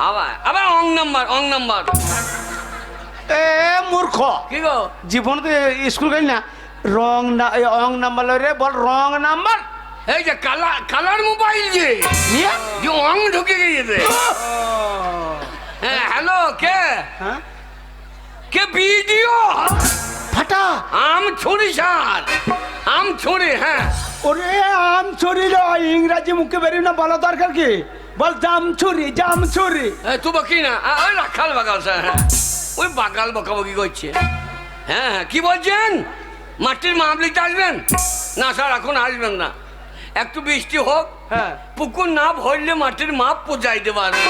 আবার আবার অং number A মূর্খ কি গো জীবন স্কুল গেলি না অং নাম্বার রে বল রং নাম্বার এই যে কালার মোবাইল যে অং ঢুকে গিয়েছে হ্যাঁ হ্যালো কে হ্যাঁ কে ভিডিও ফাটা আম ছুরি স্যার আম ছুরি হ্যাঁ ওরে আম ছুরি ইংরাজি মুখে বেরিয়ে না বলা দরকার কি বল জাম ছুরি তু বকি না ওই রাখাল বাগাল স্যার হ্যাঁ ওই বাগাল বকাবকি করছে হ্যাঁ কি বলছেন মাটির মামলিতে আসবেন না স্যার এখন আসবেন না একটু বৃষ্টি হোক হ্যাঁ পুকুর না ভরলে মাটির মাপ পৌঁছাইতে পারবে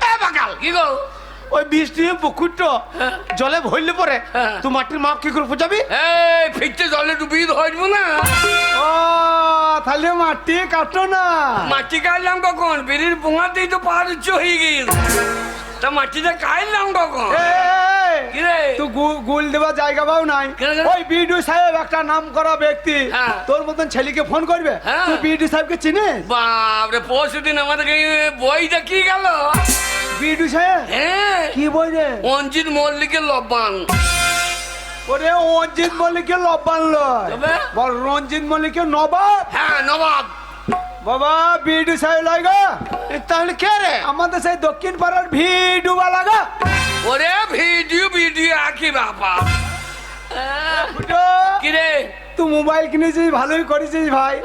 এ বাগাল কি গো ওই বৃষ্টি পুকুরটা জলে ভরলে পরে তুই মাটির মাপ কি করে পচাবি এই ফিরতে জলে ডুবিয়ে ধরবো না ও তাহলে মাটি কাটো না মাটি কাটলাম কখন বিড়ির পোঙাতেই তো পাহাড় উচ্চ হয়ে গিয়েছে তা মাটিটা কাটলাম কখন কি রে তুই গুল দেওয়া জায়গা পাও নাই ওই বিডি সাহেব একটা নাম করা ব্যক্তি তোর মতন ছেলেকে ফোন করবে তুই বিডি সাহেবকে চিনিস বাপরে পরশুদিন আমাদেরকে বইটা কি গেল বিডি সাহেব হ্যাঁ কি বই রে অঞ্জিত মল্লিকের লব্বান ওরে অঞ্জিত মল্লিকের লব্বান লয় বল রঞ্জিত মল্লিকের নবাব হ্যাঁ নবাব বাবা বিডি সাহেব লাগা তাহলে কে রে আমাদের সেই দক্ষিণ পাড়ার ভিডুবা লাগা ওরে ভিডিও একই ব্যাপার কি রে তুই মোবাইল কিনেছিস ভালোই করেছিস ভাই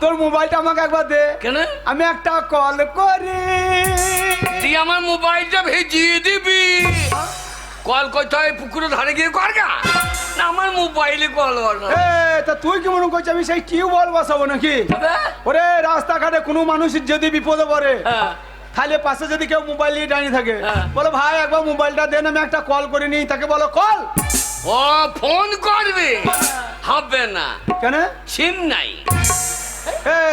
তোর মোবাইলটা আমাকে একবার দে কেন আমি একটা কল করি তুই আমার মোবাইলটা ভেজিয়ে দিবি কল করতে হয় পুকুরের ধারে গিয়ে করগা না আমার মোবাইলে কল তা তুই কি মনে করছিস আমি সেই টিউবওয়েল বসাবো নাকি ওরে রাস্তাঘাটে কোনো মানুষের যদি বিপদে পড়ে তাহলে পাশে যদি কেউ মোবাইল নিয়ে দাঁড়িয়ে থাকে বলো ভাই একবার মোবাইলটা দেন আমি একটা কল করে নিই তাকে বলো কল ও ফোন করবে হবে না কেন সিম নাই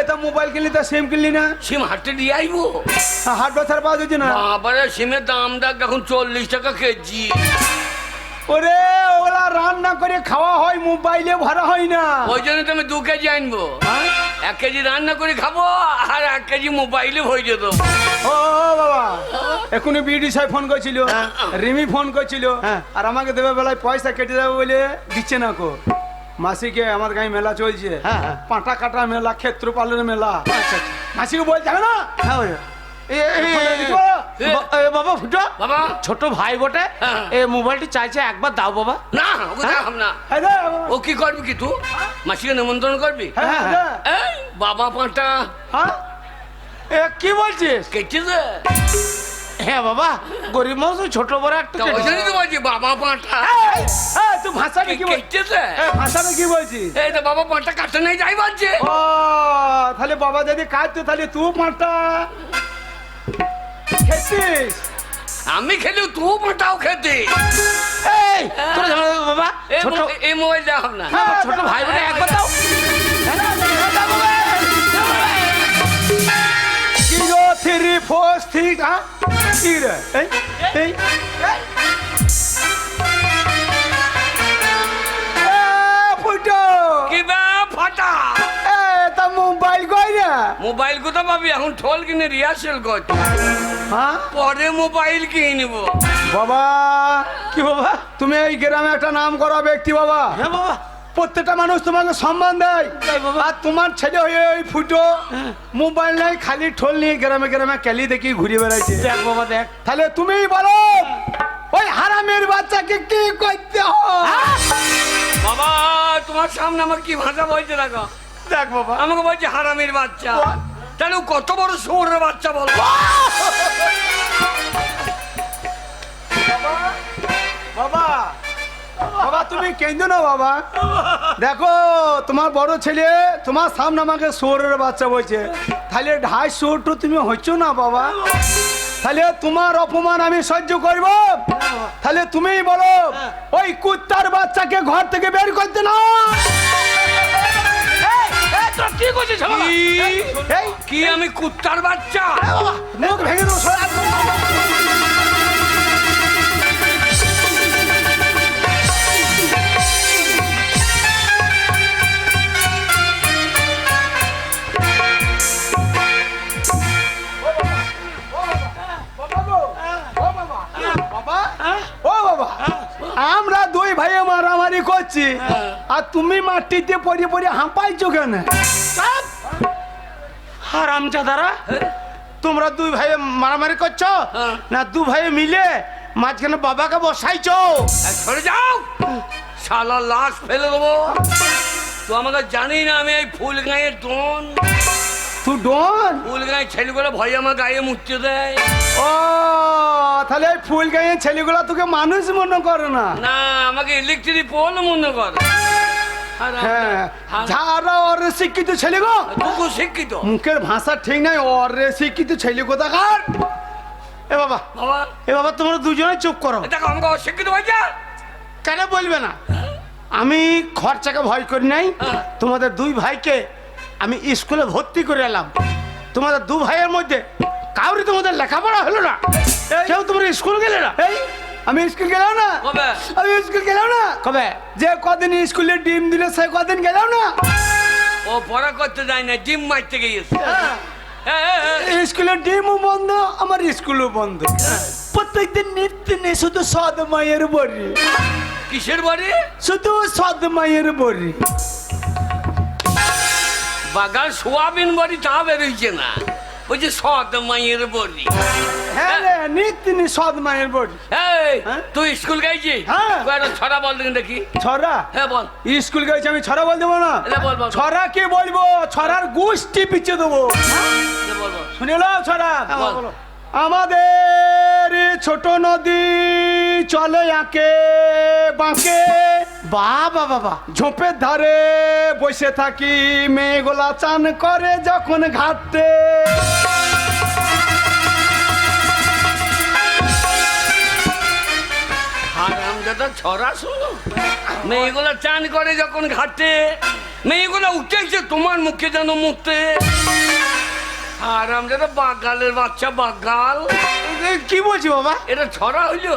তা মোবাইল কিনলি তা সিম কিনলি না সিম হাটে দিয়ে আইবো হাট বাজার পাওয়া যাচ্ছে না বাবারে সিমের দাম দেখ এখন 40 টাকা কেজি ওরে ওলা রান্না করে খাওয়া হয় মোবাইলে ভরা হয় না ওই জন্য তো আমি 2 কেজি আনবো 1 কেজি রান্না করে খাবো আর 1 কেজি মোবাইলে হয়ে যেত ও বাবা এখনই বিডি সাহেব ফোন করেছিল রিমি ফোন করেছিল আর আমাকে দেবে বেলায় পয়সা কেটে যাবে বলে দিচ্ছে না কো মাসিকে আমার গায়ে মেলা চলছে পাঁটা কাটা মেলা ক্ষেত্রপালের মেলা মাসিকে বলছে না বাবা ফুটো বাবা ছোট ভাই বটে এই মোবাইলটি চাইছে একবার দাও বাবা না না ও কি করবি কি তুই মাসিকে নিমন্ত্রণ করবি এই বাবা পাঁটা কি বলছিস কেটেছে হ্যাঁ বাবা গরিব মানুষ ছোট বড় একটা বলছি বাবা পাঁটা তুই ভাষাটা কি কেটেছে ভাষাটা কি বলছিস এই তো বাবা পাঁটা কাটতে নাই যাই বলছে ও তাহলে বাবা যদি কাটতো তাহলে তুই পাঁটা খেতিস আমি খেলেও তুই পাঁটাও খেতে বাবা এই মোবাইল দেওয়া হবে না ছোট ভাই বোন একবার দাও থ্রি ফোর ঠিক কি রে ফাটা তা মোবাইল কই না মোবাইল কোথা পাবি এখন ঠোল কিনে রিহার্সেল করছি পরে মোবাইল কিনে নিব বাবা কি বাবা তুমি এই গ্রামে একটা নাম করা ব্যক্তি বাবা হ্যাঁ বাবা প্রত্যেকটা মানুষ তোমাকে সম্মান দেয় আর তোমার ছেলে হয়ে ওই ফুটো মোবাইল নাই খালি ঠোল নিয়ে গ্রামে গ্রামে ক্যালি দেখি ঘুরে বেড়াইছে দেখ বাবা দেখ তাহলে তুমিই বলো ওই হারামের বাচ্চাকে কি করতে হয় বাবা তোমার সামনে আমাকে কি ভাষা বলছে দেখো দেখ বাবা আমাকে বলছে হারামের বাচ্চা তাহলে কত বড় শুয়োরের বাচ্চা বলো বাবা বাবা তুমি কেঁদো না বাবা দেখো তোমার বড় ছেলে তোমার সামনে আমাকে শুয়োরের বাচ্চা বলছে তাহলে 250 তো তুমি হচ্ছ না বাবা তাহলে তোমার অপমান আমি সহ্য করব তাহলে তুমিই বলো ওই কুত্তার বাচ্চাকে ঘর থেকে বের করতে না কি আমি কুত্তার বাচ্চা মুখ ভেঙে দেবো ভাইয়ে মারামারি করছি হ্যাঁ। আর তুমি মাটিতে পড়ে পড়ে হাঁপাইছো কেন? হারামজাদারা, তোমরা দুই ভাই মারামারি করছো হ্যাঁ। না দু ভাই মিলে মাঝখানে বাবাকে বসাইছো? সরে যাও, শালা লাশ ফেলে দেবো। তো আমাকে জানি না আমি এই ফুল গাঁয়ের ডন। তুই ডন? ফুল গাঁয়ের ছেলেগুলো ভয় আমার গায়ে মুছতে দেয়। ও তাহলে এই ফুল গাঁয়ের ছেলেগুলা তোকে মানুষ মনে করে না? না, আমাকে ইলেকট্রিক পোল মনে করে। হ্যাঁ, যারা ওর শিক্ষিত ছেলে গো, তুকু শিক্ষিত মুখের ভাষা ঠিক নাই, ওর শিক্ষিত ছেলে কোথাকার। এ বাবা, বাবা, এ বাবা, তোমরা দুজনে চুপ করো। দেখো আমাকে অশিক্ষিত হয়েছে। কেন বলবে না? আমি খরচাকে ভয় করি নাই। তোমাদের দুই ভাইকে আমি স্কুলে ভর্তি করে এলাম। তোমাদের দু ভাইয়ের মধ্যে কাউরি তোমাদের লেখাপড়া হলো না, কেউ তোমার স্কুল গেলে না। এই আমি স্কুল গেলাম না, কবে? আমি স্কুল গেলাম না। কবে? যে কদিন স্কুলে ডিম দিলে সে কদিন গেলাম না। ও পড়া করতে যায় না, ডিম মারতে গিয়েছে। স্কুলের ডিমও বন্ধ, আমার স্কুলও বন্ধ। প্রত্যেকদিন নিত্য নেই শুধু সদ মায়ের বড়ি, কিসের বাড়ি? শুধু সদ মায়ের বড়ি। বাগান সোয়াবিন বাড়ি তা বেরোইছে না, ওই যে সদ মায়ের বাড়ি। হ্যাঁ রে, নিত্য নেই সদ মায়ের বড়ি। এই, হ্যাঁ? তুই স্কুল গেছিস? হ্যাঁ। একটা ছড়া বল দেখি দেখি। ছড়া? হ্যাঁ বল। স্কুল গেছি আমি, ছড়া বল দেবো না? এলে বল বল। ছড়া কি বলবো, ছড়ার গোষ্ঠী পিছিয়ে দেবো। এলে বল বল। শুনে নাও ছড়া। বল। বলো। আমাদের ছোট নদী চলে আঁকে বাঁকে, বাবা বাবা, ঝোপের ধারে বসে থাকি, মেয়েগুলা চান করে যখন ঘাটে। হারামজাদা ছড়া শুনো। মেয়েগুলো চান করে যখন ঘাটে, মেয়েগুলো উঠেছে তোমার মুখে যেন মুখতে। হারামজাদা বাগালের বাচ্চা, বাগাল। এ, কি বলছি বাবা? এটা ছড়া হইলো?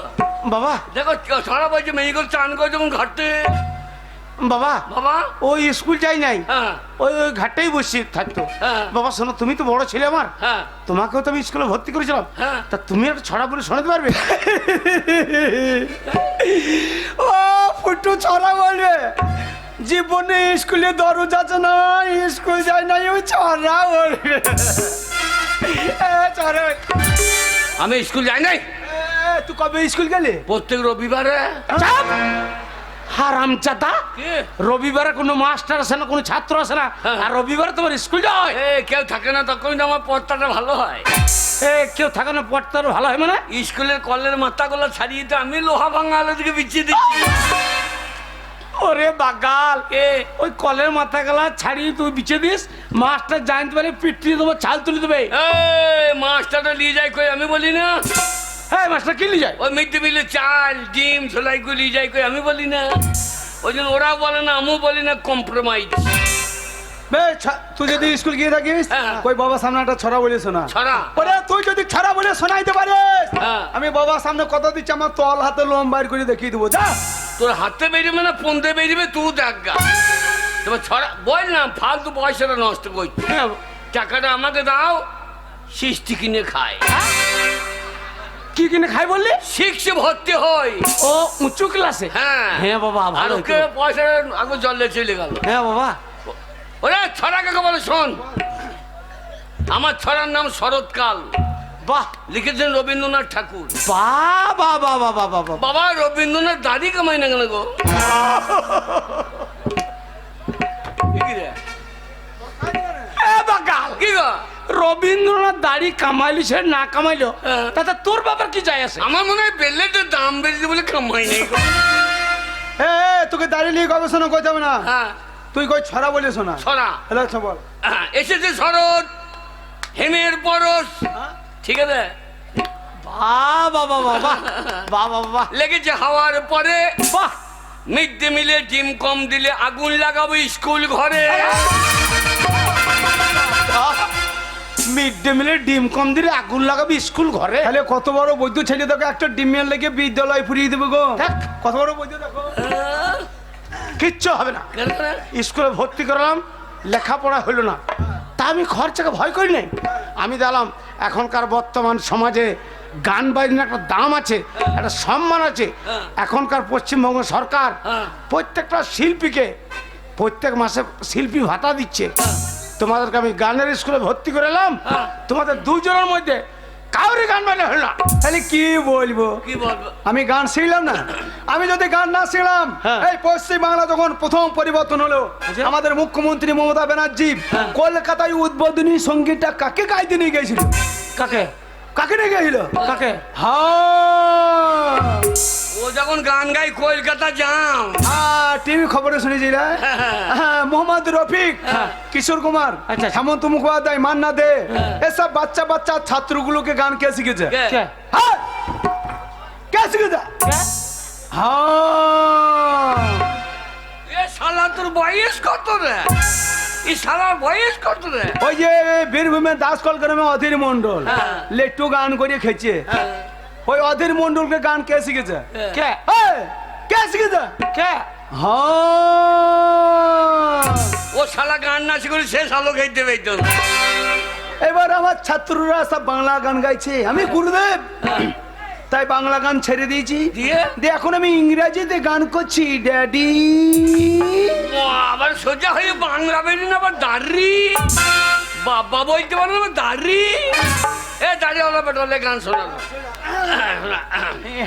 বাবা দেখো ছড়া বলছে মেয়েগুলো চান করে যখন ঘাটে। বাবা, বাবা, ওই স্কুল যাই নাই, হ্যাঁ ওই ওই ঘাটটাই বসে থাকতো। হ্যাঁ। বাবা শোনো, তুমি তো বড় ছেলে আমার, হ্যাঁ তোমাকেও তো আমি স্কুলে ভর্তি করেছিলাম। হ্যাঁ। তা তুমি একটা ছড়া বলে শোনাতে পারবে? ও ফুটু ছড়া বলবে? জীবনে স্কুলে দরজ আছে না, স্কুল যায় না, ওই ছড়া বলবে। ছড়া বল। আমি স্কুল যাই নাই। তুই কবে স্কুল গেলি? প্রত্যেক রবিবারে। হারামজাদা, কি? রবিবারে কোনো মাস্টার আসে না, কোনো ছাত্র আসে না, হ্যাঁ। আর রবিবারে তোমার স্কুল যায়? এ কেউ থাকে না তখন তো আমার পড়তাটা ভালো হয়। এ কেউ থাকে না, পড়তে আরো ভালো হয় মানে? স্কুলের কলের মাথাগুলো ছাড়িয়ে তো আমি লোহা ভাঙা আলো দিকে বিছিয়ে দিচ্ছি। ওরে বাগাল, এ ওই কলের মাথা গেলা ছাড়িয়ে তুই বিছে দিস, মাস্টার জানতে পারে পিটিয়ে দেবো, ছাল তুলে দেবে। মাছটা নিয়ে যায় কই, আমি বলি না? হ্যাঁ, মাস্টার কি নিয়ে যায়? ওই মিড ডে মিলে চাল ডিম ছোলাই করে নিয়ে যায় কই, আমি বলি না? ওই জন্য ওরাও বলে না, আমিও বলি না, কম্প্রোমাইজ। তুই যদি স্কুল গিয়ে থাকিস, হ্যাঁ। ওই বাবার সামনে একটা ছড়া বলে শোনা। ছড়া? ওরে তুই যদি ছড়া বলে শোনাইতে পারিস, হ্যাঁ। আমি বাবার সামনে কথা দিচ্ছি, আমার তল হাতে লোম বাইর করে দেখিয়ে দেবো। যা। তোর হাতে বেরিবে না পন্দে বেরিবে, তুই দেখ গা। তোমার ছড়া বল না, ফালতু পয়সাটা নষ্ট করছি। হ্যাঁ। টাকাটা আমাকে দাও, সৃষ্টি কিনে খায়। কি কিনে খাই বললি? শিখছে ভর্তি হয়। ও উঁচু ক্লাসে? হ্যাঁ হ্যাঁ বাবা, আর ভালো ওকে হতো। পয়সা আগে জলে চলে গেল। হ্যাঁ বাবা। ওরা ছড়া কাকে বলে শোন। আমার ছড়ার নাম শরৎকাল, বাহ, লিখেছেন রবীন্দ্রনাথ ঠাকুর। বাবা বাবা বাবা বাবা। বাবা রবীন্দ্রনাথ দাড়ি কামাই না কেন গো? কি রে? এ বাগাল, কি গো? রবীন্দ্রনাথ দাড়ি কামাইলি সে না কামাইলো, হ্যাঁ। তাতে তোর বাবার কি যায় আছে? আমার মনে হয় বেলেটের দাম বেড়েছে বলে কামাই নেই গো। তোকে দাঁড়িয়ে নিয়ে গবেষণা করতে হবে না, হ্যাঁ তুই কই ছড়া বলে শোনা। ছড়া আচ্ছা বল। এসেছে শরৎ, হেমের পরশ, ঠিক আছে? বাবা বাবা বাবা বাবা বাবা, লেগেছে হাওয়ার পরে, বাহ, মিড ডে মিলে ডিম কম দিলে আগুন লাগাবো স্কুল ঘরে। মিড ডে মিলে ডিম কম দিলে আগুন লাগাবি স্কুল ঘরে? তাহলে কত বড় বৈদ্য ছেলে, তোকে একটা ডিমিয়ান লেগে বিদ্যালয় ফুরিয়ে দেবে গো। দেখ। কত বড় বৈদ্য দেখো। কিচ্ছু হবে না, কেন করে? স্কুলে ভর্তি করলাম, লেখাপড়া হলো না, তা আমি খরচাকে ভয় করি নাই। আমি দিলাম এখনকার বর্তমান সমাজে গান বাজনার একটা দাম আছে, একটা সম্মান আছে। এখনকার পশ্চিমবঙ্গ সরকার প্রত্যেকটা শিল্পীকে প্রত্যেক মাসে শিল্পী ভাতা দিচ্ছে। তোমাদেরকে আমি গানের স্কুলে ভর্তি করে এলাম, তোমাদের দুজনের মধ্যে কাউরি গান বাজনা হলো না। তাহলে কি বলবো? কি বলবো? আমি গান শিখলাম না? আমি যদি গান না শিখলাম, এই পশ্চিম বাংলা যখন প্রথম পরিবর্তন হলো, আমাদের মুখ্যমন্ত্রী মমতা ব্যানার্জি কলকাতায় উদ্বোধনী সঙ্গীতটা কাকে গাইতে নিয়ে গেছিল? কাকে কাকে নিয়ে গেছিল? কাকে? হ্যাঁ, ও যখন গান গাই কলকাতা যাও, টিভি খবরে শুনেছিল। হ্যাঁ, মোহাম্মদ রফিক, কিশোর কুমার, আচ্ছা। হেমন্ত মুখোপাধ্যায়, মান্না দে, এসব বাচ্চা বাচ্চা ছাত্রগুলোকে গান কে শিখেছে? কে? হ্যাঁ, কে শিখেছে? হ্যাঁ, এ শালা তোর বয়স কত রে? এই শালার বয়স কত রে? ওই যে বীরভূমের দাসকল গ্রামে অধীর মন্ডল লেট্টু গান করে খেয়েছে, ওই অধীর মন্ডলকে গান কে শিখেছে? কে? এই, কে শিখেছে? কে? হ্যাঁ, ও শালা গান না শিখলে সে শালো গাইতে পাইতো না। এবার আমার ছাত্ররা সব বাংলা গান গাইছে, আমি গুরুদেব তাই বাংলা গান ছেড়ে দিয়েছি, দিয়ে এখন আমি ইংরেজিতে গান করছি। ড্যাডি, ও আবার সোজা হয়ে বাংলা বেরিয়ে আবার দাঁড়ি বাবা বলতে পারো না, দাঁড়ি এ দাঁড়িয়ে ওলা বেটালে গান শোনালো।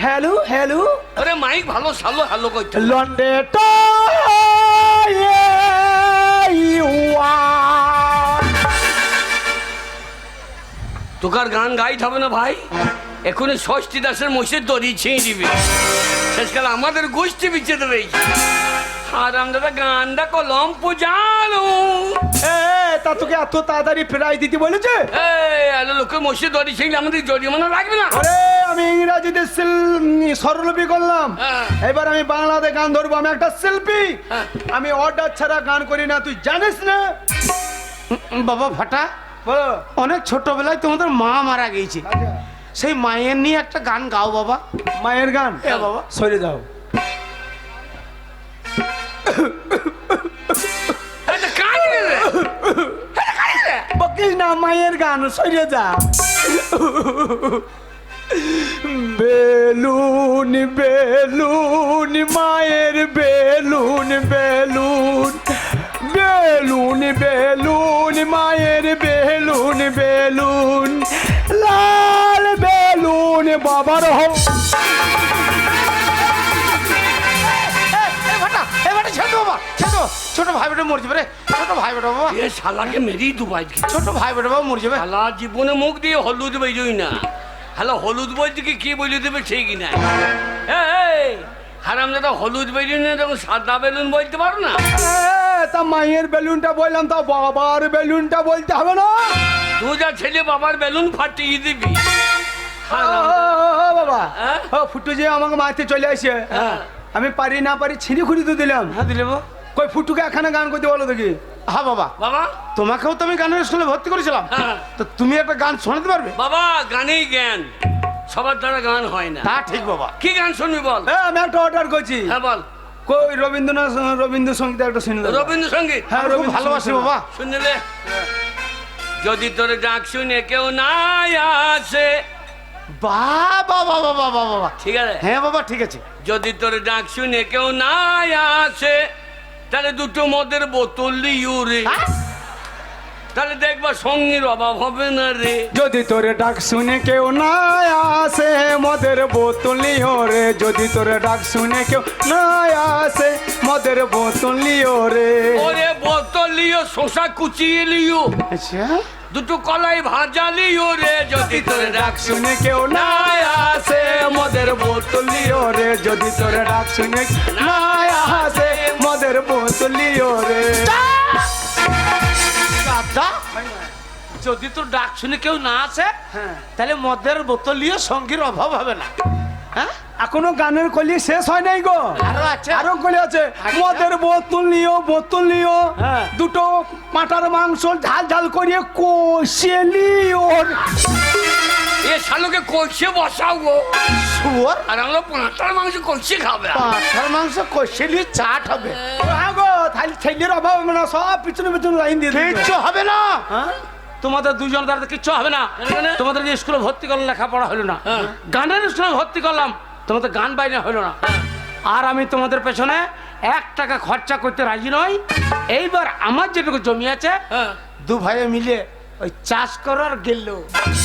হ্যালো হ্যালো, আরে মাইক ভালো শালো হ্যালো করতে। লন্ডে তো তোকার গান গাইতে হবে না ভাই, এখনই ষষ্ঠী দাসের মহিষের দড়ি ছিঁড়ে দিবে, শেষকাল আমাদের গোষ্ঠী বিচ্ছেদ রয়েছে। আর আমরা গানটা কলম পূজানো। তা তোকে এত তাড়াতাড়ি প্রাইজ দিতে বলেছে? লোকের মহিষের দড়ি ছিঁড়লে আমাদের জরিমানা লাগবে না? আরে আমি ইংরাজিতে স্বরলিপি করলাম, এবার আমি বাংলাতে গান ধরবো। আমি একটা শিল্পী, আমি অর্ডার ছাড়া গান করি না, তুই জানিস না? বাবা ফাটা, বলো। অনেক ছোটবেলায় তোমাদের মা মারা গিয়েছে, সেই মায়ের নিয়ে একটা গান গাও বাবা। মায়ের গান? হ্যাঁ বাবা। সরে যাও। বকিস না, মায়ের গান, সরে যা। বেলুন বেলুন মায়ের বেলুন, বেলুন বেলুন বেলুন মায়ের বেলুন, বেলুন লাল বেলুন বাবার হোক। ছোট ভাই বেটা মরে যাবে রে, ছোট ভাই বেটা বাবা, এ শালাকে মেরেই দুবাই। ছোট ভাই বেটা বাবা মরে যাবে। শালা জীবনে মুখ দিয়ে হলুদ বেরোই না। হ্যালো, হলুদ বলতে কি বলে দেবে ঠিকই না। হারাম দাদা হলুদ বেলুন না, তখন সাদা বেলুন বলতে পারো না? তা মায়ের বেলুনটা বললাম, তা বাবার বেলুনটা বলতে হবে না? তুই যা ছেলে বাবার বেলুন ফাটিয়ে দিবি। বাবা, হ্যাঁ? ফুটু যে আমাকে মারতে চলে আসে, আমি পারি না পারি ছিঁড়ি খুঁড়ি তো দিলাম। হ্যাঁ দিলে বাবা। কই ফুটুকে এখানে গান করতে বলো দেখি। হ্যাঁ বাবা, বাবা তোমাকেও তো আমি গানের স্কুলে ভর্তি করেছিলাম, তো তুমি একটা গান শোনাতে পারবে? বাবা গানেই জ্ঞান, সবার দ্বারা গান হয় না। তা ঠিক বাবা। কি গান শুনবি বল? আমি একটা অর্ডার করছি। হ্যাঁ বল। কই রবীন্দ্রসঙ্গীত একটা শুনলে? রবীন্দ্রসঙ্গীত? হ্যাঁ, খুব ভালোবাসি বাবা। শুনলে যদি তোর ডাক শুনে কেউ না আসে। বাবা বাবা বাবা বাবা, ঠিক আছে? হ্যাঁ বাবা ঠিক আছে। যদি তোর ডাক শুনে কেউ না আসে, তাহলে দুটো মদের বোতল লিও রে, তাহলে দেখবা সঙ্গীর অভাব হবে না রে। যদি তোর ডাক শুনে কেউ না আসে মদের বোতলিও রে, যদি তোর ডাক শুনে কেউ না আসে মদের বোতলিও রে। ওরে বোতল লিও, শশা কুচিয়ে লিও, আচ্ছা, দুটো কলাই ভাজা লিও রে। যদি তোর ডাক শুনে কেউ না আসে মদের বোতলিও রে, যদি তোর ডাক শুনে না আসে মদের বোতলিও রে। দাদা, যদি তোর ডাক শুনে কেউ না আসে, তাহলে মদের বোতল নিয়ে সঙ্গীর অভাব হবে না। হ্যাঁ, এখনো গানের কলি শেষ হয় নাই গো, আরো আছে, আরো কলি আছে। মদের বোতল নিও, হ্যাঁ। দুটো পাটার মাংস ঝাল ঝাল করিয়ে কষিয়ে লিও। এ শালোকে কষে বসাও গো, শুয়োর আর আমরা পাঁচটার মাংস কষে খাবে। পাঁঠার মাংস কষে নিয়ে চাট হবে। হ্যাঁ গো, তাহলে ছেলের অভাব হবে না, সব পিছনে পিছনে লাইন দিয়ে দিবে। কিচ্ছু হবে না। হ্যাঁ? তোমাদের দুজন দ্বারা কিচ্ছু হবে না। কেন? তোমাদেরকে স্কুলে ভর্তি করলাম, লেখাপড়া হলো না। হ্যাঁ। গানের স্কুলে ভর্তি করলাম, তোমাদের গান বাইরে হলো না। আর আমি তোমাদের পেছনে 1 টাকা খরচা করতে রাজি নই। এইবার আমার যেটুকু জমি আছে, হ্যাঁ। দু ভাইয়ে মিলে ওই চাষ করার গেল।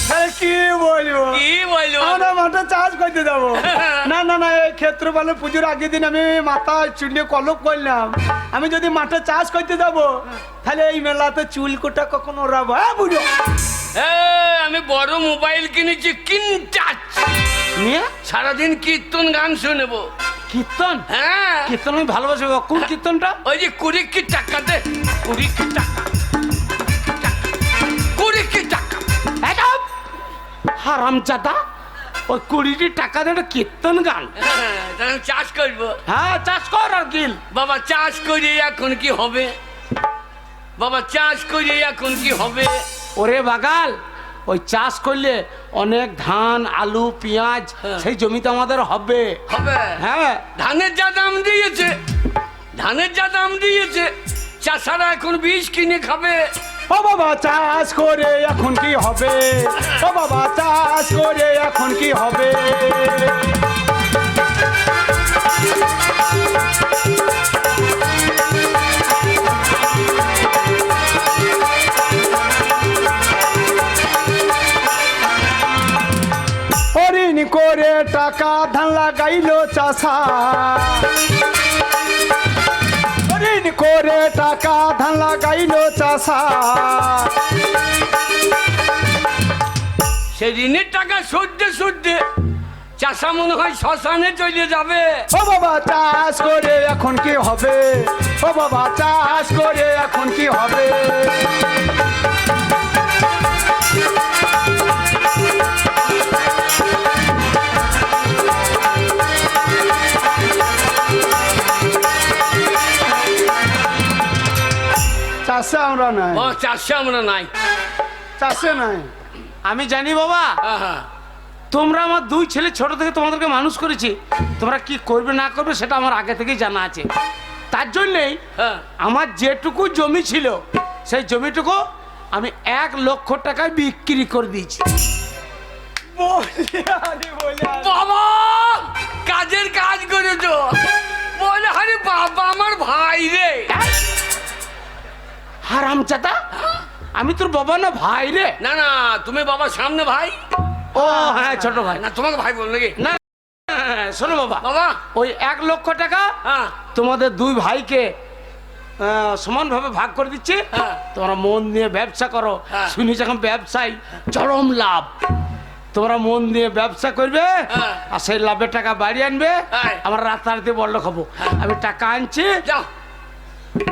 তাহলে কি বলবো, কি বলবো? আমরা মাঠে চাষ করতে যাবো। না না না, এই ক্ষেত্র বলে পুজোর আগের দিন আমি মাথা চুলিয়ে কলপ করলাম, আমি যদি মাঠে চাষ করতে যাবো তাহলে এই মেলাতে চুল কোটা কখন ওরাবো? হ্যাঁ বুঝো, আমি বড় মোবাইল কিনেছি, কিনটাচ নিয়ে সারাদিন কীর্তন গান শুনবো। কীর্তন? হ্যাঁ, কীর্তন আমি ভালোবাসি বাবা। কোন কীর্তনটা? ওই যে 20 কি টাকা দে, 20 কি টাকা, 20 কি টাকা। হারামজাদা, ওই 20 টাকা দিয়ে একটা কীর্তন গান? হ্যাঁ, তাহলে আমি চাষ করবো। হ্যাঁ, চাষ কর আর গিল। বাবা চাষ করে এখন কি হবে? বাবা চাষ করে এখন কি হবে? ওরে বাগাল, ওই চাষ করলে অনেক ধান, আলু, পেঁয়াজ হ্যাঁ। সেই জমিতে আমাদের হবে। হবে? হ্যাঁ, ধানের যা দাম দিয়েছে, ধানের যা দাম দিয়েছে, চাষারা এখন বীজ কিনে খাবে। ও বাবা চাষ করে এখন কি হবে? ও বাবা চাষ করে এখন কি হবে? ঋণ করে টাকা ধান লাগাইলো চাষা, ঋণ করে টাকা ধান লাগাইলো চাষা, সে ঋণের টাকা সদ্যে সদ্যে চাষা মনে হয় শ্মশানে চলে যাবে। ও বাবা চাষ করে এখন কি হবে? ও বাবা চাষ করে এখন কি হবে? চাষে আমরা নাই, ও চাষে আমরা নাই। চাষে নাই। আমি জানি বাবা, আহা, তোমরা আমার 2 ছেলে ছোট থেকে তোমাদেরকে মানুষ করেছি। তোমরা কি করবে না করবে সেটা আমার আগে থেকেই জানা আছে। তার জন্যেই হ্যাঁ। আমার যেটুকু জমি ছিল সেই জমিটুকু আমি 1 লক্ষ টাকায় বিক্রি করে দিয়েছি। বাবা কাজের কাজ করেছো। বলে আরে বাবা আমার ভাই রে। হারামজাদা, আমি তোর বাবা না ভাই রে? না না, তুমি বাবার সামনে ভাই। ও হ্যাঁ, ছোট ভাই। না তোমাকে ভাই বল নাকি? না, শোনো বাবা, বাবা ওই 1 লক্ষ টাকা হ্যাঁ তোমাদের 2 ভাইকে সমানভাবে ভাগ করে দিচ্ছি। হ্যাঁ। তোমরা মন দিয়ে ব্যবসা করো। হ্যাঁ। শুনি যখন ব্যবসায় চরম লাভ, তোমরা মন দিয়ে ব্যবসা করবে হ্যাঁ। আর সেই লাভের টাকা বাড়ি আনবে। হ্যাঁ। আমরা রাতারাতি বড় খাবো। আমি টাকা আনছি, যাও।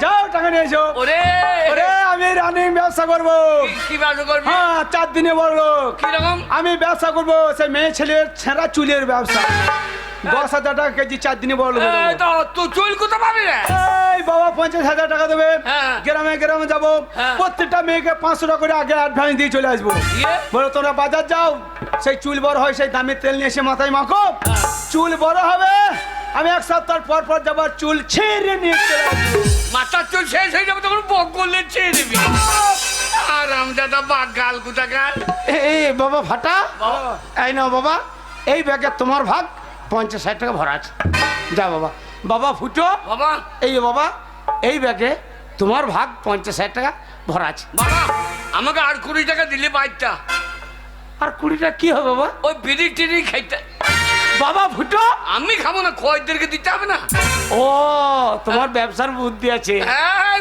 যাও টাকা নিয়ে এসো। ওরে ওরে আমি রানিং ব্যবসা করবো। কি ব্যবসা করবি? হ্যাঁ 4 দিনে বড় লোক। কিরকম? আমি ব্যবসা করবো সেই মেয়ে ছেলের ছেঁড়া চুলের ব্যবসা। 10,000 টাকা কেজি 4 দিনে বড় লোক হয়ে এই যাবো। তো তুই চুল কোথা পাবি রে? এই বাবা 50,000 টাকা দেবে। হ্যাঁ। গ্রামে গ্রামে যাবো, হ্যাঁ। প্রত্যেকটা মেয়েকে 500 টাকা করে আগে অ্যাডভান্স দিয়ে চলে আসবো। দিয়ে? বলো তোমরা বাজার যাও, সেই চুল বড় হয় সেই দামি তেল নিয়ে এসে মাথায় মাখো। হ্যাঁ। চুল বড় হবে, আমি 1 সপ্তাহ পর পর যাবার চুল ছিঁড়ে নিয়ে চলে আসবো। মাথার চুল শেষ হয়ে যাবে তখন বক করলে ছেড়ে দিবি। আর আমদাদা বাগাল কোথাকার। এ বাবা ফাটা, বাবা। এই নাও বাবা, এই ব্যাগে তোমার ভাগ 50-60 টাকা ভরা আছে। যা বাবা। বাবা ফুটো, বাবা এই বাবা, এই ব্যাগে তোমার ভাগ 50-60 টাকা ভরা আছে। বাবা আমাকে আর 20 টাকা দিলে বাইকটা আর 20 টাকা কি হবে বাবা? ওই বিড়ি টিড়ি খাইতে। বাবা ফুটো, আমি খাবো না, খোয়াইদেরকে দিতে হবে না। ও তোমার ব্যবসার বুদ্ধি আছে। হ্যাঁ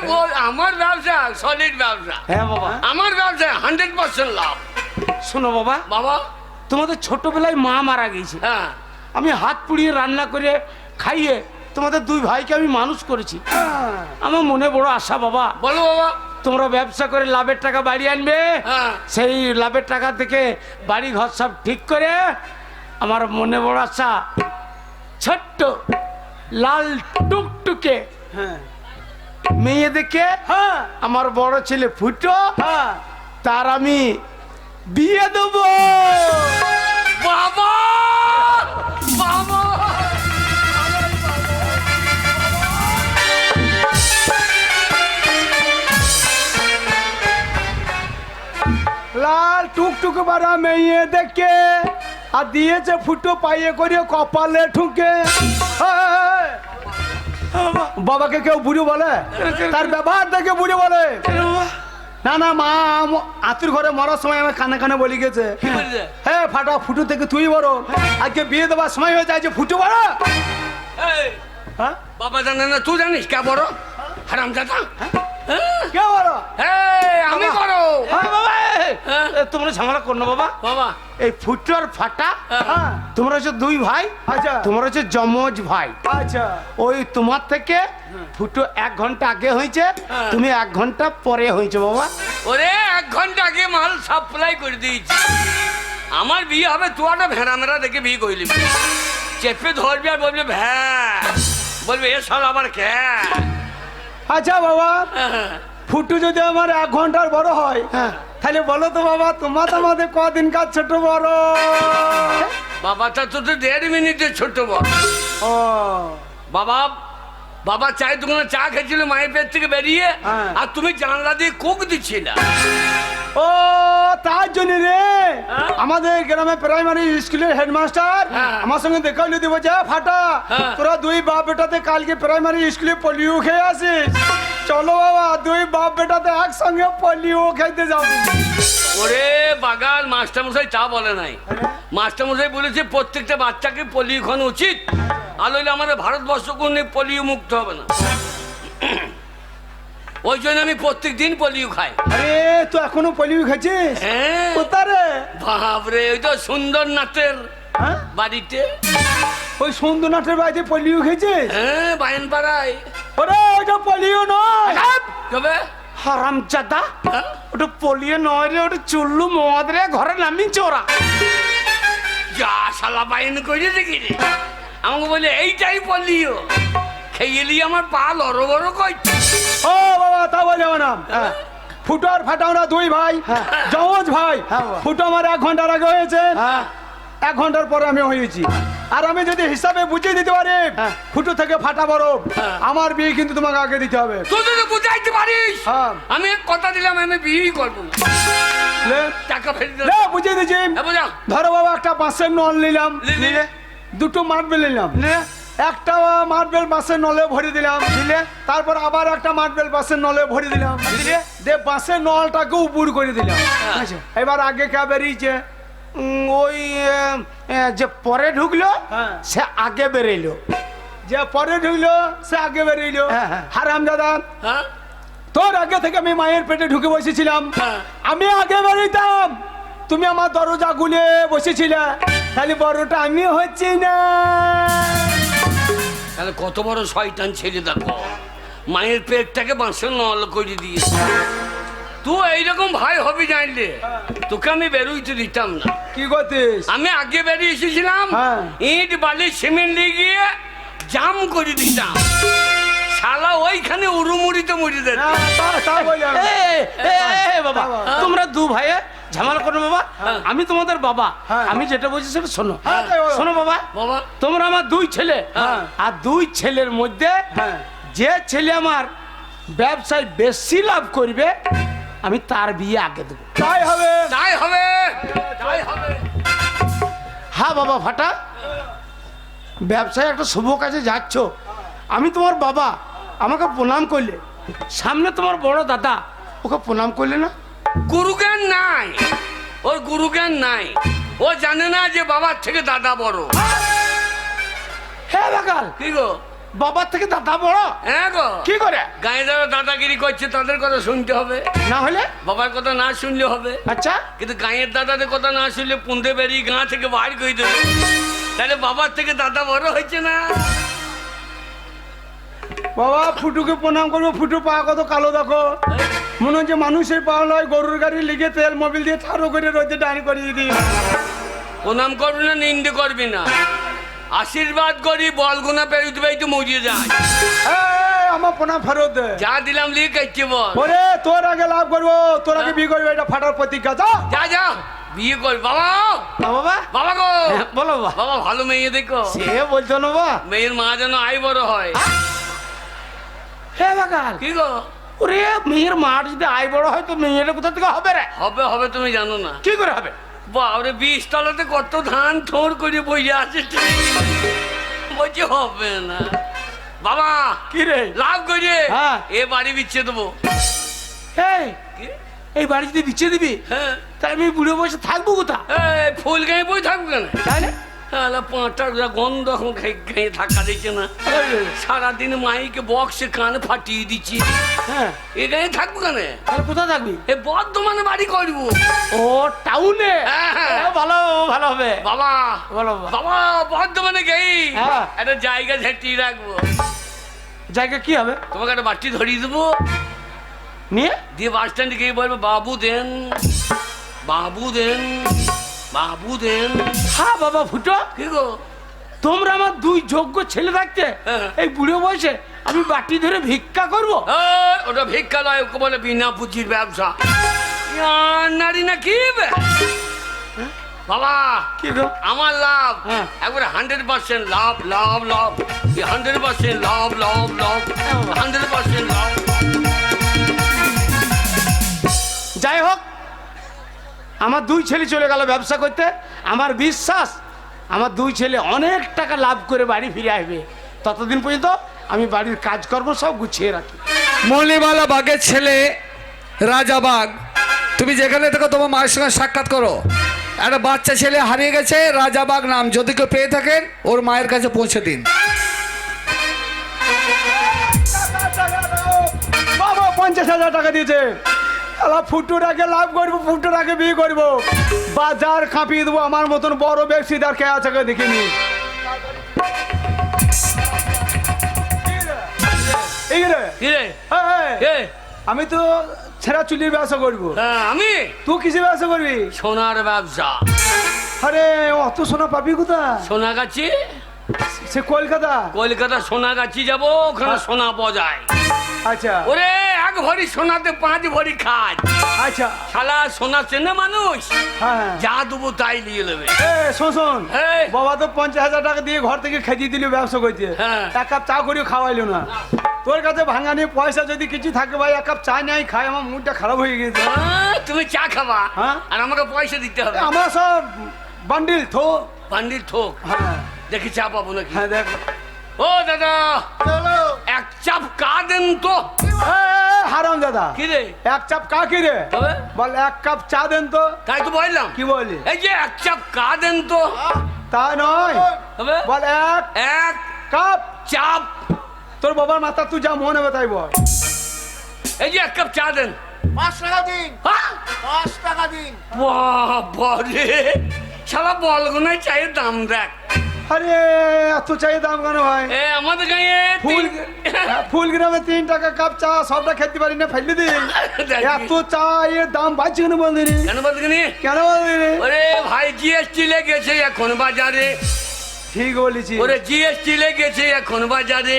আমার ব্যবসা সলিড ব্যবসা। হ্যাঁ বাবা। আমার ব্যবসা 100% লাভ। শোনো বাবা, বাবা তোমাদের ছোটবেলায় মা মারা গেছে। হ্যাঁ আমি হাত পুড়িয়ে রান্না করে খাইয়ে তোমাদের 2 ভাইকে আমি মানুষ করেছি। আমার মনে বড় আশা বাবা, বলো বাবা। তোমরা ব্যবসা করে লাভের টাকা বাড়ি আনবে। হ্যাঁ। সেই লাভের টাকা থেকে বাড়ি ঘর সব ঠিক করে আমার মনে বড় আশা, ছোট্ট লাল টুকটুকে হ্যাঁ মেয়ে দেখে হ্যাঁ আমার বড় ছেলে ফুটো, হ্যাঁ। তার আমি বিয়ে দেবো। বাবা বাবা যুগ বাড়া মেয়ে দেখে আর দিয়েছে ফুটো পাইয়ে করে কপালে ঠুকে বাবাকে কেউ বুড়ো বলে? তার ব্যবহার দেখে বুড়ো বলে? না না, মা আতুর ঘরে মরার সময় আমার কানে কানে বলি গেছে, কি বলছে? হ্যাঁ ফাটা ফুটু থেকে তুই বড়, আজকে বিয়ে দেওয়ার সময় হয়ে যায় যে ফুটু বড়। এই, হ্যাঁ বাবা জানে না, তুই জানিস কে বড়? হারাম দাদা, কে বড়? আমি বড়। বাবা হ্যাঁ? তোমরা ঝামেলা করো না বাবা। বাবা এই ফুটু আর ফাটা হ্যাঁ তোমরা হচ্ছে দুই ভাই, আচ্ছা তোমরা হচ্ছে যমজ ভাই। আচ্ছা ওই তোমার থেকে ফুটো 1 ঘন্টা আগে হয়েছে, তুমি 1 ঘন্টা পরে হয়েছে বাবা। ওরে 1 ঘন্টা আগে মাল সাপ্লাই করে দিয়েছি। আমার বিয়ে হবে, তুই একটা ভেড়া মেরা দেখে বিয়ে করলি, চেপে ধরবি আর বলবি ভ্যা, বলবি এ সব আবার কে। আচ্ছা বাবা, ফুটু যদি আমার 1 ঘন্টার বড় হয়, হ্যাঁ। তাহলে বলো তো বাবা, তোমার তো আমাদের কদিনকার ছোট বড়? বাবাটা তো 1.5 মিনিটের ছোট বড়। ও বাবা, বাবা চায়ের দোকানে চা খেয়েছিল মায়ের পেট থেকে বেরিয়ে, হ্যাঁ। আর তুমি জানলা দিয়ে কোক দিচ্ছিলা। ও তার জন্য রে আমাদের গ্রামে প্রাইমারি স্কুলের হেডমাস্টার হ্যাঁ। আমার সঙ্গে দেখা হইলে দিব, যা ফাটা হ্যাঁ। তোরা দুই বাপ বেটাতে কালকে প্রাইমারি স্কুলে পোলিও খেয়ে আসিস। চলো বাবা, দুই বাপ বেটাতে একসঙ্গে পোলিও খাইতে যাবো। ওরে বাগাল, মাস্টারমশাই তা বলে নাই। মাস্টারমশাই বলেছে প্রত্যেকটা বাচ্চাকে পোলিও খাওয়ানো উচিত, আর নইলে আমাদের ভারতবর্ষ কোনো পোলিও মুক্ত হবে না। ওই জন্য আমি প্রত্যেক দিন পোলিও খাই। আরে তো এখনো পোলিও খাচ্ছিস? হ্যাঁ কোথারে? বাপরে, ওই তো সুন্দর নাথের হ্যাঁ বাড়িতে। ওই সুন্দরনাথের বাড়িতে পোলিও খেয়েছিস? হ্যাঁ, বায়ন পাড়ায়। ওরে ওটা পোলিও নয়। কবে? হারামজাদা, হ্যাঁ? ওটা পলিয়ে নয় রে, ওটা চুল্লু মদ রে, ঘরে নামিয়েছে ওরা। যা শালা বায়ন করে দেখি রে, আমাকে বলে এইটাই পোলিও, খেয়ে এলি আমার পা লড়ো বড় করছে। ও বাবা, তা বলে না। ফুটো আর ফাটা আমরা দুই ভাই, যমজ ভাই। হ্যাঁ বাবা। ফুটো আমার 1 ঘন্টার আগে হয়েছে, হ্যাঁ 1 ঘন্টার পরে আমি হয়েছি। আর আমি যদি হিসাবে বুঝিয়ে দিতে পারি হ্যাঁ। ফুটো থেকে ফাটা বড়, হ্যাঁ। আমার বিয়ে কিন্তু তোমাকে আগে দিতে হবে। তুই যদি বুঝাইতে পারিস, হ্যাঁ। আমি কথা দিলাম আমি বিয়েই করবো না। লে, টাকা ফেরত দে। লে, বুঝিয়ে দিচ্ছি। বুঝা ধরো বাবা, একটা বাঁশের নল নিলাম, নিলে? দুটো মার্বেল নিলাম, নে, একটা মার্বেল বাঁশের নলে ভরে দিলাম, দিলে তারপর আবার একটা মার্বেল বাঁশের নলে ভরে দিলাম, দিলে দে বাঁশের নলটাকে উপর করে দিলাম। আচ্ছা। এবার আগে কে বেরিয়েছে? ওই যে পরে ঢুকলো হ্যাঁ। সে আগে বেরোলো। যে পরে ঢুকলো সে আগে বেরিয়েলো। হ্যাঁ, হ্যাঁ। হারাম দাদা, হ্যাঁ? তোর আগে থেকে আমি মায়ের পেটে ঢুকে বসেছিলাম, হ্যাঁ। আমি আগে বেরিয়েতাম, তুমি আমার দরজা গুলে বসেছিলে, তাহলে বড়টা আমি হচ্ছি না। তাহলে কত বড় শয়তান ছেলে দেখো, মায়ের পেটটাকে বাঁশের নল করে দিয়েছে। তুই এইরকম ভাই হবি জানলে তোকে আমি বেরোইতে দিতাম না। কি করতিস? আমি আগে বেরিয়ে এসেছিলাম, হ্যাঁ। ইট বালি সিমেন্ট দিয়ে গিয়ে জাম করে দিতাম, শালা ওইখানে উড়ুমুড়িতে মুড়ি দেয়। না, তা বলি আমি। বাবা, হ্যাঁ। তোমরা দু ভাইয়ে ঝামেলা করো বাবা। আমি তোমাদের বাবা, হ্যাঁ। আমি যেটা বলছি সেটা শোনো। হ্যাঁ, তাই বলো। শোনো বাবা, বাবা, তোমরা আমার 2 ছেলে, হ্যাঁ। আর 2 ছেলের মধ্যে হ্যাঁ। যে ছেলে আমার ব্যবসায় বেশি লাভ করবে আমি তার বিয়ে আগে দেবো। তাই হবে। তাই হবে, তাই হবে। হ্যাঁ বাবা ফাটা, ব্যবসায় একটা শুভ কাজে যাচ্ছ, আমি তোমার বাবা, আমাকে প্রণাম করলে, সামনে তোমার বড় দাদা, ওকে প্রণাম করলে না? গুরুজ্ঞান নাই, ওর গুরুজ্ঞান নাই। ও জানে না যে বাবার থেকে দাদা বড়। হ্যাঁ বাকাল, কি গো? বাবার থেকে দাদা বড়? হ্যাঁ গো, কি করে? গায়ে যারা দাদাগিরি করছে তাদের কথা শুনতে হবে, না হলে? বাবার কথা না শুনলে হবে। আচ্ছা, কিন্তু গাঁয়ের দাদাদের কথা না শুনলে পুঁতে বেরিয়ে গাঁ থেকে বাইর করে দেবে, তাহলে বাবার থেকে দাদা বড় হয়েছে না। বাবা, ফুটুকে প্রণাম করবো, ফুটু পা কত কালো দেখো, মনে হচ্ছে মানুষের পা নয়, গরুর গাড়ি লিগে তেল মোবিল দিয়ে ঠাড়ো করে রোদে ডান করিয়ে দিই। প্রণাম করবি না, নিন্দে করবি না, আশীর্বাদ করি, বলগুনা পেরিয়ে পেরিয়ে মরিয়ে যায়। এই, আমার প্রণাম ফেরত দে। যা দিলাম লিয়ে কাটছে বল। ওরে তোর আগে লাভ করবো, তোর আগে বিয়ে করবো, এটা ফাটার প্রতিজ্ঞা। যা। যা যা বিয়ে কর। বাবা, না বাবা, বাবা গো, হ্যাঁ, বলো বাবা। বাবা ভালো মেয়ে দেখো, সে বলছো না বাবা। মেয়ের মা যেন আই বড় হয়। হ্যাঁ বাকাল, কি গো? ওরে মেয়ের মার যদি আয় বড় হয় তো মেয়েটা কোথা থেকে হবে রে? হবে হবে তুমি জানো না কি করে হবে? বাবরে 20 তলাতে কত ধান থোর করে বইয়া আছে বলছি হবে না বাবা কি রে? লাভ করে হ্যাঁ। এ বাড়ি বিচ্ছে দেবো এই কি? এই বাড়ি যদি বিছিয়ে দিবি হ্যাঁ তাহলে আমি বুড়ো বসে থাকবো কোথা? এই ফুল গায়ে বই থাকবো কেন তাহলে পাঁচটার গন্ধ এখন গায়ে থাকা দিচ্ছে না সারাদিন মাইকে বক্সে কান ফাটিয়ে দিচ্ছি হ্যাঁ এ গায়ে থাকবো কেন তাহলে কোথায় থাকবি? এ বর্ধমানে বাড়ি করবো ও টাউনে? হ্যাঁ। ভালো ভালো হবে। বাবা ভালো বাবা বর্ধমানে গেই হ্যাঁ। একটা জায়গা ঝেঁটিয়ে রাখবো জায়গা কি হবে? তোমাকে একটা বাটি ধরিয়ে দেবো নিয়ে দিয়ে বাস স্ট্যান্ডে গিয়ে বলবো বাবু দেন বাবু দেন বাবু দেন হ্যাঁ বাবা ফুটো, কি গো তোমরা আমার দুই যোগ্য ছেলে থাকতে হ্যাঁ। এই বুড়ো বয়সে আমি বাটি ধরে ভিক্ষা করবো? এই, ওটা ভিক্ষা নয় ওকে বলে বিনা পুঁজির ব্যবসা ইয়ার নারী না কি বে? বাবা কি গো? আমার লাভ হ্যাঁ। একবারে 100% লাভ লাভ লাভ 100% লাভ লাভ লাভ 100% লাভ যাই হোক, আমার দুই ছেলে চলে গেল ব্যবসা করতে। আমার বিশ্বাস আমার দুই ছেলে অনেক টাকা লাভ করে বাড়ি ফিরে আসবে। ততদিন পর্যন্ত আমি বাড়ির কাজকর্ম সব গুছিয়ে রাখি। মলিবালা বাগের ছেলে রাজা বাগ, তুমি যেখানে থেকে তোমার মায়ের সঙ্গে সাক্ষাৎ করো। একটা বাচ্চা ছেলে হারিয়ে গেছে, রাজা বাগ নাম, যদি কেউ পেয়ে থাকেন ওর মায়ের কাছে পৌঁছে দিন। বাবা 50,000 টাকা দিয়েছে। আলা ফুটুর আগে লাভ করবো, ফুটুর আগে বিয়ে করবো, বাজার কাঁপিয়ে দেবো। আমার মতন বড় ব্যবসাদার কে আছে কে দেখিনি। এই রে, কি রে এই, এ, আমি তো ছেঁড়া চুলির ব্যবসা করবো। হ্যাঁ, আমি তুই কিসে ব্যবসা করবি? সোনার ব্যবসা। আরে অত সোনা পাবি কোথায়? সোনাগাছি সে কলকাতা। কলকাতা সোনাগাছি যাবো, ওখানে সোনা পাওয়া যায়। আচ্ছা ওরে এক ভরি সোনাতে 5 ভরি খাজ। আচ্ছা শালা সোনা চেনে মানুষ, হ্যাঁ যা দেবো তাই নিয়ে নেবে। এ শোন এই। বাবা তো 50,000 টাকা দিয়ে ঘর থেকে খেয়ে দিলি ব্যবসা করতে। হ্যাঁ। এক কাপ চা করিও খাওয়াইলো না। তোর কাছে ভাঙা নিয়ে পয়সা যদি কিছু থাকে ভাই, এক কাপ চা নাই খাই, আমার মুডটা খারাপ হয়ে গেছে। তুমি চা খাবা হ্যাঁ। আর আমাকে পয়সা দিতে হবে। আমরা সব বান্ডিল থো। পান্ডির ঠোক হ্যাঁ দেখি চা পাবো নাকি। হ্যাঁ দেখ। ও দাদা এক চাপ কা দেন তো। হারাম দাদা, কি রে এক চাপ কা কি রে? তবে বল এক কাপ চা দেন তো। তাই তো বললাম, কি বলি? এই যে এক চাপ কা দেন তো। তা নয়, তবে বল এক এক কাপ। চাপ, তোর বাবার মাথা তুই যা মনে হবে তাই বল। এই যে এক কাপ চা দেন। 5 টাকা দিন, হ্যাঁ? 5 টাকা দিন। বাবা রে, শালা বলগুনায় চায়ের দাম দেখ। আরে এত চায়ের দাম কেন ভাই? এ আমাদের গায়ে ফুল ফুল গ্রামে 3 টাকা কাপ চা, সবটা খেতে পারি না, ফেলে দিই। এত চায়ের দাম বাড়ছে কেন বলদি? কেন বলতে কেন বলদি? ওরে ভাই জিএসটি লেগেছে এখন বাজারে। ঠিক বলেছি। ওরে জিএসটি লেগেছে এখন বাজারে।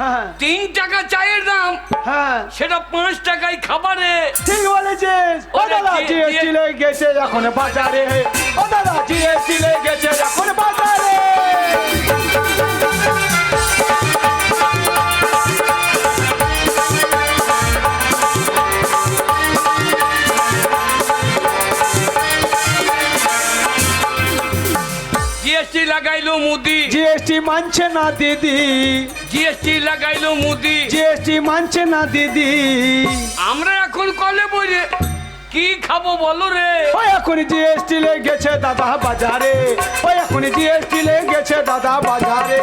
হ্যাঁ 3 টাকা চায়ের দাম, হ্যাঁ সেটা 5 টাকায় খাবারে। ঠিক বলেছিস। ও ওরে দাদা জি- জিএসটি লেগেছে এখন বাজারে। ও দাদা জিএসটি লেগেছে এখন বাজারে। জিএসটি লাগাইলো মুদি, জিএসটি মানছে না দিদি, জিএসটি লাগাইলো মুদি। জিএসটি মানছে না দিদি। আমরা এখন কলে বলে কি খাবো বলো রে? ওই এখন জিএসটি লেগেছে দাদা বাজারে। ওই এখন জিএসটি লেগেছে দাদা বাজারে।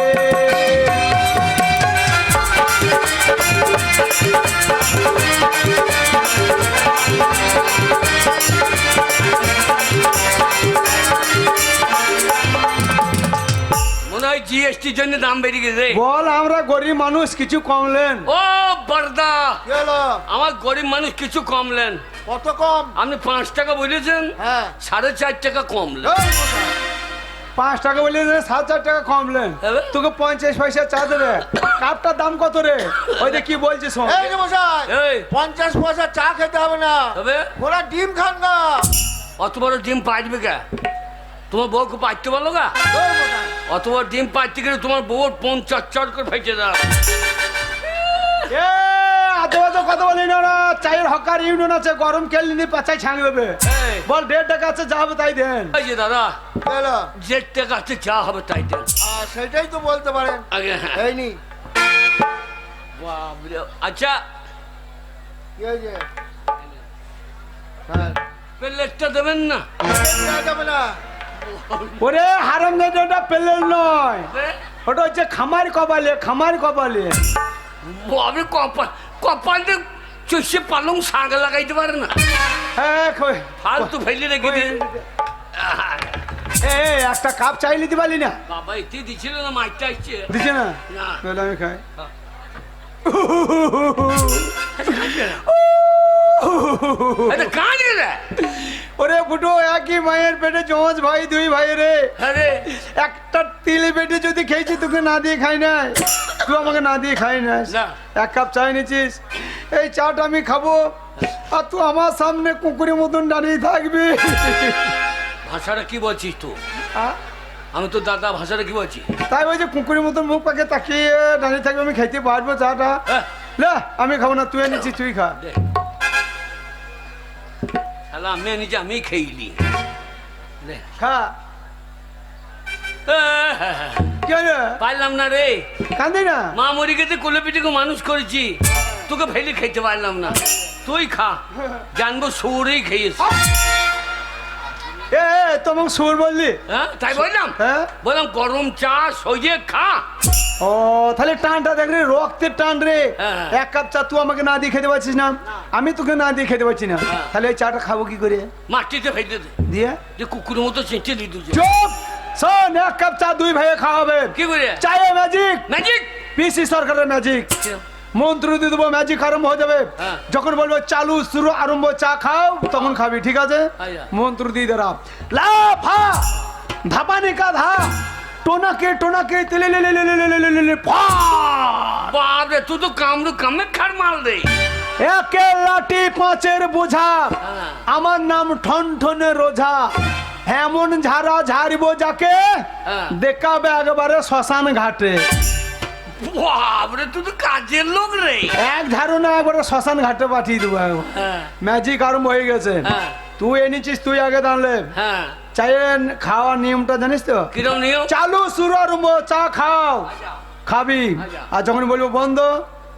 মনে হয় জিএসটির জন্য দাম বেড়ে গেছে। বল আমরা গরিব মানুষ কিছু কমলেন। ও বর্দা, কি হলো? আমার গরিব মানুষ কিছু কমলেন। কত কম? আপনি 5 টাকা বলেছেন, হ্যাঁ। 4.5 টাকা কমলেন। এই মশাই, 5 টাকা বলে 7-4 টাকা কমলেন। এবার? তোকে 50 পয়সা চা দেবে। কাপটার দাম কত রে? ওই যে কি বলছিস শোন। এই যে মশাই, এই 50 পয়সা চা খেতে হবে না, তবে ওরা ডিম খান না। অত বড় ডিম পাইবে কে? তোমার বউকে পাইতে বলো গা? এই মশাই, অত বড় ডিম পাইতে গেলে তোমার বউর 50 চট করে ফেটে দাও। এ আদে তো কথা বলি না, ওরা চায়ের হকার ইউনিয়ন আছে, গরম খেললি নি পাচাই ছাঙ দেবে। এই, বল 1.5 টাকা আছে, যা হবে তাই দেন। এই যে দাদা, গেলো। 1.5 টাকাতে যা হবে তাই দেন। সেটাই তো বলতে পারেন। আগে হ্যাঁ। এই নি বাপরে, আচ্ছা কি হয়েছে? হ্যাঁ, প্লেটটা দেবেন না? দেওয়া যাবে না। ওরে হারাম দাদা, ওটা পেলেন নয়, ওটা হচ্ছে খামার কপালে, খামার কপালে। আপনি কপালে চষে পালং শাক লাগাইতে পারে না? হ্যাঁ ফালতু ফেলে রেখে দিন। এই একটা কাপ চাই নিতে পারলি না? বাবা এতে দিছিল না, মাইকটা আসছে দিছে না? না। তাহলে আমি খাই। এটা কাজ রে। ওরে ফুটো, একই মায়ের পেটে জমজ ভাই, দুই ভাই রে। আরে একটা তিলে পেটে যদি খেয়েছি, তোকে না দিয়ে খাই নাই, তুই আমাকে না দিয়ে খাই নাই। না। এক কাপ চা নিয়েছিস, এই চাটা আমি খাবো, আর তুই আমার সামনে কুকুরের মতন দাঁড়িয়ে থাকবি। ভাষাটা কি বলছিস তুই? আ? আমি তো দাদা ভাষাটা কি বলছি? তাই ওই যে কুকুরের মতন মুখ পাকে তাকিয়ে দাঁড়িয়ে থাকবে, আমি খাইতে পারবো চাটা? হ্যাঁ। না, আমি খাবো না, তুই এনেছিস, তুই খা। দে। শালা আমি নিজে আমি খেইলি। দে। খা। কি হলো? পারলাম না রে, কান্দি না। মা মরি গেছে, কোলে পিঠে মানুষ করেছি, তোকে ফেলে খেতে পারলাম না। তুই খা, জানবো সৌরেই খেয়েছি। এ তোমাকে সুর বললি? হ্যাঁ তাই বললাম। হ্যাঁ। বললাম গরম চা সইয়ে খা। ও তাহলে টানটা দেখ রে, রক্তের টান রে। হ্যাঁ। এক কাপ চা তুই আমাকে না দিয়ে খেতে পারছিস না, আমি তোকে না দিয়ে খেতে পারছি না, হ্যাঁ। তাহলে এই চাটা খাবো কি করে? মাটিতে ফেলে দে, দিয়ে যে কুকুরের মতো চেঁচে দিত। চুপ শোন, এক কাপ চা দুই ভাইয়ে খাওয়াবে। কি করে? চায়ে ম্যাজিক, ম্যাজিক? পিসি সরকারের ম্যাজিক। মন্ত্র দিয়ে দেবো, ম্যাজিক আরম্ভ হয়ে যাবে। হ্যাঁ। যখন বলবো চালু শুরু আরম্ভ, চা খাও, তখন খাবি, ঠিক আছে? আচ্ছা। মন্ত্র দিয়ে দেরা, লাফা ধাপানে কা ধা, টোনাকে টোনাকে তেলে লে লে লে লে লে লে লে লে ফা। বাপরে, তুই তো কামড়ু কামে খার মাল রে। একে লাঠি পাঁচের বোঝা, হ্যাঁ। আমার নাম ঠন ঠনে রোঝা, এমন ঝাড়া ঝাড়িব যাকে, হ্যাঁ। দেখাবে একবারে শ্মশান ঘাটে। বাপরে, তুই তো কাজের লোক রে। এক ঝাড়ু না, একবারে শ্মশান ঘাটে পাঠিয়ে দেবো। হ্যাঁ ম্যাজিক আরম্ভ হয়ে গেছে। হ্যাঁ। তুই এনেছিস, তুই আগে দাঁড়লে। হ্যাঁ, চায়ের খাওয়ার নিয়মটা জানিস তো? কিরম নিয়ম? চালু শুরু আরম্ভ, চা খাও, খাবি, আচ্ছা। আর যখন বলবো বন্ধ,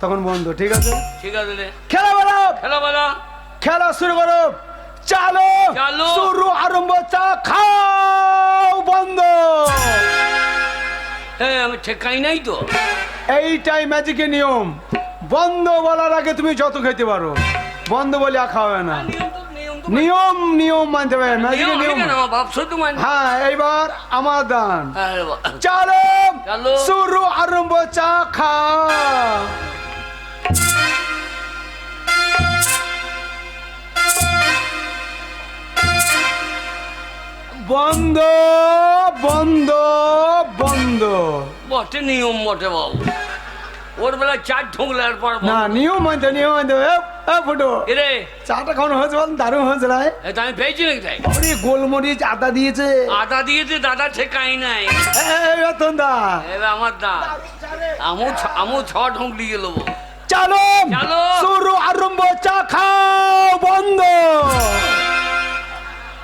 তখন বন্ধ, ঠিক আছে? ঠিক আছে রে। খেলা বলো, খেলা বলো। খেলা শুরু করো। চালো চালু। শুরু আরম্ভ, চা খাও, বন্ধ। হ্যাঁ, আমি ঠেকাই নাই তো। এইটাই ম্যাজিকের নিয়ম। বন্ধ বলার আগে তুমি যত খেতে পারো, বন্ধ বলে আর খাওয়াবে না। নিয়ম নিয়ম মানতে হবে, ম্যাজিকের নিয়ম। আমার বাপ শুধু মানে। হ্যাঁ, এইবার আমার দান। হ্যাঁ, চালো চালু। শুরু আরম্ভ, চা খাও। বন্ধ বন্ধ বন্ধ। বটে নিয়ম বটে বাবু। ওর বেলায় চার ঢুকলে পর না, নিয়ম মানতে, নিয়ম মানতে। ফুটো, এরে, চাটা খাওয়ানো হয়েছে, বল দারুণ হয়েছে রে। এটা আমি পেয়েছি নাকি তাই? ওরে গোলমরিচ আদা দিয়েছে। আদা দিয়েছে, দাদা ঠেকাই নাই। এই রতন দা, এবার আমার দা, আমু ছ ঢুকলি গেল। চালো চালো। শুরু আরম্ভ, চা খাও, বন্ধ।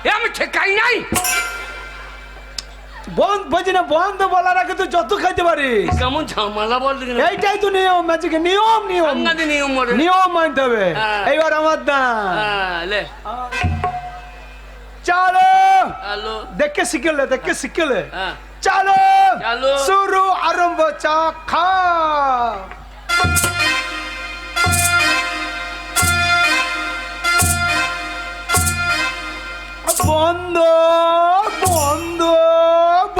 এ আমি ঠেকাই নাই। বন্ধ বলছি না, বন্ধ বলার আগে তুই যত খাইতে পারিস। কেমন ঝামেলা বল দেখি না। এইটাই তো নিয়ম, ম্যাজিকের নিয়ম। নিয়ম সাংঘাতিক নিয়ম বটে। নিয়ম মানতে হবে। হ্যাঁ। এইবার আমার দান। হ্যাঁ, লে। চালো, হ্যালো। দেখে শিখলে, দেখে শিখলে। হ্যাঁ, চালো চালো। শুরু আরম্ভ, চা খাও। বন্ধ বন্ধ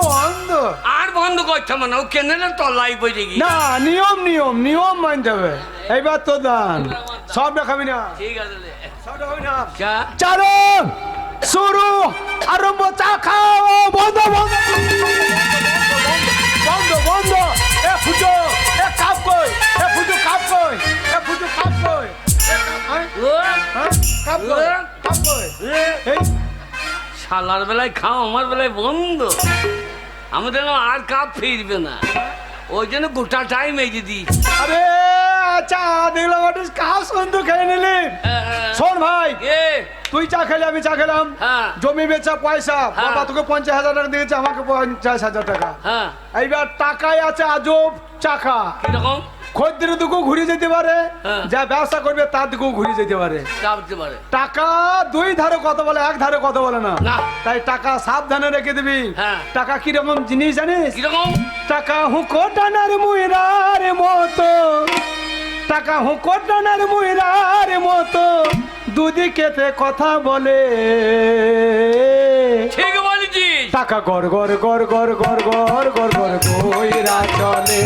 বন্ধ। আর বন্ধ করছে মানে, ও কেনেলের তলায় বসে গিয়ে। না, নিয়ম নিয়ম নিয়ম মানতে হবে। এইবার তো দান, সব দেখাবি না, ঠিক আছে লে। সব দেখাবি না। চা। চালো শুরু আরম্ভ, চা খাও, বন্ধ বন্ধ বন্ধ বন্ধ। এ ফুটো, এ কাপ কই, এ ফুটো কাপ কই, এ ফুটো কাপ কই, এ কাপ, হ্যাঁ? ও, হ্যাঁ? কাপ কই, কাপ কই। এ, এই শালার বেলায় খাও, আমার বেলায় বন্ধ। আমাদের আর কাপ ফিরবে না, ওই জন্য গোটা টাইম এই দিদি। আরে আজ চা দেখলাম কাজ সন্ধু খেয়ে নিলি। শোন ভাই, এ তুই চা খেলে আমি চা খেলাম, হ্যাঁ। জমি বেচা পয়সা, হ্যাঁ। বাবা তোকে 50,000 টাকা দিয়েছে, আমাকে 50,000 টাকা। হ্যাঁ এইবার টাকায় আছে আজব চাকা, কিরকম খদ্দের দিকেও ঘুরে যেতে পারে, হ্যাঁ। যা ব্যবসা করবে তার দিকেও ঘুরে যেতে পারে। চাপতে পারে টাকা দুই ধারে কত বলে, এক ধারে কত বলে না। না। তাই টাকা সাবধানে রেখে দিবি। হ্যাঁ। টাকা কিরকম জিনিস জানিস? কিরকম টাকা হুকোটানার মুইরার মতো, টাকা হুকোটানার মুইরার মতো, দুদিকেতে কথা বলে। ঠিক বলেছিস। টাকা গড় গড় গড় গড় গড় গড় গড় গড় কইরা চলে,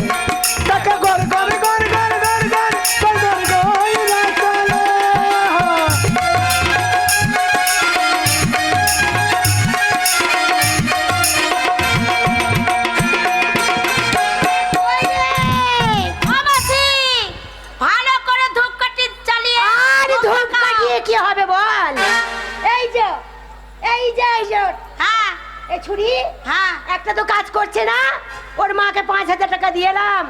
টাকা গড় গড় গড় গড় গড় গড় গড় গড় কইরা চলে। ভালো করে ধূপকাঠি চালিয়ে আর ধূপ কাটিয়ে কি হবে বল? এই যে এই যে এই যে হ্যাঁ এই ছুরি, হ্যাঁ একটা তো কাজ করছে না, ওর মাকে 5,000 টাকা দিয়েলাম,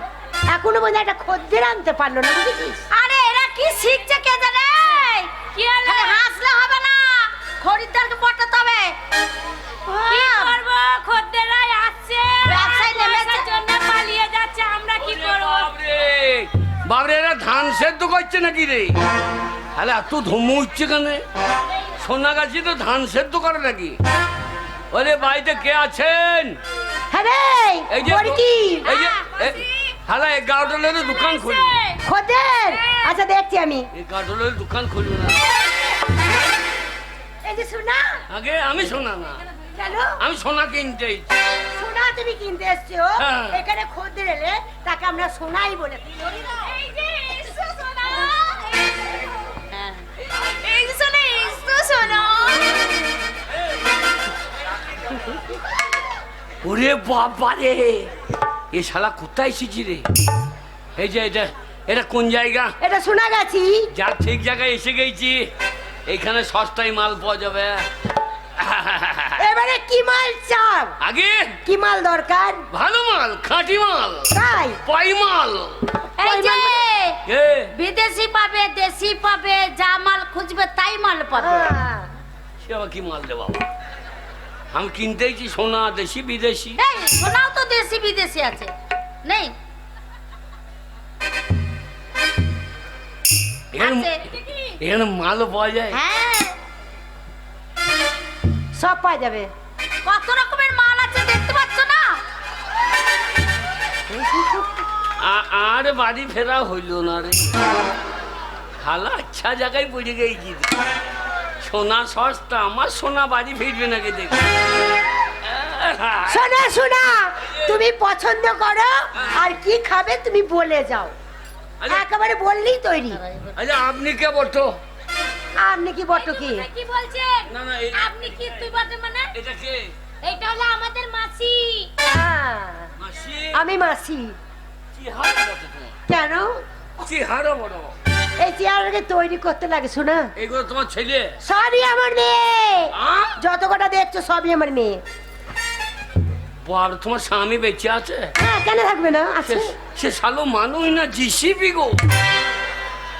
এখনো বোধহয় একটা খদ্দের আনতে পারলো না, বুঝেছিস? আরে এরা কি শিখছে কে জানে? কি হলো? হাসলে হবে না, খরিদ্দারকে পটাতে হবে। কি করব? খদ্দেররাই আসছে, ব্যবসায় নেমেছে জন্য পালিয়ে যাচ্ছে, আমরা কি করব? বাবরে বাবরে, এরা ধান সেদ্ধ করছে নাকি রে? তাহলে এত ধুমু উঠছে কেন? সোনাগাছি তো ধান সেদ্ধ করে নাকি? ওরে বাড়িতে কে আছেন? হ্যাঁ রে, এই যে বড়কি এই যে হ্যালো, 11টা লের দোকান খুলবে। খদ্দের, আচ্ছা দেখছি আমি। 11টা লের দোকান খুলবে না এই যে সোনা, আগে? আমি সোনা না, কেন আমি সোনা কিনতে এসেছি। সোনা তুমি কিনতে এসছো? হ্যাঁ। এখানে খদ্দের এলে তাকে আমরা সোনাই বলে থাকি। এই যে এসো সোনা, এই যে সোনা, এসো সোনা। ওরে বাবা রে, এ শালা কোথায় এসেছি রে? এই যে এটা কোন জায়গা? এটা সোনা গাছি। যা ঠিক জায়গায় এসে গেছি, এইখানে সস্তায় মাল পাওয়া যাবে। এবারে কি মাল চাও? আগে কি মাল দরকার? ভালো মাল, খাঁটি মাল, তাই পাই মাল। এই যে এ বিদেশি পাবে, দেশি পাবে, যা মাল খুঁজবে তাই মাল পাবে। হ্যাঁ। সে আবার কি মাল দে বাবা? আমি কিনতেইছি সোনা, দেশি বিদেশি। এই সোনাও তো দেশি বিদেশি আছে, নেই? এখানে আছে। এখানে মালও পাওয়া যায়। হ্যাঁ, সব পাওয়া যাবে। কত রকমের মাল আছে দেখতে পাচ্ছ না? আর বাড়ি ফেরা হইল না রে, হালা আচ্ছা জায়গায় পড়ে গেছি। সোনা সস্তা, আমার সোনা বাড়ি ফিরবে নাকি দেখ। শোনা শোনা, তুমি পছন্দ করো আর কি খাবে তুমি বলে যাও, একেবারে বললেই তৈরি। আচ্ছা আপনি কে বলতো? আপনি কি বটো কি? কি বলছেন? না না, আপনি কি তুই বলতে মানে? এটা কে? এটা হলো আমাদের মাসি। হ্যাঁ, মাসি? আমি মাসি। চেহারা বড় তোমার, কেন? চেহারা বড়। এই চেয়ারকে তৈরি করতে লাগে শোনা। এইগুলো তোমার ছেলে? সবই আমার মেয়ে, আ? যত কটা দেখছো সবই আমার মেয়ে। বাবা, তোমার স্বামী বেঁচে আছে? হ্যাঁ, কেন থাকবে না, আছে। সে শালো মানুষ না, জিসিপি গো।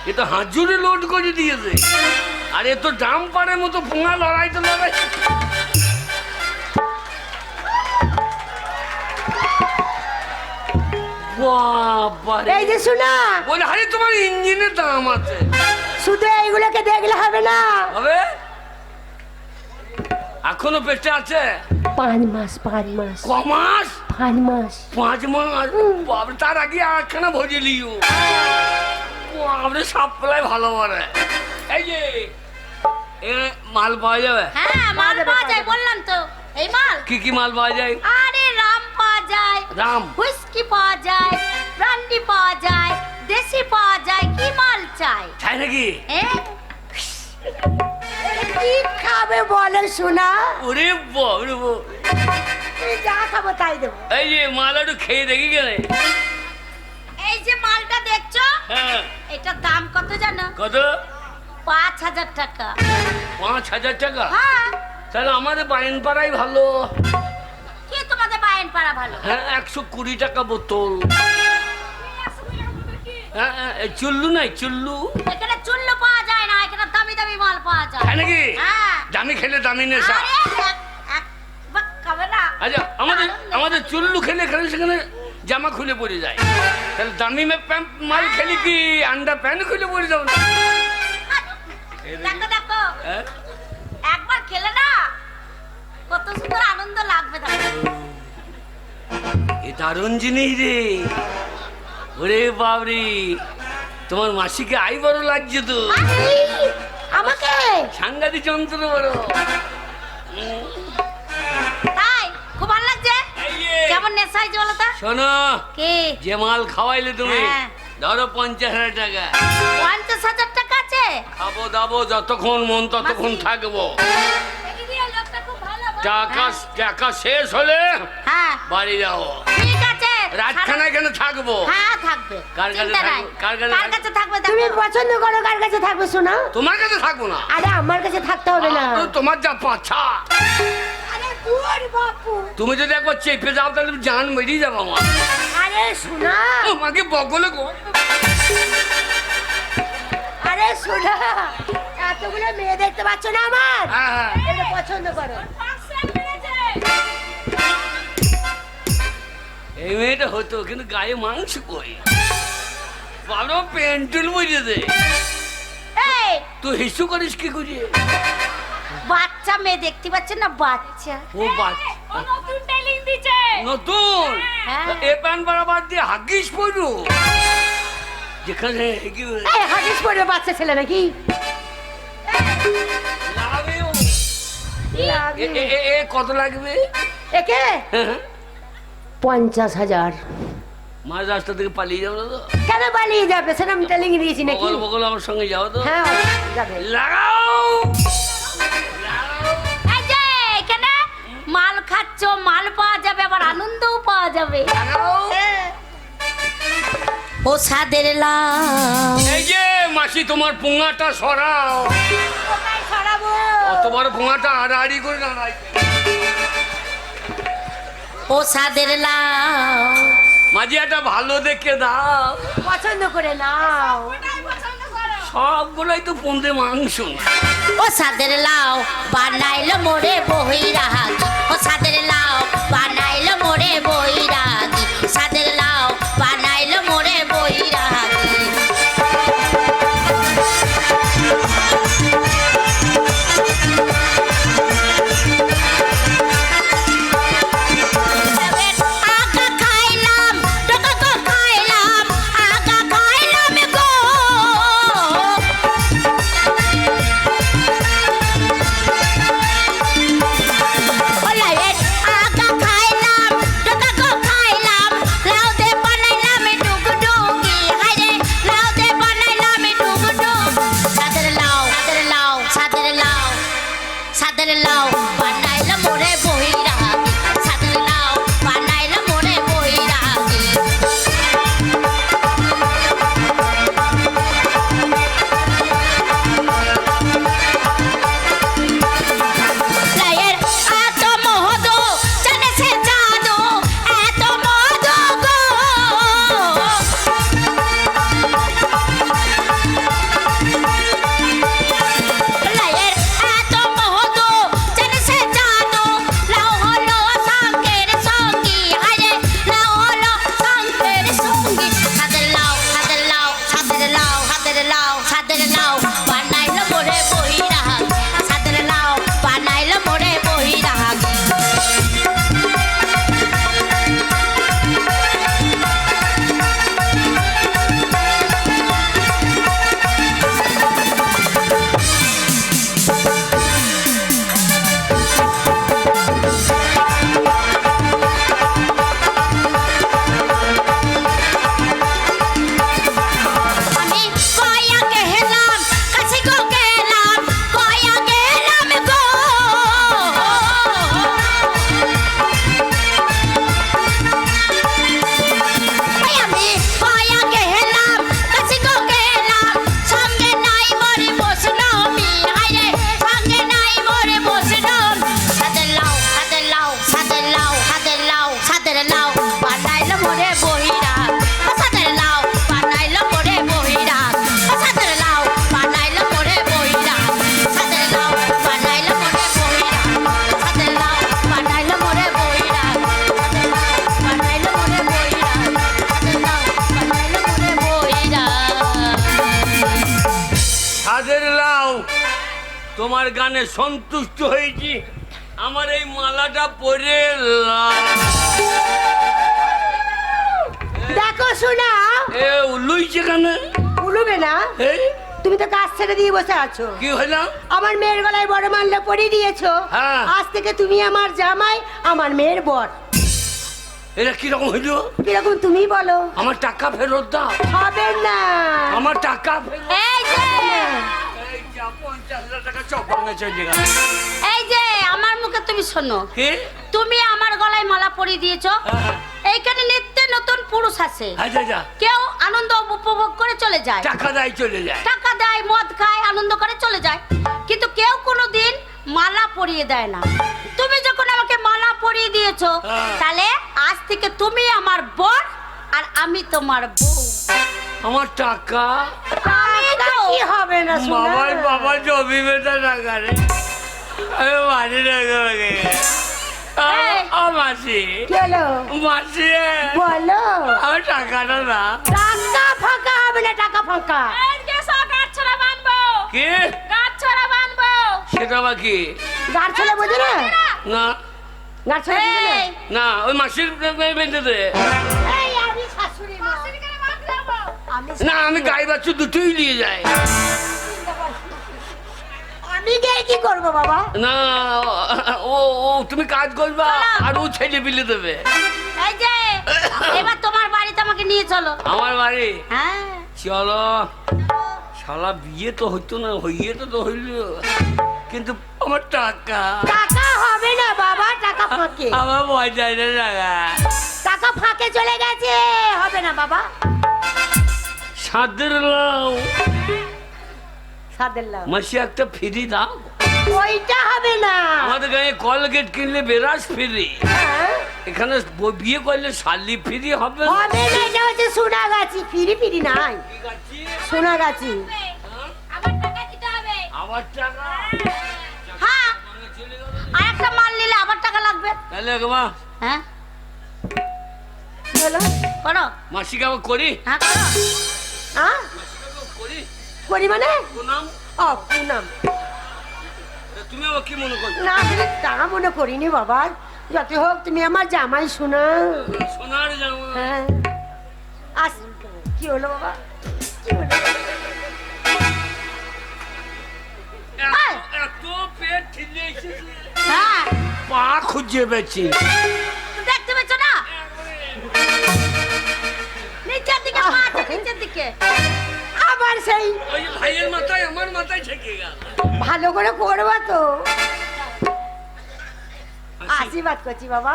এ তো হাজুরে লোড করে দিয়েছে, আর এ তো ডাম্পারের মতো পোঙা লড়াই তো লড়াই। বাবা রে। এই যে শোনা, বলে আরে তোমার ইঞ্জিনের দাম আছে। শুধু এইগুলোকে দেখলে হবে না। হবে? এখনো পেটে আছে? 5 মাস 5 মাস ক মাস? 5 মাস। 5 মাস? বাবা, তার আগে একখানা ভোজে লিও। বাবরে, সাপ্লাই ভালো মানে। এই যে এখানে মাল পাওয়া যাবে? হ্যাঁ, মাল পাওয়া যায়, বললাম তো। এই মাল কি কি মাল পাওয়া যায়? আরে রাম পাওয়া যায়, রাম? হুইস্কি পাওয়া যায়, ব্রান্ডি পাওয়া যায়, দেশি পাওয়া যায়। কি মাল চাই? তাই নাকি? কি খাবে বলে শোনা? ওরে বাবরে বাব। তুমি যা খাবো তাই দেবো। এই যে মাল একটু খেয়ে দেখি কেন? এই যে মালটা দেখছো, হ্যাঁ। এটার দাম কত জানো? কত? 5,000 টাকা। 5,000 টাকা? হ্যাঁ। তাহলে আমাদের বাইন পাড়াই ভালো। কি তোমাদের বায়েন পাড়া ভালো? হ্যাঁ, 120 টাকা বোতল। চুল্লু নাই চুল্লু এখানে চুল্লু পাওয়া যায় না, এখানে দামি দামি মাল পাওয়া যায়। তাই নাকি? হ্যাঁ। দামি খেলে দামি নেশা। আরে, বাক খাবে না। আচ্ছা আমাদের চুল্লু খেলে এখানে সেখানে জামা খুলে পড়ে যায়, তাহলে দামি মাল খেলে কি আন্ডার প্যান্ট খুলে পড়ে যাও না? দেখো দেখো, হ্যাঁ? একবার খেলে না কত সুন্দর আনন্দ লাগবে দেখো। এ দারুণ জিনিস রে, ওরে বাবরি, তোমার মাসিকে আই বড় লাগছে তো, আরে, আমাকে সাংঘাতিক যন্ত্র বড়। তাই খুব ভালো লাগছে। এই যে, কেমন নেশা হয়েছে বলো তো? শোনো, কি যে মাল খাওয়াইলে তুমি, হ্যাঁ। ধরো 50,000 টাকা, 50,000 টাকা আছে? খাবো দাবো যতক্ষণ মন ততক্ষণ থাকবো, লোকটা খুব ভালো, টাকা শেষ হলে হ্যাঁ বাড়ি যাও, ঠিক আছে। রাতখানা এখানে থাকবো। হ্যাঁ থাকবে, কার কাছে চিন্তা নাই। থাকবো? কার কাছে কার কাছে থাকবে তুমি দেখো। পছন্দ করো কার কাছে থাকবে শোনা? তোমার কাছে থাকবো না, আরে আমার কাছে থাকতে হবে না। তোমার যা পাছা, আরে দূর বাপু। তুমি যদি একবার চেপে যাও তাহলে তুমি জান মেরিয়ে যাবো আমার। আরে শোনা, আমাকে বগলে গো, আরে শোনা, এতগুলো মেয়ে দেখতে পাচ্ছ না আমার? হ্যাঁ হ্যাঁ। এটা পছন্দ করো। এই মেয়েটা হতো, কিন্তু গায়ে মাংস কই, ভালো পেন্টুল বুঝে দে। এই তুই হিসু করিস কি করিয়ে? বাচ্চা মেয়ে দেখতে পাচ্ছেন না, বাচ্চা। ও বাচ্চা নতুন টেলিং দিছে। নতুন, হ্যাঁ। এ প্যান বরাবর দিয়ে হাগিস পড়ু, যেখানে এই হাদিস পড়বে বাচ্চা ছেলে নাকি? কত লাগবে? একে হ্যাঁ, 50,000। মাঝ রাস্তা থেকে পালিয়ে যাবো তো, কেন পালিয়ে যাবে? সেটা আমি টেলিং দিয়েছি নাকি? বগল বগল আমার সঙ্গে যাও তো, হ্যাঁ যাবে। লাগাও। এই যে এখানে মাল খাচ্ছ, মাল পাওয়া যাবে, আবার আনন্দও পাওয়া যাবে। ও সাদের লাউ। এই যে মাসি, তোমার পুঙাটা সরাও, কোথায় ছড়াবো? অত বড় পুঙাটা আড়াআড়ি করে না। ও সাদের লাউ। মাঝি একটা ভালো দেখে দাও, পছন্দ করে নাও। সবগুলোই তো পন্দে মাংস না। ও সাদের লাউ বানাইলো মোরে বহিরাগ। ও সাদের লাউ বানাইলো মোরে বহিরাগ। সাদের লাউ বানাইলো মোরে বহিরাগ। আগা খাইলাম, টাকা তো খাইলাম, আগা খাইলাম গো। ওই তোমার গানে সন্তুষ্ট হয়েছি, আমার এই মালাটা পরে দেখো শোনা, এ উলুইছে কেন? উলুবে না, এই তুমি তো কাজ ছেড়ে দিয়ে বসে আছো। কি হইলাম? আমার মেয়ের গলায় বড় মাল্লা পরিয়ে দিয়েছো। হ্যাঁ। আজ থেকে তুমি আমার জামাই, আমার মেয়ের বর। এটা কিরকম হইল? কিরকম তুমি বলো? আমার টাকা ফেরত দাও। হবে না। আমার টাকা ফেরত। এই যে এই যা 50,000 টাকা চপাঙে চলে গেল। এই যে আমার মুখে তুমি শোনো, কি? তুমি আমার গলায় মালা পরিয়ে দিয়েছো। হ্যাঁ। এইখানে নিত্য নতুন পুরুষ আছে, আচ্ছা যা, কেউ আনন্দ উপভোগ করে চলে যায়, টাকা দেয় চলে যায়। টাকা দেয়, মদ খায়, আনন্দ করে চলে যায়, কিন্তু কেউ কোনোদিন মালা পরিয়ে দেয় না। তুমি যখন আমাকে মালা পরিয়ে দিয়েছো, হ্যাঁ। তাহলে আজ থেকে তুমি আমার বর আর আমি তোমার বউ। আমার টাকা আমি তো কি হবে না শোনা? বাবার বাবা জমি বেটা টাকা রে, আমি বাড়ি টাকা এই। মাসি, কি হলো? মাসি বলো। আমার টাকাটা না। টাকা ফাঁকা হবে না, টাকা ফাঁকা। কি সেটা বা কি? গাড় ছেলে বোঝে না? না গাড় ছেলে বোঝে না? এই, না, ওই মাসির বেঁধে দে। এই, আমি শাশুড়ি মা। আমি না, আমি গাই বাচ্চা দুটোই নিয়ে যাই। আমি গিয়ে কি করবো বাবা? না, ও ও তুমি কাজ করবা আর ও ছেলে বিলে দেবে। এই যে এবার তোমার বাড়িতে আমাকে নিয়ে চলো। আমার বাড়ি হ্যাঁ, চলো। শালা বিয়ে তো হইতো না, হইয়ে তো হইল, কিন্তু আমার টাকা, টাকা হবে না বাবা, টাকা ফাঁকে। আমার 50,000 টাকা। টাকা ফাঁকে চলে গেছে, হবে না বাবা। সাদের লাও সাদের লাও। মাসি একটা ফ্রি দাও। ওইটা হবে না। আমাদের গায়ে কলগেট কিনলে বেরাস ফ্রি, হ্যাঁ? এখানে বিয়ে করলে শালি ফ্রি হবে না। হবে না, এটা হচ্ছে সোনাগাছি। ফিরি ফিরি নাই, ঠিক আছে? সোনাগাছি। আবার টাকা দিতে হবে। আবার টাকা হ্যাঁ, চলে গেল। আর একটা মাল নিলে আবার টাকা লাগবে। তাহলে একবার হ্যাঁ, কি হলো? করো। মাসিকে আবার করি, হ্যাঁ, করো। হ্যাঁ? করি করি মানে? প্রণাম। ও, পুনাম। তুমি আবার কি মনে করছো? না, আমি টাকা মনে করিনি বাবা। যত হোক তুমি আমার জামাই শোনা। সোনার জামা। হ্যাঁ। আস, কি হলো বাবা? কি হলো? এত পেট ঠিলে এসেছে, হ্যাঁ, পা খুঁজে পেয়েছি। দেখতে পেয়েছো না? নিচের দিকে পা আছে, নিচের দিকে। আবার সেই ওই যে ভাইয়ের মাথায় আমার মাথায় ঠেকে গেল। ভালো করে করবো তো। আশীর্বাদ করছি বাবা।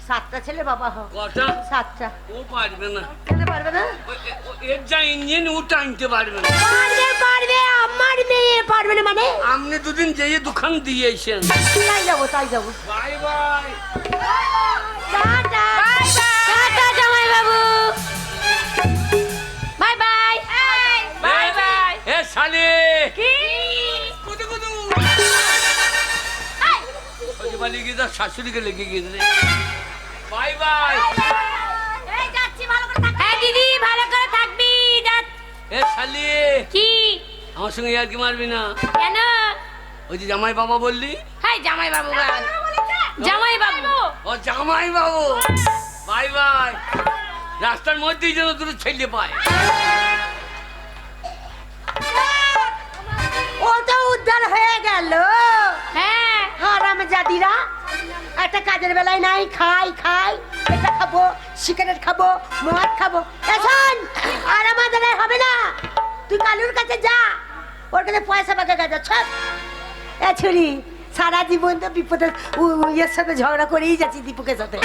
7টা ছেলে বাবা হোক। কটা? 7টা। ও পারবে না, খেতে পারবে না? এর যা ইঞ্জিন ও টানতে পারবে না। পারবে, পারবে। আমার মেয়ে পারবে না মানে? আপনি দুদিন যেয়ে দোকান দিয়েছেন। তাই যাবো, তাই যাবো। Bye bye. টাটা। টাটা জামাই বাবু। Bye bye. Bye bye. এ শালি কি? কুদু কুদু ওই বালি গিয়ে তার শাশুড়িকে লেগে গিয়েছে। Bye bye. এই যাচ্ছি, ভালো করে থাকবি। হ্যাঁ দিদি, ভালো করে থাকবি। এ শালি কি? আমার সঙ্গে আর কি মারবি না? কেন? ওই যে জামাই বাবা বললি, হাই জামাই বাবু। জামাই বাবু। ও জামাই বাবু। Bye by. রাস্তার মধ্যেই যেন দুটো ছেলে পায়। ও তো উদ্ধার হয়ে গেল। হ্যাঁ, হারাম জাদিরা একটা কাজের বেলায় নাই, খাই খাই, এটা খাবো, সিগারেট খাবো, মদ খাবো। এখন আর আমাদের আর হবে না। তুই কালুর কাছে যা, ওর কাছে পয়সা পাকে গেছে। ছক এ ছুরি, সারা জীবন তো বিপদের ইয়ের সাথে ঝগড়া করেই যাচ্ছি, দীপুকের সাথে।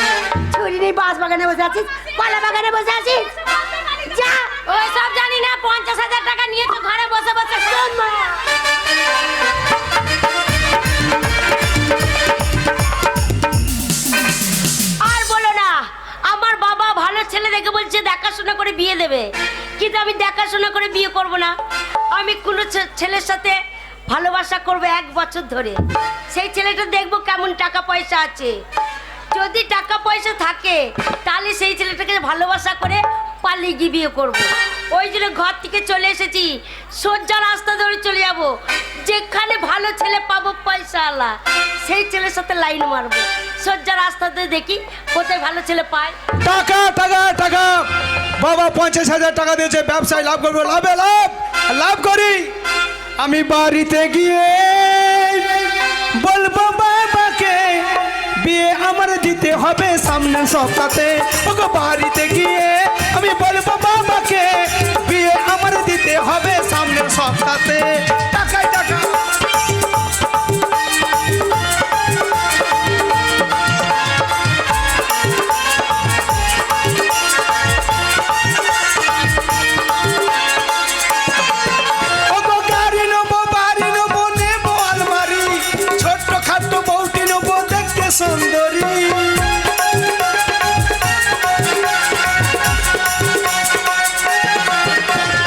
ছুরি নেই, বাঁশ বাগানে বসে আছিস, কলা বাগানে বসে আছিস। যা। ওই সব জানি না। 50,000 টাকা নিয়ে তো ঘরে বসে বসে শোন মা। আর বলো না, আমার বাবা ভালো ছেলে দেখে বলছে দেখাশোনা করে বিয়ে দেবে, কিন্তু আমি দেখাশোনা করে বিয়ে করব না। আমি কোনো ছেলের সাথে ভালোবাসা করব 1 বছর ধরে। সেই ছেলেটা দেখবো কেমন টাকা পয়সা আছে। যদি টাকা পয়সা থাকে তাহলে সেই ছেলেটাকে ভালোবাসা করে পালিয়ে গিয়ে বিয়ে করবো। ওই জন্য ঘর থেকে চলে এসেছি, সোজা রাস্তা ধরে চলে যাব, যেখানে ভালো ছেলে পাবো পয়সাওয়ালা সেই ছেলের সাথে লাইন মারবো। সোজা রাস্তাতে দেখি কোথায় ভালো ছেলে পায়। টাকা টাকা টাকা বাবা 50,000 টাকা দিয়েছে, ব্যবসায় লাভ করবো, লাভে লাভ লাভ করি। আমি বাড়িতে গিয়ে বলবো বাবাকে বিয়ে আমার দিতে হবে সামনের সপ্তাহে। ওগো বাড়িতে গিয়ে আমি বলবো বাবাকে বিয়ে আমার দিতে হবে সামনের সপ্তাহে। টাকায় টাকা সুন্দরী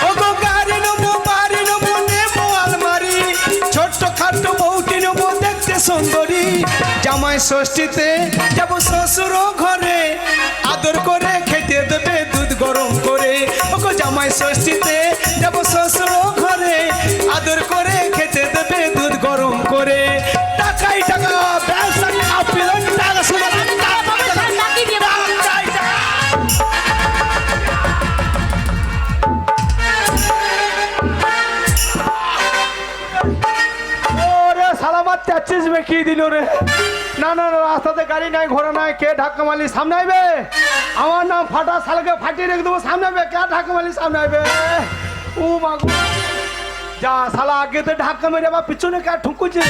ওগো গাড়ি নেবো বাড়ি নেবো নেবো আলমারি, ছোট্ট খাট্ট বউটি নেবো দেখতে সুন্দরী। জামাই ষষ্ঠীতে যাব শ্বশুর ঘরে, আদর করে খেতে দেবে দুধ গরম করে। ওগো জামাই ষষ্ঠীতে যাব শ্বশুর ঘরে, আদর করে খেতে দেবে দুধ গরম করে। টাকাই টাকা ব্যবসা খাপিল টাকা শুনে ওরে সালামাত 33 মেখি দিল রে। না না না, রাস্তাতে গাড়ি নাই ঘোড়া নাই, কে ধাক্কা মারলি সামনে আইবে? আমার নাম ফাটা, শালাকে ফাটিয়ে রেখে দেবো, সামনে আইবে কে ধাক্কা মারলি সামনে আইবে? ও মাগো যা শালা, আগে তো ধাক্কা মেরে আবার পিছনে কে ঠুকুছে?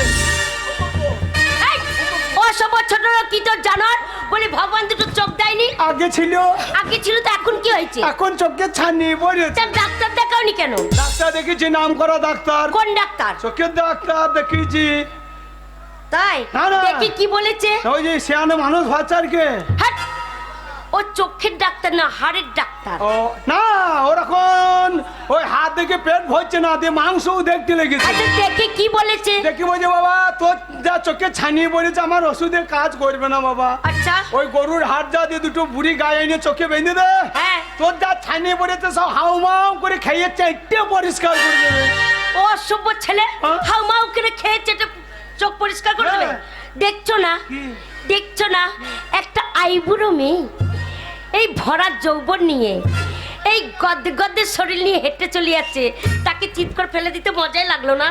অসভ্য ছোট লোক, কি তোর জানার বলি ভগবান দুটো চোখ দেয়নি? আগে ছিল, আগে ছিল তো এখন কি হয়েছে? এখন চোখে ছানি পড়েছে। তা ডাক্তার দেখাওনি কেন? ডাক্তার দেখেছি, নাম করা ডাক্তার। কোন ডাক্তার? চোখের ডাক্তার দেখিয়েছি। তাই না, না। দেখি কি বলেছে? ওই যে সিয়ানে মানুষ বাচ্চারকে। হাট! ও চোখের ডাক্তার না, হাড়ের ডাক্তার। ও না, ওরকম ওই হাত দেখে পেট ভরছে না, দিয়ে মাংসও দেখতে লেগেছে। আচ্ছা দেখে কি বলেছে? দেখি বলছে বাবা তোর যা চোখে ছানিয়ে পড়েছে, আমার ওষুধে কাজ করবে না বাবা। আচ্ছা ওই গরুর হাট যা দিয়ে দুটো বুড়ি গায়ে এনে চোখে বেঁধে দে, হ্যাঁ। তোর যা ছানিয়ে পড়েছে সব হাউমাউ করে খেয়ে চাইটে পরিষ্কার করে দেবে। ও অসভ্য ছেলে, হ্যাঁ? হাউমাউ করে খেয়ে চেটে চোখ পরিষ্কার করে দেবে। হ্যাঁ। দেখছো না, দেখছো না একটা আইবুড়ো মেয়ে এই ভরা যৌবন নিয়ে, এই গদ্দে গদ্দে শরীর নিয়ে হেঁটে চলে যাচ্ছে, তাকে চিৎ করে ফেলে দিতে মজাই লাগলো না?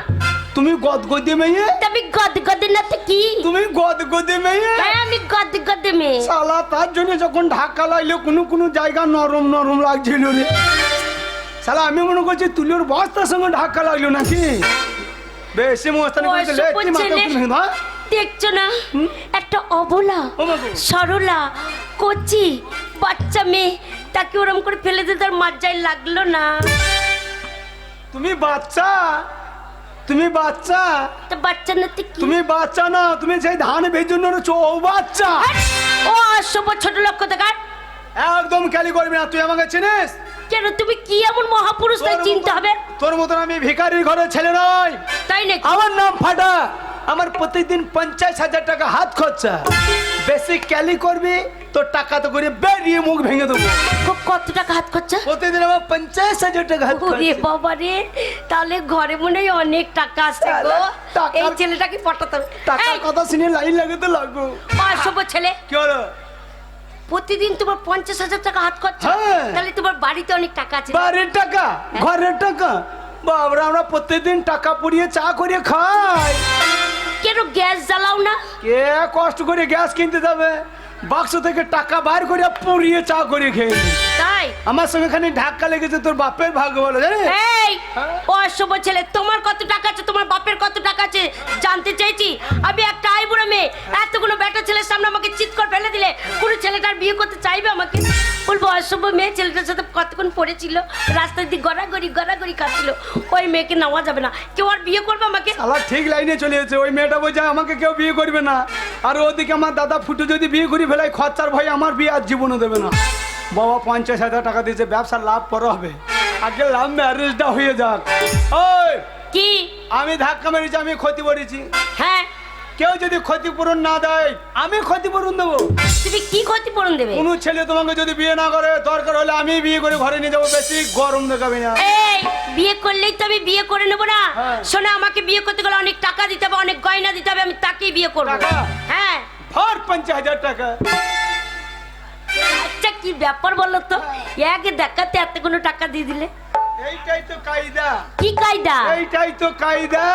তুমি গদগদে মেয়ে, তা আমি গদ্দে গদ্দে না তো কি? তুমি গদগদে মেয়ে। হ্যাঁ আমি গদ্দে গদ্দে মেয়ে। শালা তার জন্য যখন ধাক্কা লাগলো কোনো কোনো জায়গা নরম নরম লাগছিল রে। শালা আমি মনে করছি তুলির বস্তার সঙ্গে ধাক্কা লাগলো নাকি? বেশি মস্তানি করতে অসভ্য লেটকি মাথা ছেলে। খুলে দাও। দেখছো না একটা অবলা ও মা গো। সরলা কচি বাচ্চা মেয়ে, তাকে ওরম করে ফেলে দিতে তার মজাই লাগলো না? তুমি বাচ্চা, তুমি বাচ্চা, তা বাচ্চা না তো কি? তুমি বাচ্চা না, তুমি সেই ধান বেজন্য চৌ বাচ্চা। হাট! ও অসভ্য ছোট লোক কোথাকার। একদম খেয়ালি করবি না, তুই আমাকে চিনিস? কেন তুমি কি এমন মহাপুরুষ তাই চিনতে হবে? তোর মতন আমি ভিখারির ঘরের ছেলে নই। তাই নাকি? আমার নাম ফাটা, আমার প্রতিদিন 50,000 টাকা হাত খরচা। বেশি ক্যালি করবি তোর টাকা তো করে বেরিয়ে মুখ ভেঙে দেবো। কত টাকা হাত খরচা? প্রতিদিন আমার 50,000 টাকা হাত ওরে খরচা। বাবা রে, তাহলে ঘরে মনে হয় অনেক টাকা আছে গো। টাকা- এই ছেলেটাকে পটাতে হবে। টাকার এই, কথা শুনে লাইন লাগাতে লাগবো। অসভ্য ছেলে, কি হলো? প্রতিদিন তোমার 50,000 টাকা হাত খরচা, হ্যাঁ। তাহলে তোমার বাড়িতে অনেক টাকা আছে। বাড়ির টাকা, ঘরের টাকা, বাবরা আমরা প্রতিদিন টাকা পুড়িয়ে চা করে খাই। কেন গ্যাস জ্বালাও না? কে কষ্ট করে গ্যাস কিনতে যাবে? বাক্স থেকে টাকা বার করে পুড়িয়ে চা করে খেয়ে নি। তাই আমার সঙ্গে খানি ধাক্কা লেগেছে, তোর বাপের ভাগ্য বলো জানিস? এই অসভ্য ছেলে, তোমার কত টাকা আছে, তোমার বাপের কত টাকা আছে জানতে চাইছি। আমি একটা আইবুড়ো মেয়ে, এতগুলো বেটা ছেলের সামনে আমাকে চিৎ করে ফেলে দিলে কোন ছেলেটার বিয়ে করতে চাইবে আমাকে? বলবো অসভ্য মেয়ে, ছেলেটার সাথে কতক্ষণ পড়েছিল, রাস্তায় দিয়ে গড়াগড়ি গড়াগড়ি খাচ্ছিল, ওই মেয়েকে নেওয়া যাবে না, কেউ আর বিয়ে করবে আমাকে? আল্লাহ ঠিক লাইনে চলে এসেছে। ওই মেয়েটা বলছে আমাকে কেউ বিয়ে করবে না, আর ওদিকে আমার দাদা ফুটু যদি বিয়ে করে ফেলায় খরচার ভয় আমার বিয়ে আর জীবনও দেবে না। বাবা 50,000 টাকা দিয়েছে, ব্যবসার লাভ পরে হবে, আগে লাভ ম্যারেজটা হয়ে যাক। ওই কি? আমি ধাক্কা মেরেছি, আমি ক্ষতি করেছি। হ্যাঁ কেউ যদি ক্ষতিপূরণ না দেয় আমি ক্ষতিপূরণ দেবো। তুমি কি ক্ষতিপূরণ দেবে? কোনো ছেলে তোমাকে যদি বিয়ে না করে দরকার হলে আমি বিয়ে করে ঘরে নিয়ে যাবো, বেশি গরম দেখাবি না। এই বিয়ে করলেই তো আমি বিয়ে করে নেবো না। হ্যাঁ। শোনো, আমাকে বিয়ে করতে গেলে অনেক টাকা দিতে হবে, অনেক গয়না দিতে হবে, আমি তাকেই বিয়ে করবো। টাকা? হ্যাঁ। ধর 50,000 টাকা। আচ্ছা কি ব্যাপার বলো তো, এক দেখাতে এত কোনো টাকা দিয়ে দিলে? এইটাই তো কায়দা, কি কায়দা? এইটাই তো কায়দা।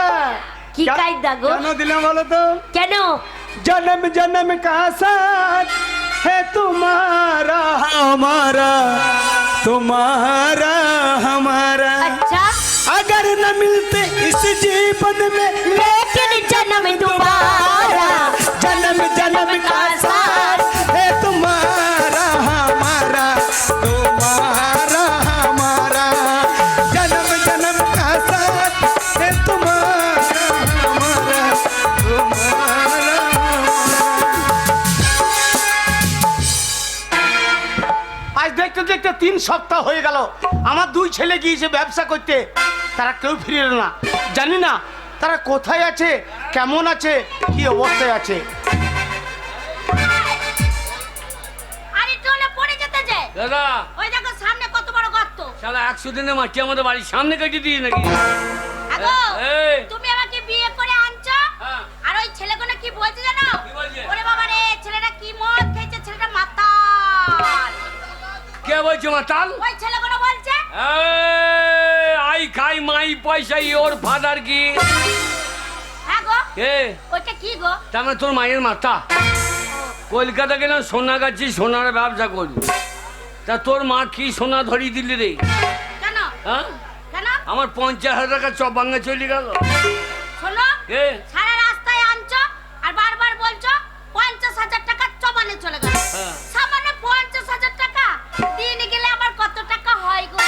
কি কায়দা গো? কেন দিলাম বলো তো? কেন? जन्म जन्म का साथ है तुम्हारा हमारा, तुम्हारा हमारा। अच्छा, अगर न मिलते इस जीवन में लेकिन जन्म दोबारा, जन्म जन्म का साथ है तुम्हारा हमारा, तुम्हारा हमारा। जन्म जन्म का साथ है तुम्हारा हमारा, तुम्हारा। আজ দেখতে দেখতে 3 সপ্তাহ হয়ে গেল, আমার 2 ছেলে গিয়েছে ব্যবসা করতে, তারা কেউ ফিরে এলো না। জানি না তারা কোথায় আছে, কেমন আছে, কি অবস্থায় আছে। আরে চলে পড়ে যেতে যে। দাদা ওই দেখো সামনে কত বড় গর্ত। শালা 100 দিনের মাটি আমাদের বাড়ির সামনে কেটে দিয়ে নাকি? আগো, এই। তুমি আমাকে বিয়ে করে আনছো, হ্যাঁ। আর ওই ছেলেগুলো কি বলছে জানো? কি বলছে? ওরে বাবা রে, ছেলেটা কি মদ খেয়েছে, ছেলেটা মাতাল। কে বলছে মাতাল? ওই ছেলেগুলো বলছে। আই খাই মাই পয়সা ইওর ফাদার কি? হ্যাঁ গো, কে? ওইটা কি গো? তার মানে তোর মায়ের মাথা। কলকাতা গেলাম সোনা গাছি, সোনার ব্যবসা করবি। তা তোর মা কি সোনা ধরিয়ে দিলি রে? কেন? হ্যাঁ, কেন? আমার 50,000 টাকা চপ ভাঙা চলে গেল। শোনো, কে? সারা রাস্তায় আনছো আর বারবার বলছো 50,000 টাকা চবানে চলে গেল। হ্যাঁ। সামান্য 50,000 টাকা দিনে গেলে আমার কত টাকা হয় গো?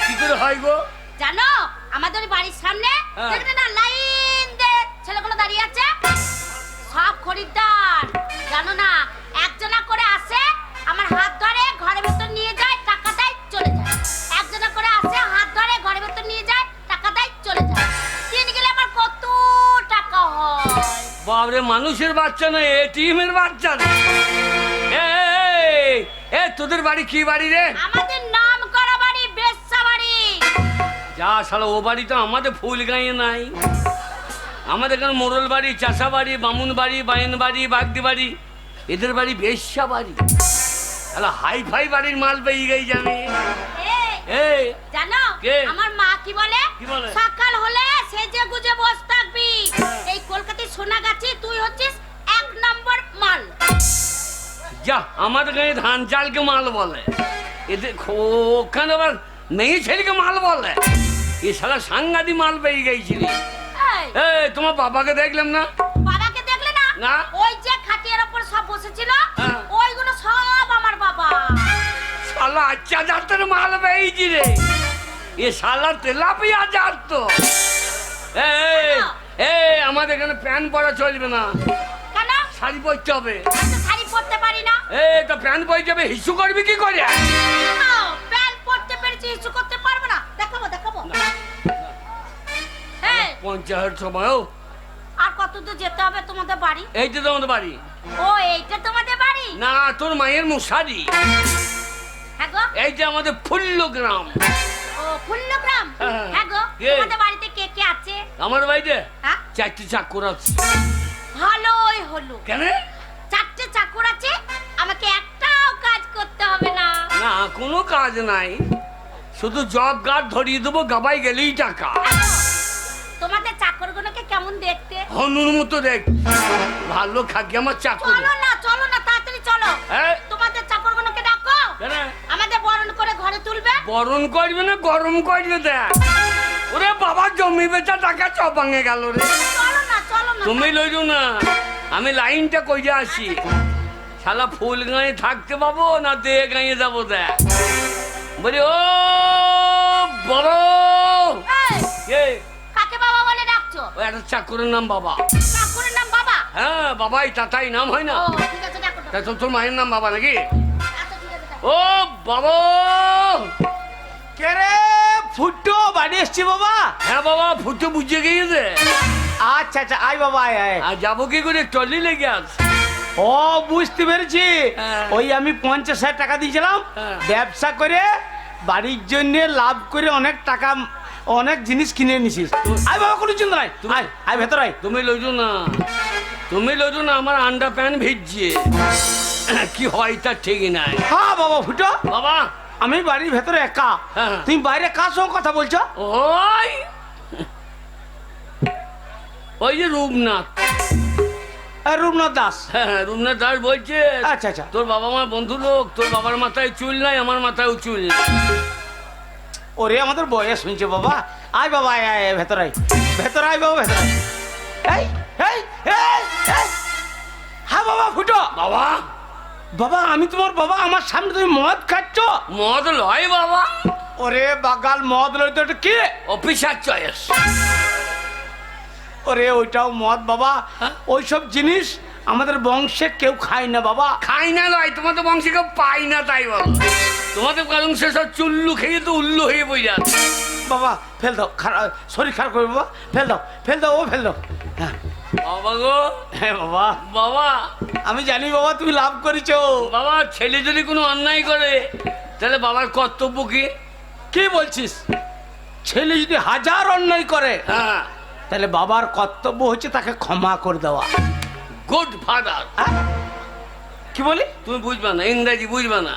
কি করে হয় গো? জানো, আমাদের বাড়ির সামনে হ্যাঁ। দেখলে না লাইন দিয়ে ছেলেগুলো দাঁড়িয়ে আছে, সব খরিদ্দার। জানো না, একজনা করে আসে, আমার হাত ধরে ঘরের ভিতর নিয়ে যায়, টাকা দেয়, চলে যায়। একজনা করে আসে, হাত ধরে ঘরের ভিতর নিয়ে যায়, টাকা দেয়, চলে যায়। দিন গেলে আমার কত টাকা হয়। বাবরে, মানুষের বাচ্চা না, এটিএমের বাচ্চা না। এ তোদের বাড়ি কি বাড়ি রে? আমাদের নাম করা বাড়ি, বেশ্যা বাড়ি। যা শালা, ও বাড়ি তো আমাদের ফুল গাঁয়ে নাই। আমাদের এখানে মোড়ল বাড়ি, চাষা বাড়ি, বামুন বাড়ি, বায়েন বাড়ি, বাগদি বাড়ি। এদের বাড়ি বেশ্যা বাড়ি। শালা হাই ফাই বাড়ির মাল পেয়ে গেই জানি। এই, এই জানো কে? আমার মা কি বলে? কি বলে? সকাল হলে সেজে গুজে বসে থাকবি। এই কলকাতায় সোনা গাছি, তুই হচ্ছিস 1 নম্বর মাল। যা, আমাদের গায়ে ধান চালকে মাল বলে, এদের ওখানে আবার মেয়ে ছেলেকে মাল বলে। এ শালা সাংঘাতি মাল পেয়ে গেছিল। এই, এই তোমার বাবাকে দেখলাম না? বাবাকে দেখলে না? না। ওই যে খাটিয়ার উপর সব বসেছিল, হ্যাঁ। ওইগুলো সব আমার বাবা। শালা আচ্ছা জাতের মাল পেয়েছি রে। এ শালা তেলাপিয়া জাত তো। এই আমাদের এখানে প্যান্ট পরা চলবে না, কেন? শাড়ি পরতে হবে। আমি তো শাড়ি পরতে পারি না। এই তো প্যান্ট পরে যাবে, হিসু করবি কি করে? প্যান্ট পরতে পেরেছি, কিছু করতে পারবো না। দেখাবো দেখাবো। এই, 50,000 সময়ও। আর কত দূর যেতে হবে তোমাদের বাড়ি? এই তো তোমাদের বাড়ি। ও, এইটা তোমাদের বাড়ি? না, তোর মায়ের মশারি। হ্যাঁ গো। এই যে আমাদের ফুল্ল গ্রাম। ও, ফুল্লগ্রাম। হ্যাঁ। হ্যাঁ গো, কে? তোমাদের বাড়িতে কে কে আছে? আমার বাড়িতে হ্যাঁ? 4টে চাকর আছে। ভালোই হলো। কেন? 4টে চাকর আছে, আমাকে একটাও কাজ করতে হবে না। না, কোনো কাজ নাই, শুধু জব গার্ড ধরিয়ে দেবো, গাবাই গেলেই টাকা। তোমাদের চাকরগুলোকে কেমন দেখতে? হনুর মতো দেখ, ভালো খাকি আমার চাকর। চলো না তাড়াতাড়ি চলো। এই। তোমাদের চাকরগুলোকে ডাকো, কেন? আমাদের বরণ করে ঘরে তুলবে। বরণ করবে না গরম করবে দেখ। ওরে বাবা, জমি বেচা টাকা চপ ভাঙে গেল রে। চলো না। তুমি লইলো না, আমি লাইনটা কইরে আসি। শালা ফুল গাঁয়ে থাকতে পাবো না দে গাঁয়ে যাবো দেখ। বলি ও বড়। এই, এই, কাকে বাবা বলে ডাকছো? ওই একটা চাকরের নাম বাবা। চাকরের নাম বাবা? হ্যাঁ, বাবাই তাতাই নাম হয় না? ও, ঠিক আছে, ডাকো। তা তোর মায়ের নাম বাবা নাকি? আচ্ছা, ঠিক আছে, ডাকো। ও বাবা। কে রে? ফুটো বাড়ি এসছি বাবা। হ্যাঁ বাবা, ফুটে বুঝে গিয়েছে। আচ্ছা আচ্ছা, আয় বাবা আয় আয়। আর যাবো কি করে, টলি লেগে আছে। ও বুঝতে পেরেছি, হ্যাঁ। ওই আমি 50,000 টাকা দিয়েছিলাম হ্যাঁ। ব্যবসা করে বাড়ির জন্য লাভ করে অনেক টাকা অনেক জিনিস কিনে নিছিস। আয় বাবা, কোনো চিন্তা নাই, আয় আয় ভেতর আয়। তুমি লইছো না, তুমি লইছো না, আমার আন্ডার প্যান্ট ভিজছে, কি হয় তার ঠিকই নাই। হ্যাঁ বাবা ফুটো, বাবা আমি বাড়ির ভেতরে একা, হ্যাঁ। তুমি বাইরে কার সঙ্গে কথা বলছো? ওই ওই যে রূপনাথ, রূপনাথ দাস। হ্যাঁ রূপনাথ দাস বলছে। আচ্ছা আচ্ছা, তোর বাবা আমার বন্ধু লোক, তোর বাবার মাথায় চুল নাই, আমার মাথায় চুল নাই। ওরে আমাদের বয়স শুনছে বাবা। আয় বাবা আয় আয়, ভেতর আয়, ভেতর আয় বাবা, ভেতর আয়। এই এই এই এই। হ্যাঁ বাবা ফুটো। বাবা বাবা আমি তোমার বাবা, আমার সামনে তুমি মদ খাচ্ছ? মদ লয় বাবা, ওরে বাগাল মদ লই তো, এটা কি? Officer choice. ওরে ওইটাও মদ বাবা, হ্যাঁ? ওইসব জিনিস আমাদের বংশে কেউ খায় না বাবা। খাই না লয়, তোমাদের বংশে কেউ পাই না তাই বাবা। তোমাদের বংশে সব চুল্লু খেয়ে তো উল্লু হয়ে বই যাচ্ছে। বাবা ফেল দাও, খারাপ শরীর খারাপ করবে বাবা, ফেল দাও ফেল দাও, ও ফেল দাও। হ্যাঁ বাবা গো, হ্যাঁ বাবা, বাবা আমি জানি বাবা তুমি লাভ করেছো। বাবা ছেলে যদি কোনো অন্যায় করে তাহলে বাবার কর্তব্য কি? কি বলছিস? ছেলে যদি 1000 অন্যায় করে হ্যাঁ, তাহলে বাবার কর্তব্য হচ্ছে তাকে ক্ষমা করে দেওয়া। Good father. হ্যাঁ? কি বলি? তুমি বুঝবা না, ইংরেজি বুঝবা না।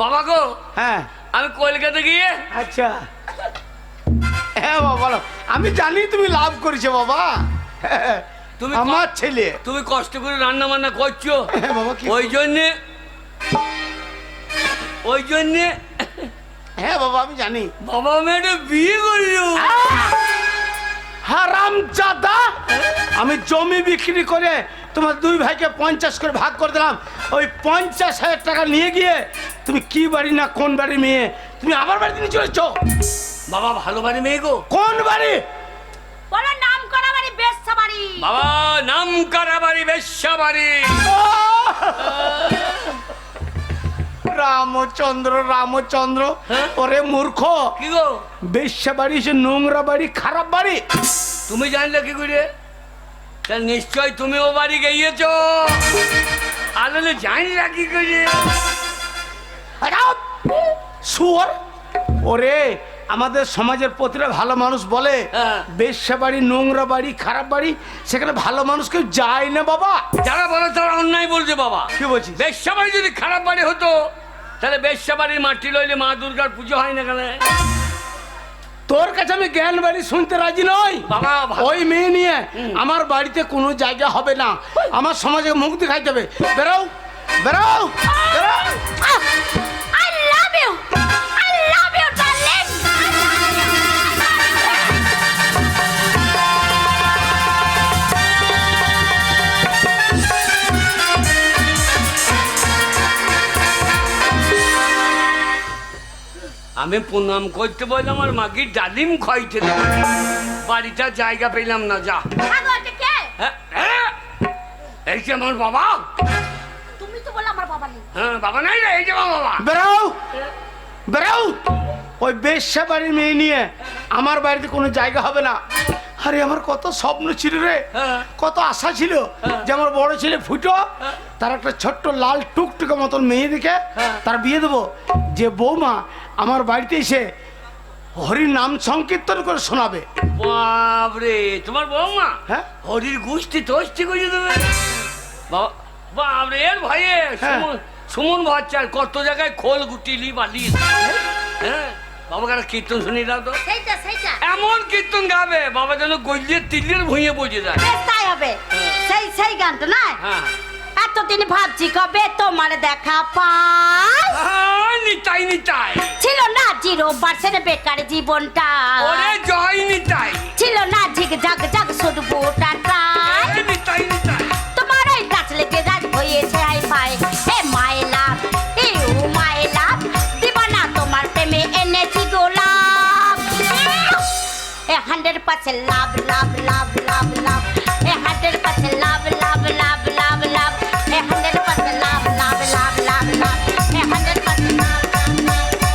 বাবা গো, হ্যাঁ আমি কলকাতা গিয়ে আচ্ছা, হ্যাঁ বাবা বলো। আমি জানি তুমি লাভ করেছো বাবা, তুমি আমার ছেলে। তুমি কষ্ট করে রান্না বান্না করছো, হ্যাঁ বাবা, কি ওই জন্যে ওই জন্যে হ্যাঁ বাবা আমি জানি। বাবা আমি একটা বিয়ে করলো। হারামজাদা, আমি জমি বিক্রি করে তোমার 2 ভাইকে 50 করে ভাগ করে দিলাম। ওই 50,000 টাকা নিয়ে গিয়ে তুমি কি বাড়ি না কোন বাড়ি মেয়ে তুমি আমার বাড়িতে নিয়ে চলেছো? বাবা ভালো বাড়ি মেয়ে গো। কোন বাড়ি? বলো নাম করা বাড়ি, বেশ্যা বাড়ি। বাবা নাম করা বাড়ি, বেশ্যা বাড়ি। রামচন্দ্র রামচন্দ্র, হ্যাঁ? ওরে মূর্খ, কি গো বেশ্যা বাড়ি সে নোংরা বাড়ি, খারাপ বাড়ি। তুমি জানলে কি করে? তা নিশ্চয় তুমি ও বাড়ি গিয়েছো, আনলে জানলা কি করে? শুয়োর, ওরে আমাদের সমাজের প্রতিটা ভালো মানুষ বলে হ্যাঁ। বেশ্যা বাড়ি, নোংরা বাড়ি, খারাপ বাড়ি, সেখানে ভালো মানুষ কেউ যায় না বাবা। যারা বলে তারা অন্যায় বলছে বাবা। কি বলছিস? বেশ্যা বাড়ি যদি খারাপ বাড়ি হতো তাহলে বেশ্যা বাড়ির মাটি লইলে মা দুর্গার পুজো হয় না কেন? তোর কাছে আমি জ্ঞান বাড়ি শুনতে রাজি নই বাবা ওই মেয়ে নিয়ে আমার বাড়িতে কোনো জায়গা হবে না, আমার সমাজে মুখ দেখাইতে হবে। বেরো বেরো বেরো। I love you. I love you, darling. আমি প্রণাম করতে বললাম আর মাকে ডালিম খাইতে দেব। বাড়িটা জায়গা পেলাম না, যা। আগো, এটা কে? হ্যাঁ, হ্যাঁ, এই যে আমার বাবা। তুমি তো বলে আমার বাবা নেই। হ্যাঁ বাবা নাই রে, এই যে আমার বাবা। বেরো বেরো। ওই বেশ্যা বাড়ির মেয়ে নিয়ে আমার বাড়িতে কোনো জায়গা হবে না। আরে আমার কত স্বপ্ন ছিল রে, হ্যাঁ। কত আশা ছিল যে আমার বড় ছেলে ফুটো তার একটা ছোট্ট লাল টুকটুকে মতন মেয়ে দেখে তার বিয়ে দেবো, যে বৌমা আমার বাড়িতে এসে হরির নাম সংকীর্তন করে শোনাবে। বাপরে, তোমার বৌমা হ্যাঁ। হরির গুষ্টি তোষ্টি করে দেবে বাবা। বাপরে, এর ভয়ে সুমন ভট্টাচার্য কত জায়গায় খোল গুটিলি বালি। হ্যাঁ বাবা কারা কীর্তন শুনি দাও তো। সেইটা সেইটা এমন কীর্তন গাবে বাবা যেন গলিয়ে তিলের ভুঁয়ে বসে যায়। বেশ তাই হবে। সেই গানটা না, হ্যাঁ এতদিন ভাবছি কবে তোমার দেখা পাই। হ্যাঁ, নিতাই নিতাই ছিল না 0% বেকার জীবনটা, ওরে জয় নিতাই। ছিল না ঝিকঝাক জাগ শুধু টাটাই। এ নিতাই নিতাই। তোমার ওই গাছ লেগে রাজ হয়েছে hi fi. Hey my love, you my love, দিবানা তোমার প্রেমে এনেছি গোলাপ। এ 100% লাভ লাভ লাভ লাভ লাভ, এ 100% লাভ লাভ লাভ লাভ লাভ, এ 100% লাভ লাভ লাভ লাভ লাভ, এ 100% লাভ লাভ লাভ।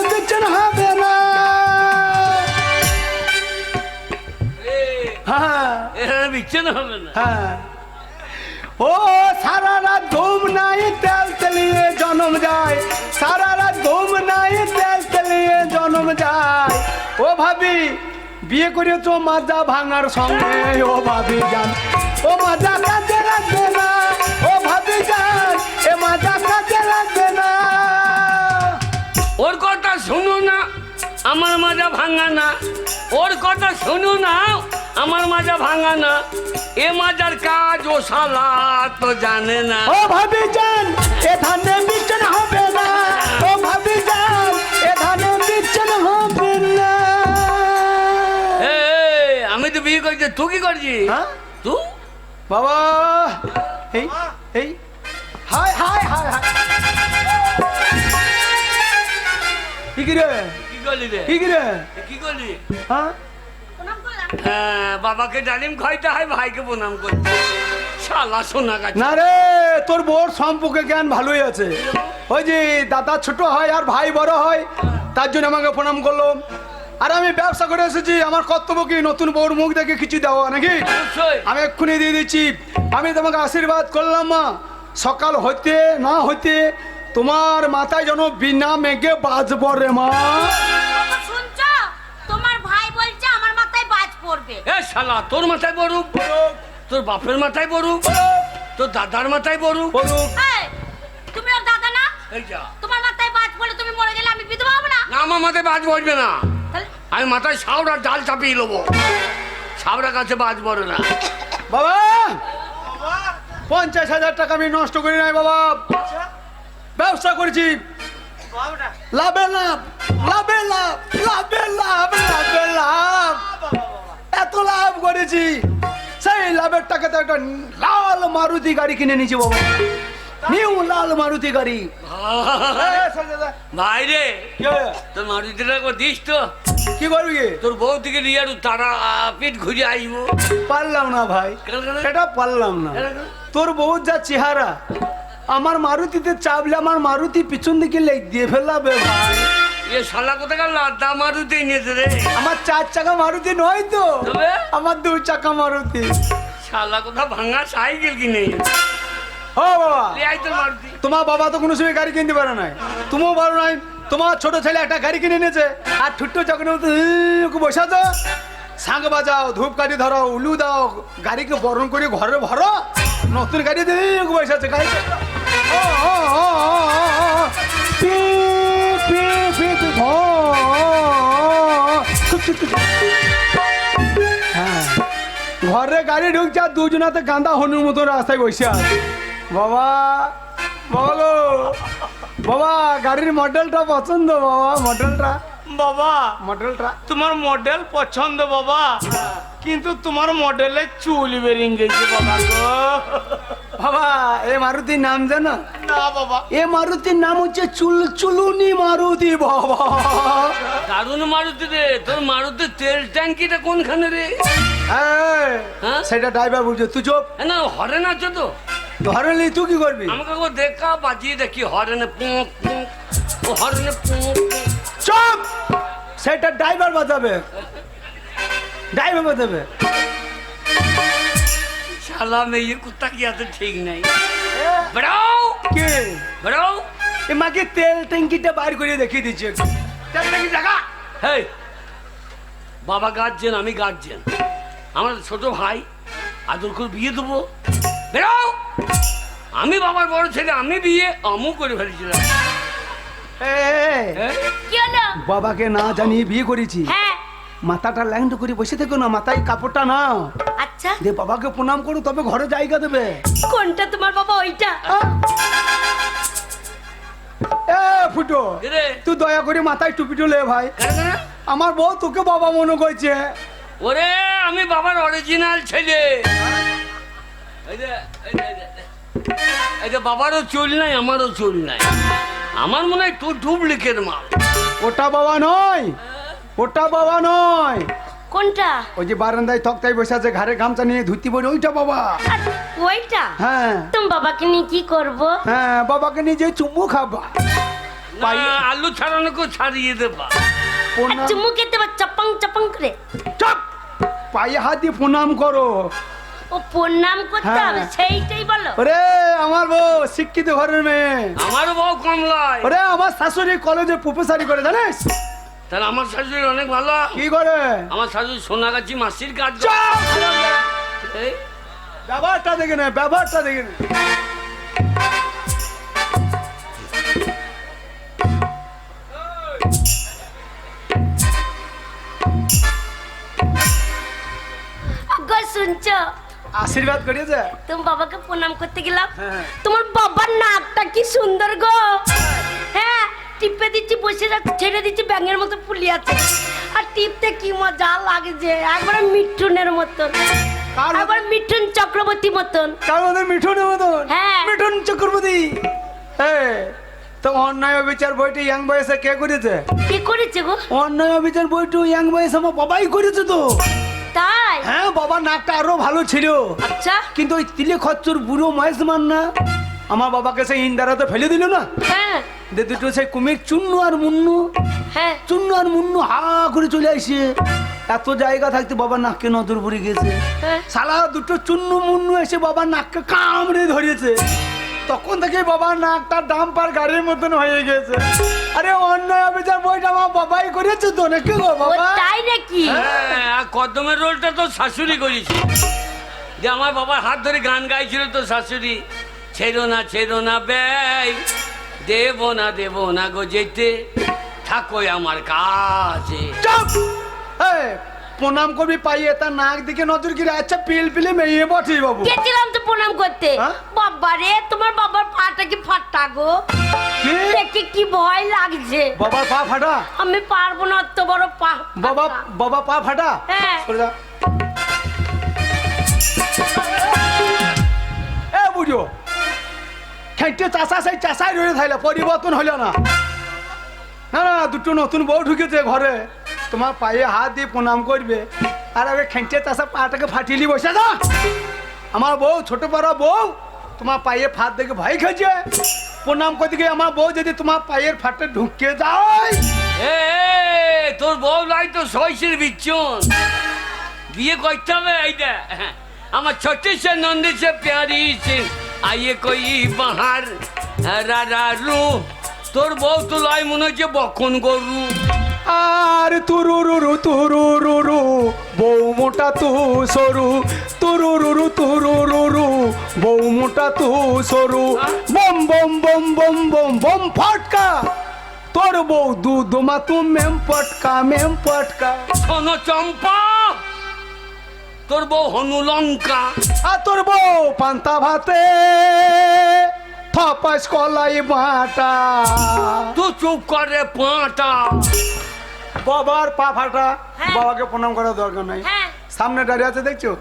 বিচ্ছেদ হবে না। হ্যাঁ এখানে বিচ্ছেদ হবে না। হ্যাঁ ও সারা রাত ঘুম নাই তেল তেলিয়ে জন্ম যায়, সারা রাত ঘুম নাই তেল তেলিয়ে জন্ম যায়। ও ভাবি বিয়ে করেছো মাজা ভাঙার সঙ্গে, ও ভাবি যান ও মাজা কাজে লাগবে না, ও ভাবি যান এ মাজা কাজে লাগবে না। ওর কথা শুনো না, আমার মাজা ভাঙা না। ওর কথা শুনো না, আমার মাজা ভাঙা না। এ মাজার কাজ ও শালা তো জানে না। ও ভাবি যান এ ধানে বিচ্ছেদ হবে না, ও ভাবি যান এ ধানে বিচ্ছেদ হবে না। এই, আমি তো বিয়ে করছি, তুই কি করছিস? হ্যাঁ? তুই বাবা এই এই হাই হাই হাই হাই কি রে কি করলি রে? কি রে কি করলি? হ্যাঁ প্রণাম করলাম। হ্যাঁ, বাবাকে ডালিম খাইতে হয়, ভাইকে প্রণাম করতে। শালা সোনা গাছ। না রে তোর বোর সম্পর্কে জ্ঞান ভালোই আছে। ওই যে দাদা ছোট হয় আর ভাই বড় হয়, তার জন্য আমাকে প্রণাম করলো। আর আমি ব্যবসা করে এসেছি, আমার কর্তব্য কি নতুন বউর মুখ দেখে কিছু দেওয়া নাকি? অবশ্যই। আমি এক্ষুনি দিয়ে দিচ্ছি। আমি তোমাকে আশীর্বাদ করলাম মা, সকাল হইতে না হইতে তোমার মাথায় যেন বিনা মেঘে বাজব রে মা। বাবা শুনছো? তোমার ভাই বলছে আমার মাথায় বাজ পড়বে। এ শালা, তোর মাথায় বড়ুক, তোর বাপের মাথায় বড়ুক, তোর দাদার মাথায় বড়ুক। বলুক এই, তুমি ওর দাদা না? এই যা। তোমার মাথায় বাজ পড়লে তুমি মরে গেলে আমি বিধবা হব না? না, আমার মাথায় বাজ পড়বে না। তাহলে আমি মাথায় সাউরার ডাল চাপিয়ে নেবো। সাউরা কাছে বাজ পড়ে না। বাবা 50,000 টাকা আমি নষ্ট করি নাই বাবা, ব্যবসা করেছি, লাভে লাভ, লাভে লাভ, লাভে লাভ, লাভে লাভ, এত লাভ করেছি। সেই লাভের টাকাতে একটা লাল মারুতি গাড়ি কিনে নিয়েছি বাবা, নিউ লাল মারুতি গাড়ি। ভাই রে, কি হবে? তোর মারুতিটা একবার দিস তো। কি করবি? তোর বউ থেকে নিয়ে আর তারা পিঠ ঘুরে আসবো। পারলাম না ভাই, কেন কেন? এটা পারলাম না। তোর বউ যা চেহারা, আমার মারুতিতে চাপলে আমার মারুতি পিছন দিকে লেগ দিয়ে ফেলাবে ভাই। এ শালা কোথাকার লাদা মারুতি নিয়েছে রে? আমার 4 চাকা মারুতি নয় তো, তবে? আমার 2 চাকা মারুতি। শালা কোথা ভাঙা সাইকেল কিনে। ও বাবা, লে আই তোর মারুতি। তোমার বাবা তো কোনো সময় গাড়ি কিনতে পারে নাই, তুমিও পারো নাই। তোমার ছোট ছেলে একটা গাড়ি কিনে নিয়েছে, আর ঠুট্টো যখন বসাতো, সাঁগ বাজাও, ধূপকাঠি ধরো, উলু দাও, গাড়িকে বরণ করে ঘরে ভরো, নতুন গাড়ি দিয়ে বসাচ্ছে গাড়ি। ও ও ও ও ও পি পি পি পি ও হ্যাঁ, ঘরে গাড়ি ঢুকছে আর দুজনাতে গান্দা হনুর মতো রাস্তায় বসে আছে। বাবা বাবা গো বাবা, গাড়ির মডেলটা পছন্দ বাবা, মডেলটা বাবা মডেলটা তোমার মডেল পছন্দ বাবা, কিন্তু তোমার মডেলে চুল বেরিয়ে গেছে বাবা গো। বাবা এ মারুতির নাম জানো? না বাবা, এ মারুতির নাম হচ্ছে চুলচুলুনি মারুতি বাবা। দারুণ মারুতি রে। তোর মারুতির তেল ট্যাঙ্কিটা কোনখানে রে? এই, হ্যাঁ? সেটা ড্রাইভার বুঝছো, তুই চুপ। না, হরেন আছে তো। ধরেলি তুই কি করবি? আমাকে একবার দেখা, বাজিয়ে দেখি হরেনে পুঁক পুঁক, ও হরেনে পুঁক পুঁক। চুপ, সেটা ড্রাইভার বাজাবে, ড্রাইভার বাজাবে। শালা মেয়ে কুত্তা কি আছে ঠিক নাই। বেড়াও কে বেড়াও। এ মাকে তেল ট্যাঙ্কিটা বাইর করে দেখিয়ে দিচ্ছে। তেল ট্যাঙ্কি দেখা। হেই, বাবা গার্জেন, আমি গার্জেন, আমার ছোট ভাই, আদর করে বিয়ে দেবো। বেড়াও। আমি বাবার বড় ছেলে, আমি বিয়ে আমু করে ফেলেছিলাম। এ, হ্যাঁ? কি হলো? বাবাকে না জানিয়ে বিয়ে করেছি, হ্যাঁ, মাথাটা ল্যাংটো করে বসে থেকো না, মাথায় কাপড়টা নাও, আচ্ছা দিয়ে বাবাকে প্রণাম করো, তবে ঘরে জায়গা দেবে। কোনটা তোমার বাবা? ওইটা? এ ফুটো, কি রে? তুই দয়া করে মাথায় টুপি টুলে ভাই, কেন কেন? আমার বউ তোকে বাবা মনে করছে। ওরে, আমি বাবার অরিজিনাল ছেলে। এই যে, এই যে, এই যে, এই যে বাবারও চুল নাই, আমারও চুল নাই। আমার মনে হয় তোর ডুপ্লিকেট মাল। ওটা বাবা নয়, ওটা বাবা নয়, কোনটা? ওই যে বারান্দায় তক্তায় বসে আছে, ঘাড়ে গামছা নিয়ে ধুতি পরে, ওইটা বাবা। আর ওইটা? হ্যাঁ তুমি বাবাকে নিয়ে কি করব? হ্যাঁ, বাবাকে নিজে চুমু খাবা। না, আলু ছাড়ানোকে ছাড়িয়ে দেবা। প্রণাম চুমু খেতে বা চপাং চপাং করে চপ পায়ে হাত দিয়ে প্রণাম করো। ও প্রণাম করতে হ্যাঁ। হবে সেইটাই বলো। ওরে আমার বউ শিক্ষিত ঘরের মেয়ে। আমারও বউ কমলায়। ওরে আমার শাশুড়ি কলেজে প্রফেসরি করে জানিস? তাহলে আমার শাশুড়ি অনেক ভালো। কি করে? আমার শাশুড়ি সোনাগাছি মাসির কাজ করে। চপ! এই, ব্যবহারটা দেখে নে, ব্যবহারটা দেখে নে। গো শুনছো, আশীর্বাদ করিয়েছে। তুমি বাবাকে প্রণাম করতে গেলাম, হ্যাঁ। তোমার বাবার নাকটা কি সুন্দর গো। হ্যাঁ, টিপে দিচ্ছি, বসে যাচ্ছে, ছেড়ে দিচ্ছি, ব্যাঙের মতো ফুলি আছে। আর টিপতে কি মজা লাগছে, একবার মিঠুনের মতন, কার মতন? একবার মিঠুন চক্রবর্তী মতন। কার মতন? মিঠুনের মতন? হ্যাঁ। মিঠুন চক্রবর্তী। তো অন্যায় অবিচার বইটি ইয়াং বয়সে কে করেছে? কি করেছে গো? অন্যায় অবিচার বইটি ইয়াং বয়সে আমার বাবাই করেছে তো। তাই? হ্যাঁ, বাবার নাকটা আরো ভালো ছিল, আচ্ছা। কিন্তু ওই তিলে খচ্চর বুড়ো মহেশ মান না আমার বাবাকে সেই ইন্দারাতে ফেলে দিল না। হ্যাঁ দে দুটো সেই কুমির চুন্নু আর মুন্নু, হ্যাঁ চুন্নু আর মুন্নু হা করে চলে আসে। এত জায়গা থাকতে বাবার নাককে নজর পড়ে গেছে। হ্যাঁ। শালা দুটো চুন্নু মুন্নু এসে বাবার নাককে কামড়ে ধরেছে। তখন থেকে বাবার নাকটা ডাম্পার গাড়ির মতন হয়ে গেছে। আরে অন্যায় অবিচার বইটা আমার বাবাই করেছে তো নাকি গো ও বাবা? তাই নাকি? হ্যাঁ, আর কদমের রোলটা তো শাশুড়ি করেছে। যে আমার বাবার হাত ধরে গান গাইছিল তো শাশুড়ি, ছেড়ো না ব্যয়, দেব না গো যেতে, থাকো আমার কাছে। চুপ! এই, প্রণাম করবি পাইয়ে তার নাক দিকে নজর গিরে। আচ্ছা পিল পিলে মেয়ে বটে বাবু। গেছিলাম তো প্রণাম করতে। হ্যাঁ? বাবা রে, তোমার বাবার পাটা কি ফাটা গো, কি? দেখে কি ভয় লাগছে। বাবার পা ফাটা? আমি পারবো না, অত বড় পা বাবা ফাটা। বাবা পা ফাটা? হ্যাঁ। সরে যা। এ বুঝো, খেটে চাষা সেই চাষাই রয়ে থাইলে পরিবর্তন হলো না। না না, দুটো নতুন বউ ঢুকেছে ঘরে, তোমার পায়ে হাত দিয়ে প্রণাম করবে, আর আগে খেটে চাষা পাটাকে ফাটিলি বসে যা। আমার বউ ছোট বড় বউ তোমার পায়ে ফাট দেখে ভয় খেয়েছে। প্রণাম করতে গিয়ে আমার বউ যদি তোমার পায়ের ফাটে ঢুকে যায়। এ, তোর বউ লাই তো সইসের বিচ্ছন, বিয়ে করতে হবে। এইটা আমার ছোটি সে নন্দি সে প্যারি সে আইয়ে কই বাহার রা রু। তোর বউ তো লাই মনে হচ্ছে বকন গরু। আর তুরুরুরু তুরুরুরু বউ মোটা তু সরু, তুরুরুরু তুরুরুরু বউ মোটা তু সরু, বম বম বম বম বম বম ফটকা, তোর বউ দুধ মা তু মেম পটকা মেম পটকা। শোনো চম্পা, তোর বউ হনু লঙ্কা। আর তোর বউ পান্তা ভাতে থপাস কলাই বাটা। তুই চুপ করে পাটা। বাবার পা ফাটা, হ্যাঁ। বাবাকে প্রণাম করার দরকার নাই। হ্যাঁ। সামনে দাঁড়িয়ে আছে দেখছো,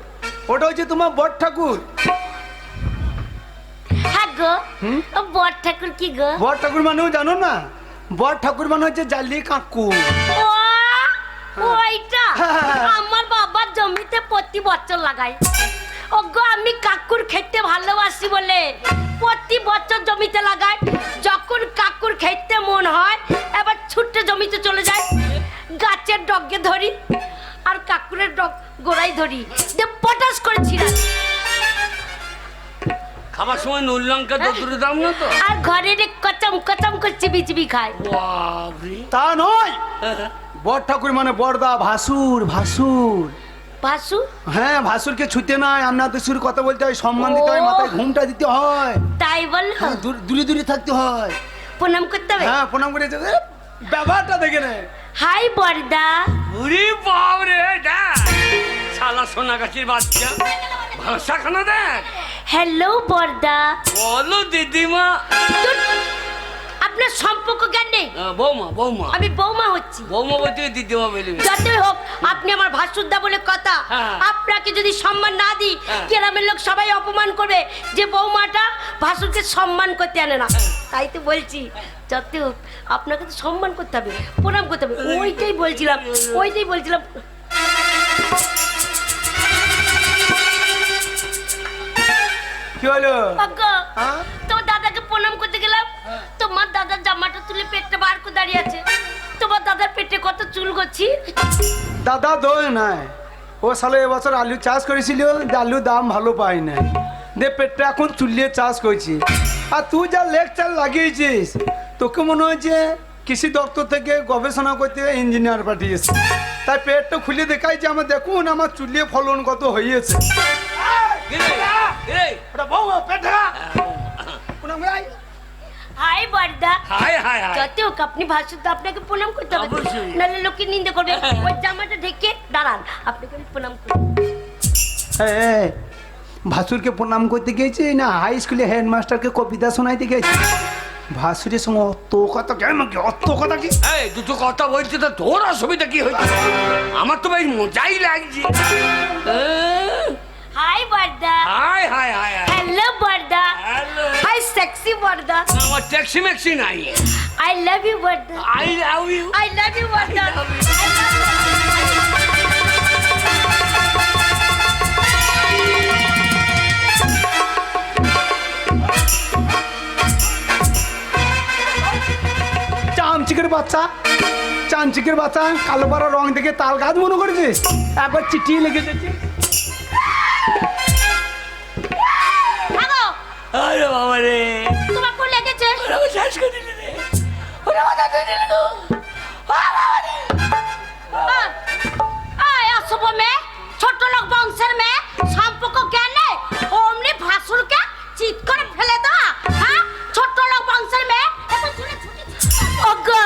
ওটা হচ্ছে তোমার বট ঠাকুর। হ্যাঁ গো, ও বড় ঠাকুর কি গো? বট ঠাকুর মানেও জানো না? বট ঠাকুর মানে হচ্ছে জালি কাকু। ও, ওইটা হ্যাঁ। আমার বাবার জমিতে প্রতি বছর লাগাই। ওগো, আমি কাকুর খেতে ভালোবাসি বলে প্রতি বছর জমিতে লাগাই। যখন কাকুর খেতে মন হয় এবার ছুটে জমিতে চলে যায়, গাছের ডগে ধরি আর কাকুরের ডগ গোড়াই ধরি, যে পটাশ করে ছিড়াই। খাবার সময় নুন লঙ্কা তো দূরে দাম না তো। আর ঘরে রে কচম কচম করে চিবি চিবি খায়। বাবরে। তা নয়, বট ঠাকুর মানে বড়দা ভাসুর ভাসুর। ভাসু? হ্যাঁ, ভাসুরকে ছুতে নাই, আপনাদের সুর কথা বলতে হয়, সম্মান দিতে হয়, ও। মাথায় ঘুমটা দিতে হয়, তাই বললো? হ্যাঁ, দূরে দূরে থাকতে হয়। প্রণাম করতে হবে। হ্যাঁ, প্রণাম করে ব্যাপারটা দেখে নে। হাই বর্দা। উরি বাবরে, দেখ শালা সোনাগাছির বাচ্চা, ভাষা খানা দেখ। হ্যালো বর্দা। বলো দিদিমা। ধুর, আপনার সম্পর্ক জ্ঞান নেই। বৌমা বৌমা আমি বৌমা হচ্ছি। বৌমা বলতে দিদিমা বলি। যতই হোক আপনি আমার ভাসুরদা বলে কথা। হ্যাঁ। আপনাকে যদি সম্মান না দিই, হ্যাঁ। গ্রামের লোক সবাই অপমান করবে যে বৌমাটা ভাসুরকে সম্মান করতে আনে না। তাই তো বলছি, যতই হোক আপনাকে তো সম্মান করতে হবে, প্রণাম করতে হবে। ওইটাই বলছিলাম। কি হলো? ওগো, হ্যাঁ? তোমার দাদাকে প্রণাম করতে গেলাম, তোমার দাদার জামাটা তো তুলে পেটটা বার করে দাঁড়িয়ে আছে। তোমার দাদার পেটে কত চুল গছি। দাদা দোষ নাই, ও সালে এবছর আলু চাষ করেছিল, যে আলুর দাম ভালো পাই না, দে পেটটা এখন চুলিয়ে চাষ করছি। আর তুই যা লেকচার লাগিয়েছিস, তোকে মনে হচ্ছে কৃষি দপ্তর থেকে গবেষণা করতে ইঞ্জিনিয়ার পাঠিয়েছে, তাই পেটটা খুলে দেখাই যে আমার দেখুন আমার চুলিয়ে ফলন কত হয়েছে। ওটা বউ পেট ঢাকা। হাই বর্দা, হাই হাই হাই যত হোক আপনি ভাসুর আপনাকে প্রণাম করতে হবে, অবশ্যই। নাহলে লোকে নিন্দে করবে। ওই জামাটা ঢেকে দাঁড়ান, আপনাকে আমি প্রণাম করি। ভাসুরকে প্রণাম করতে গিয়েছি না হাই স্কুলে হেডমাস্টারকে কবিতা শোনাইতে গেছি? ভাসুরের সঙ্গে অত কথা কেন, অত কথা কি? এই দুটো কথা বলছি তো তোর অসুবিধা কি হয়েছে? আমার তো ভাই মজাই লাগছে। হাই বর্দা, hi hi hi hi hello বর্দা, হ্যালো হাই সেক্সি বর্দা, আমার ট্যাক্সি ম্যাক্সি নাই। আই লাভ ইউ বর্দা, I love you. I love you বর্দা। চামচিকের বাচ্চা, চামচিকের বাচ্চা, কালো পাড়া রং দেখে তাল গাছ মনে করেছিস? একবার চিটিয়ে লেগে যাচ্ছে। ভাগো, আরে বাবা রে, তোমার কোন লেগেছে? ওরা আমার শেষ করে দিলে রে, ওরা আমার দাদা দিলে গো। অশুভ মেয়ে, ছোট লোক বংশের মেয়ে, সম্পর্ক জ্ঞান নেই, অমনি ভাসুরকে চিৎ করে ফেলে দেওয়া। হ্যাঁ, ছোট লোক বংশের মেয়ে, এত চুলে ছুটি। ওগো,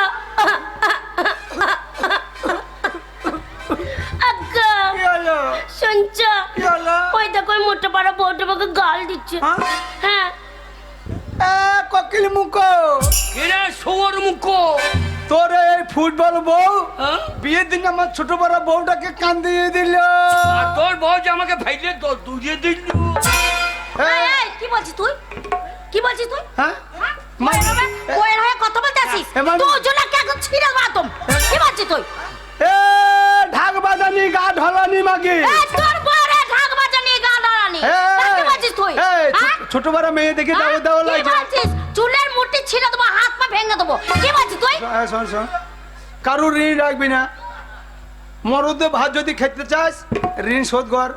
আজ্ঞা, শুনছ? ওই দেখো ওই মোটা পাড়া বউটা আমাকে গাল দিচ্ছে। হ্যাঁ, ককিল মুখ, এরা শুয়োর মুখ। তোর এই ফুটবল বউ হ্যাঁ? বিয়ের দিন আমার ছোট বড় বউটাকে কান্দিয়ে দিল। আর তোর বউ যে আমাকে ফেলে দুজিয়ে দিল। এই, এই, কি বলছিস তুই? কি বলছিস তুই? হ্যাঁ বউয়ের হয়ে কথা বলতে আসিস? এবার- দুজনকে একদম ছিঁড়ে মারতাম। কি বলছিস তুই? এ ঢাক বাজানি গা ঢলানি মাগে। এই, তোর বউরে ঢাক বাজানি গা দাঁড়ানি। কি বলছিস তুই? হ্যাঁ? ছোট বড় মেয়ে দেখে দাও দাও কি লাগে। বলছিস? চুলের মুঠি ছিঁড়ে দেবো, হাত পা ভেঙে দেবো। কি বলছিস তুই? শোন শোন, কারুর ঋণ রাখবি না। মরদে ভাত যদি খেতে চাস ঋণ শোধ কর।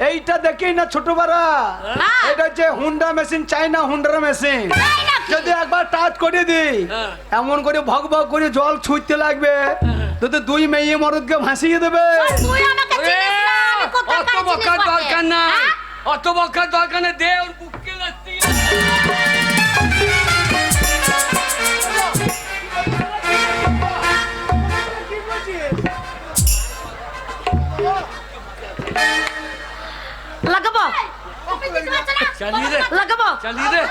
এইটা দেখি না ছোট বাড়া, হ্যাঁ। এটা হচ্ছে হুন্ডা মেশিন, চাইনা হুন্ডার মেশিন। তাই নাকি? যদি একবার টাচ করে দিই হ্যাঁ। এমন করে ভগ ভগ করে জল ছুঁতে লাগবে, তো দুই মেয়ে মরদকে ভাসিয়ে দেবে। তুই আমাকে চিনিস না, আমি কোথাকার অত জিনিস বকার বটে। দরকার নাই, হ্যাঁ? অত বকার দরকার নেই, দে ওর বুককে লাগতে। লাগাবো? বুঝতে পারছো না? চালিয়ে দে। লাগাবো? চালিয়ে দে।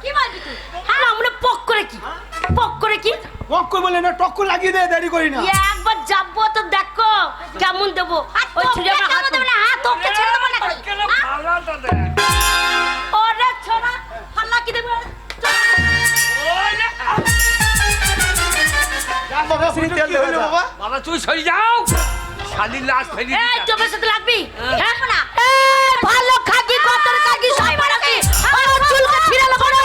কি বলবি তুই? হ্যাঁ, আমরা পক করে কি? পক করে কি? টক্কর বলে না, টক্কর লাগিয়ে দে, দেরি করি না। একবার যাবো তো দেখো কেমন দেবো। ওই ছুরি আমার হাত দেবো না, হাত তোকে ছেড়ে দেবো না। কেন ফালাটা দে? ওরে ছোড়া, হাল্লা কি দেবো? ওরে, তেল দেবে না। বাবা তুই সরে যাও, শালির লাশ ফেলি এই তোর সাথে লাগবি? হ্যাঁ না? এই ভালো খাকি কতর খাকি সই মারাকি। আমার চুলকে ছিঁড়ে নেবো না।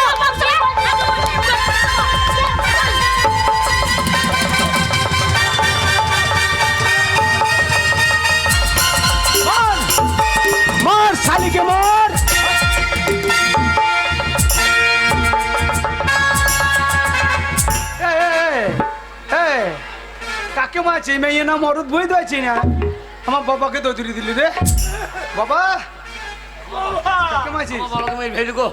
মার শালিকে মার। কাকে মারছি মেয়ে না মরদ বই দিয়েছি না, আমার বাবাকে দৌড়ি দিলি রে বাবা। কাকে মারছিস? আমার বাবাকে মেরে ফেলি গো,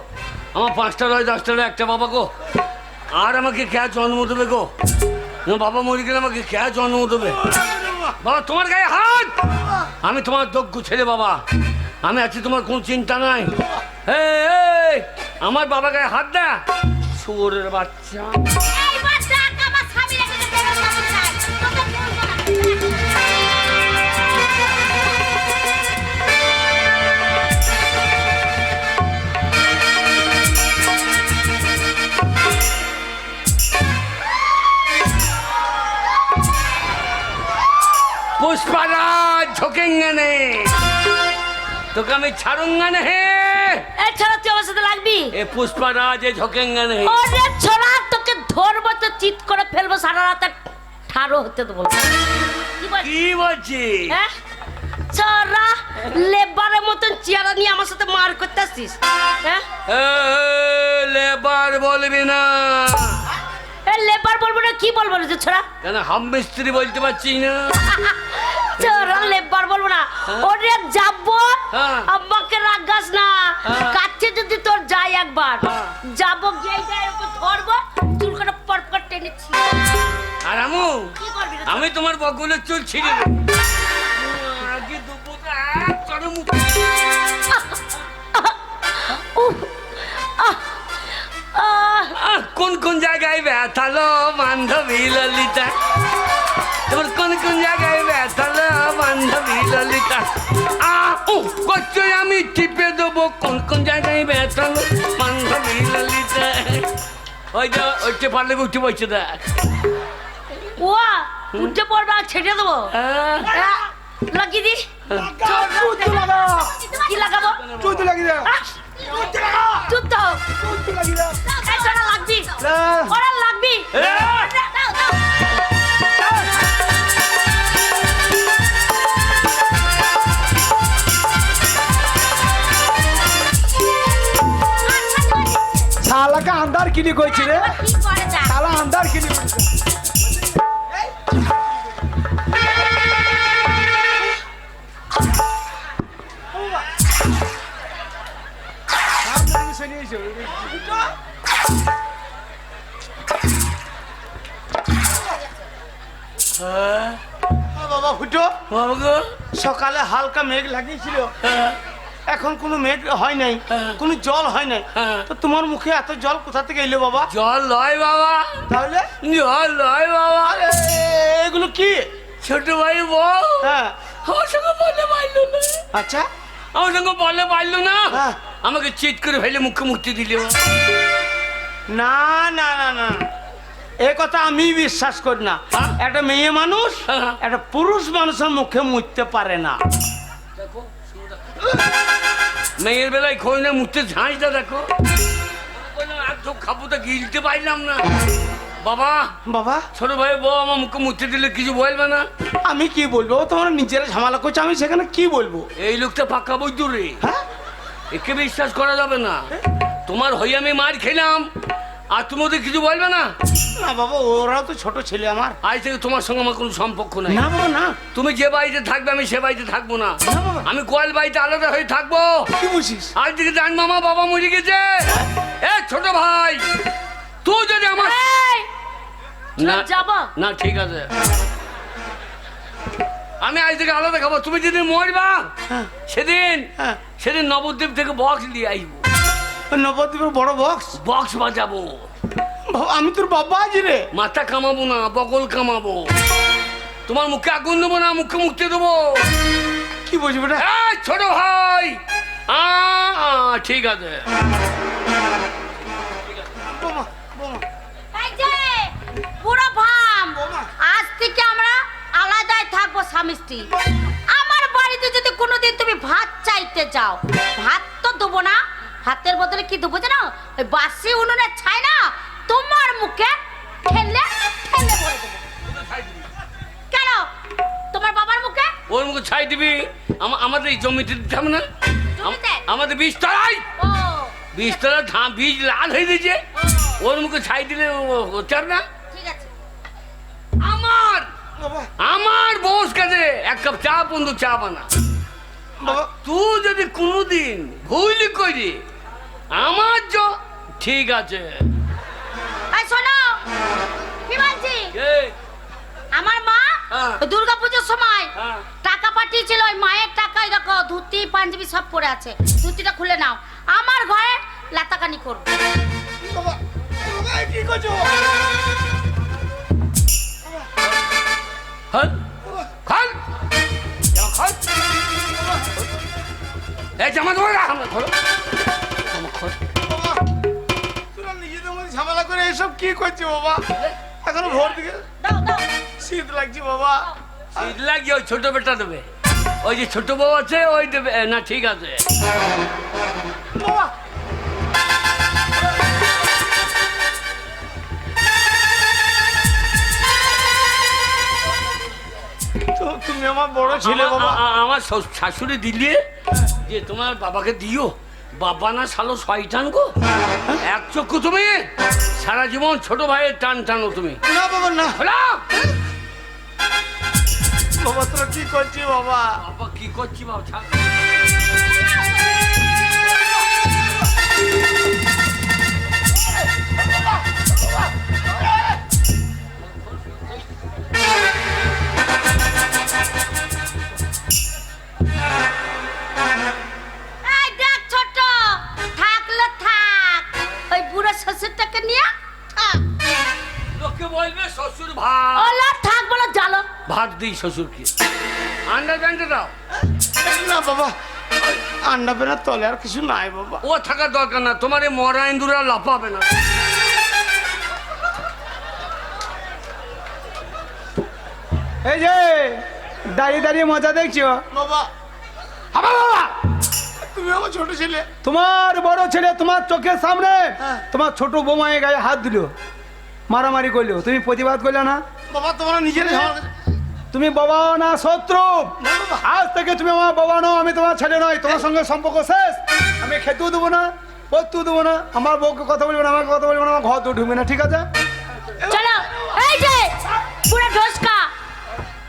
আমার 5টা রয় 10টা রয় একটা বাবা গো, আর আমাকে কে জন্ম দেবে গো? আমার বাবা মরে গেলে আমাকে কে জন্ম দেবে? বাবা তোমার গায়ে হাত, আমি তোমার দক্ষ ছেলে বাবা, আমি আছি, তোমার কোনো চিন্তা নাই। এই, আমার বাবা গায়ে হাত দা, শুয়োরের বাচ্চা। এই বাচ্চা আমার স্বামী রেখে দে, তোকে চাই। তোকে বলবো না। पुष्पराज झोंकेंगे नहीं, तो कभी छाड़ूंगा नहीं। এই ছোড়া তুই আমার সাথে লাগবি? ये पुष्पराज झोंकेंगे नहीं। ওরে ছোড়া তোকে ধরবো তো চিৎ করে ফেলবো, সারা রাতে ঠাড়ো হতে দেবো না। কি বল- কি বলছি হ্যাঁ? সারা লেবারের মতন চেয়ারা নিয়ে আমার সাথে মার করতে আসছিস, হ্যাঁ? লেবার বলবি না, এ লেবার বলবো না, কি বলবো রে ছোড়া? কেন হাম মিস্ত্রি বলতে পারছি না? ছোড়া লেবার বলবো না, ওরে যাবো। হ্যাঁ। আমাকে রাগাস না, হ্যাঁ। কাছে যদি তোর যাই একবার, হ্যাঁ। যাবো গিয়ে যাই ওকে ধরবো, চুল করে পরপর টেনেছি। আর আমু কি করবি রে? আমি তোমার বকুলের চুল ছিঁড়ে দেব। আগে দুপুরে এক চড়ে মুখ। উফ, আহ, আহ, কোন কোন জায়গায় ব্যথালো বান্ধবী ললিতা, তোমার কোন কোন জায়গায় ব্যথালো বান্ধবী ললিতা। করছো আমি টিপে দেবো কোন কোন জায়গায় ব্যথালো বান্ধবী ললিতা। ওই যে উঠতে পারলে উঠে বসে দেখ। ওয়া, উঠে পড়বে আর ছেড়ে দেবো। আহ, লাগিয়ে দি। কি লাগাবো? চুদ লাগিয়ে দাও। আহ, চুপ তো। এই ছোড়া লাগবি, ওরা লাগবি। দাও, দাও। শালাকে আন্দার কিনি কইছি রে, কি করে যা? শালা আন্দার কিনি কইছে। বাবা ফুটো, বাবা গো, সকালে হালকা মেঘ লাগিয়েছিল, হ্যাঁ, এখন কোনো মেঘ হয় নাই, হ্যাঁ। কোনো জল হয় নাই। হ্যাঁ। তো তোমার মুখে এত জল কোথা থেকে এলো বাবা? জল লয় বাবা, তাহলে জল লয় বাবা। এগুলো কি? ছোট ভাই বউ হ্যাঁ, আমার সঙ্গে বলে পারলো না, আচ্ছা। আমার সঙ্গে বলে পারলো না, হ্যাঁ। আমাকে চিৎ করে ফেলে মুখে মুক্তি দিল। না না না না, এ কথা আমি বিশ্বাস করি না। হ্যাঁ? একটা মেয়ে মানুষ হ্যাঁ। একটা পুরুষ মানুষের মুখে মুছতে পারে না। মেয়ের বেলায় খোঁজ না মুখতে ঝাঁঝটা দেখো, বললাম এত খাবো তো গিলতে পারলাম না। বাবা, বাবা, ছোট ভাই বউ আমার মুখে মুছতে দিলে কিছু বলবে না? আমি কি বলবো? ও তোমার নিজেরা ঝামেলা করছে, আমি সেখানে কি বলবো? এই লোকটা পাক্কা বৈদ্য রে, হ্যাঁ? একে বিশ্বাস করা যাবে না। তোমার হয়ে আমি মার খেলাম আর তুমি ওদের কিছু বলবে না? না বাবা, ওরাও তো ছোট ছেলে আমার। আজ থেকে তোমার সঙ্গে আমার কোনো সম্পর্ক নাই। না বাবা না। তুমি যে বাড়িতে থাকবে আমি সে বাড়িতে থাকবো না, না বাবা। আমি গোয়াল বাড়িতে আলাদা হয়ে থাকবো। কি বুঝিস? আজ থেকে জানবো আমার বাবা মরে গেছে। এ ছোট ভাই, তুই যদি আমার এই, না যাবো। না ঠিক আছে, আমি আজ থেকে আলাদা খাবো। তুমি যেদিন মরবা হ্যাঁ। সেদিন হ্যাঁ। সেদিন নবদ্বীপ থেকে বক্স নিয়ে আসবো, ওই নবদ্বীপের বড় বক্স? বক্স বাজাবো। বাবা, আমি তোর বাবা আছি রে। মাথা কামাবো না, বগল কামাবো। তোমার মুখে আগুন দেবো না, মুখে মুক্তি দেবো। কি বলছি বেটা? এই ছোট ভাই, ঠিক আছে। বোমা, বোমা। এই যে, পুরো ভাম, আজ থেকে আমরা আলাদাই থাকবো স্বামী স্ত্রী। আমার বাড়িতে যদি কোনোদিন তুমি ভাত চাইতে যাও, ভাত তো দেবো না, ভাতের বদলে কি দেবো জানো? ওই বাসি উনুনের ছাই না, তোমার মুখে ঠেলে ঠেলে ভরে দেবো। কেন? তোমার বাবার মুখে? ওর মুখে ছাই দিবি? আমাদের এই জমিতে দিতে হবে না? জমিতে? আমাদের বীজতলায়, ও, বীজতলা বীজ লাল হয়ে দিয়েছে, ওর মুখে ছাই দিলে হচ্ছে না। ঠিক আছে। আমার বাবা, আমার বউস কাছে এক কাপ চা বন্ধু চা বানা। বাবা, তুই যদি কোনোদিন ভুল করি আমার ঠিক আছে। এই শোনো, কি বলছি? এই, আমার মা হ্যাঁ। দুর্গা পুজোর সময় হ্যাঁ। টাকা পাঠিয়েছিল, ওই মায়ের টাকায় দেখো ধুতি পাঞ্জাবি সব পরে আছে, ধুতিটা খুলে নাও, আমার ঘরে লাতাকানি করবো। বাবা, বাবা, কি করছো? খল খল খল, এই জামা ধরে রাখ, আমার খোল। বাবা, তোরা নিজেদের মধ্যে ঝামেলা করে এসব কি করছো বাবা? এখনো ভোর দিকে দাও দাও। শীত লাগছে বাবা। শীত লাগিয়ে ওই ছোট বেটা দেবে, ওই যে ছোট বউ আছে ওই দেবে না। ঠিক আছে বাবা, তো তুমি আমার বড় ছেলে বাবা। আমার শাশুড়ি দিলে যে তোমার বাবাকে দিও, বাবা না শালো শয়তান গো, এক চক্ষু তুমি সারা জীবন ছোট ভাইয়ের টান টানো তুমি। না বাবা না। হলো? বাবা তোরা কি করছিস বাবা? বাবা কি করছি বাবা, ছাড়। এই দেখ ছোট, থাকলে থাক, ওই বুড়ো শ্বশুরটাকে নিয়ে থাক। লোকে বলবে শ্বশুর ভাত, ওলা থাক বলে জ্বালো। ভাত দিই শ্বশুরকে, আন্ডার প্যান্টে দাও। না বাবা, আন্ডা বেনার তলে আর কিছু নাই বাবা। ও থাকার দরকার না, তোমার এই মরা ইন্দুরা লাফাবে না। এই যে দাঁড়িয়ে দাঁড়িয়ে মজা দেখছো, বাবা আবার বাবা, তুমি আমার ছোট ছেলে। তোমার বড় ছেলে তোমার চোখের সামনে তোমার ছোট বোমায় গায়ে হাত দিল, মারামারি করলো, তুমি প্রতিবাদ করলে না? বাবা তোমরা নিজেরাই আমার তুমি বাবা না শত্রু? আজ থেকে তুমি আমার বাবা নও, আমি তোমার ছেলে নয়, তোমার সঙ্গে সম্পর্ক শেষ। আমি খেতেও দেবো না, পড়তেও দেবো না, আমার বউকে কথা বলবে না, আমাকে কথা বলবে না, আমার ঘর তো ঢুকবে না, ঠিক আছে? চলো, এই যে পুরো ঢোসকা,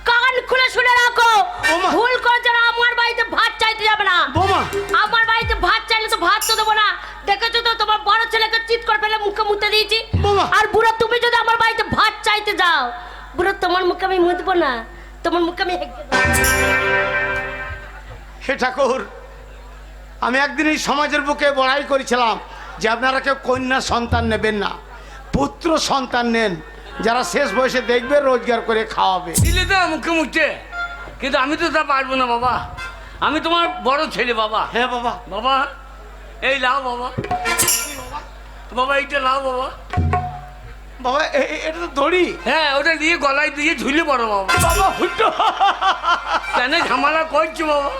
কান খুলে শুনে রাখো, বৌমা। ভুল করেছো না, আমার বাড়িতে ভাত চাইতে যাবে না। বৌমা। আমার বাড়িতে ভাত চাইলে তো ভাত তো দেবো না। দেখেছো তো তোমার বড় ছেলেকে চিৎ করে ফেলে মুখে মুতে দিয়েছি। বৌমা। আর বুড়ো তুমি যদি আমার বাড়িতে ভাত চাইতে যাও, বুড়ো তোমার মুখে আমি মুতবো না, তোমার মুখে আমি হেঁকে দেবো। হে ঠাকুর, আমি একদিন এই সমাজের বুকে বড়াই করেছিলাম যে আপনারা কেউ কন্যা সন্তান নেবেন না, পুত্র সন্তান নেন, যারা শেষ বয়সে দেখবে রোজগার করে খাওয়াবে। দিলে তো মুখে মুখে, কিন্তু আমি তো তা পারবো না বাবা, আমি তোমার বড় ছেলে বাবা। হ্যাঁ বাবা। বাবা এই লাও বাবা, বাবা এইটা লাও বাবা। বাবা এটা তো দড়ি। হ্যাঁ ওটা দিয়ে গলায় দিয়ে ঝুলে পড়ো বাবা। বাবা হুটো। কেন ঝামেলা করছো বাবা?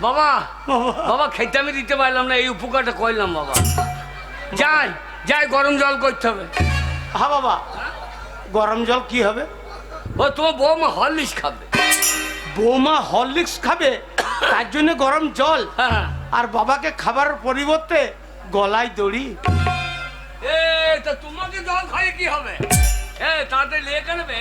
বাবা বাবা খেতে আমি দিতে পারলাম না, এই উপকারটা করলাম বাবা। যাই যাই গরম জল করতে হবে। হ্যাঁ বাবা, গরম জল কি হবে? ও তোমার বৌমা হরলিক্স খাবে। বৌমা হরলিক্স খাবে, তার জন্য গরম জল? হ্যাঁ আর বাবাকে খাবারের পরিবর্তে গলায় দড়ি? এ তা তোমাকে জল খাইয়ে কি হবে? এ তাড়াতাড়ি লেগে নেবে।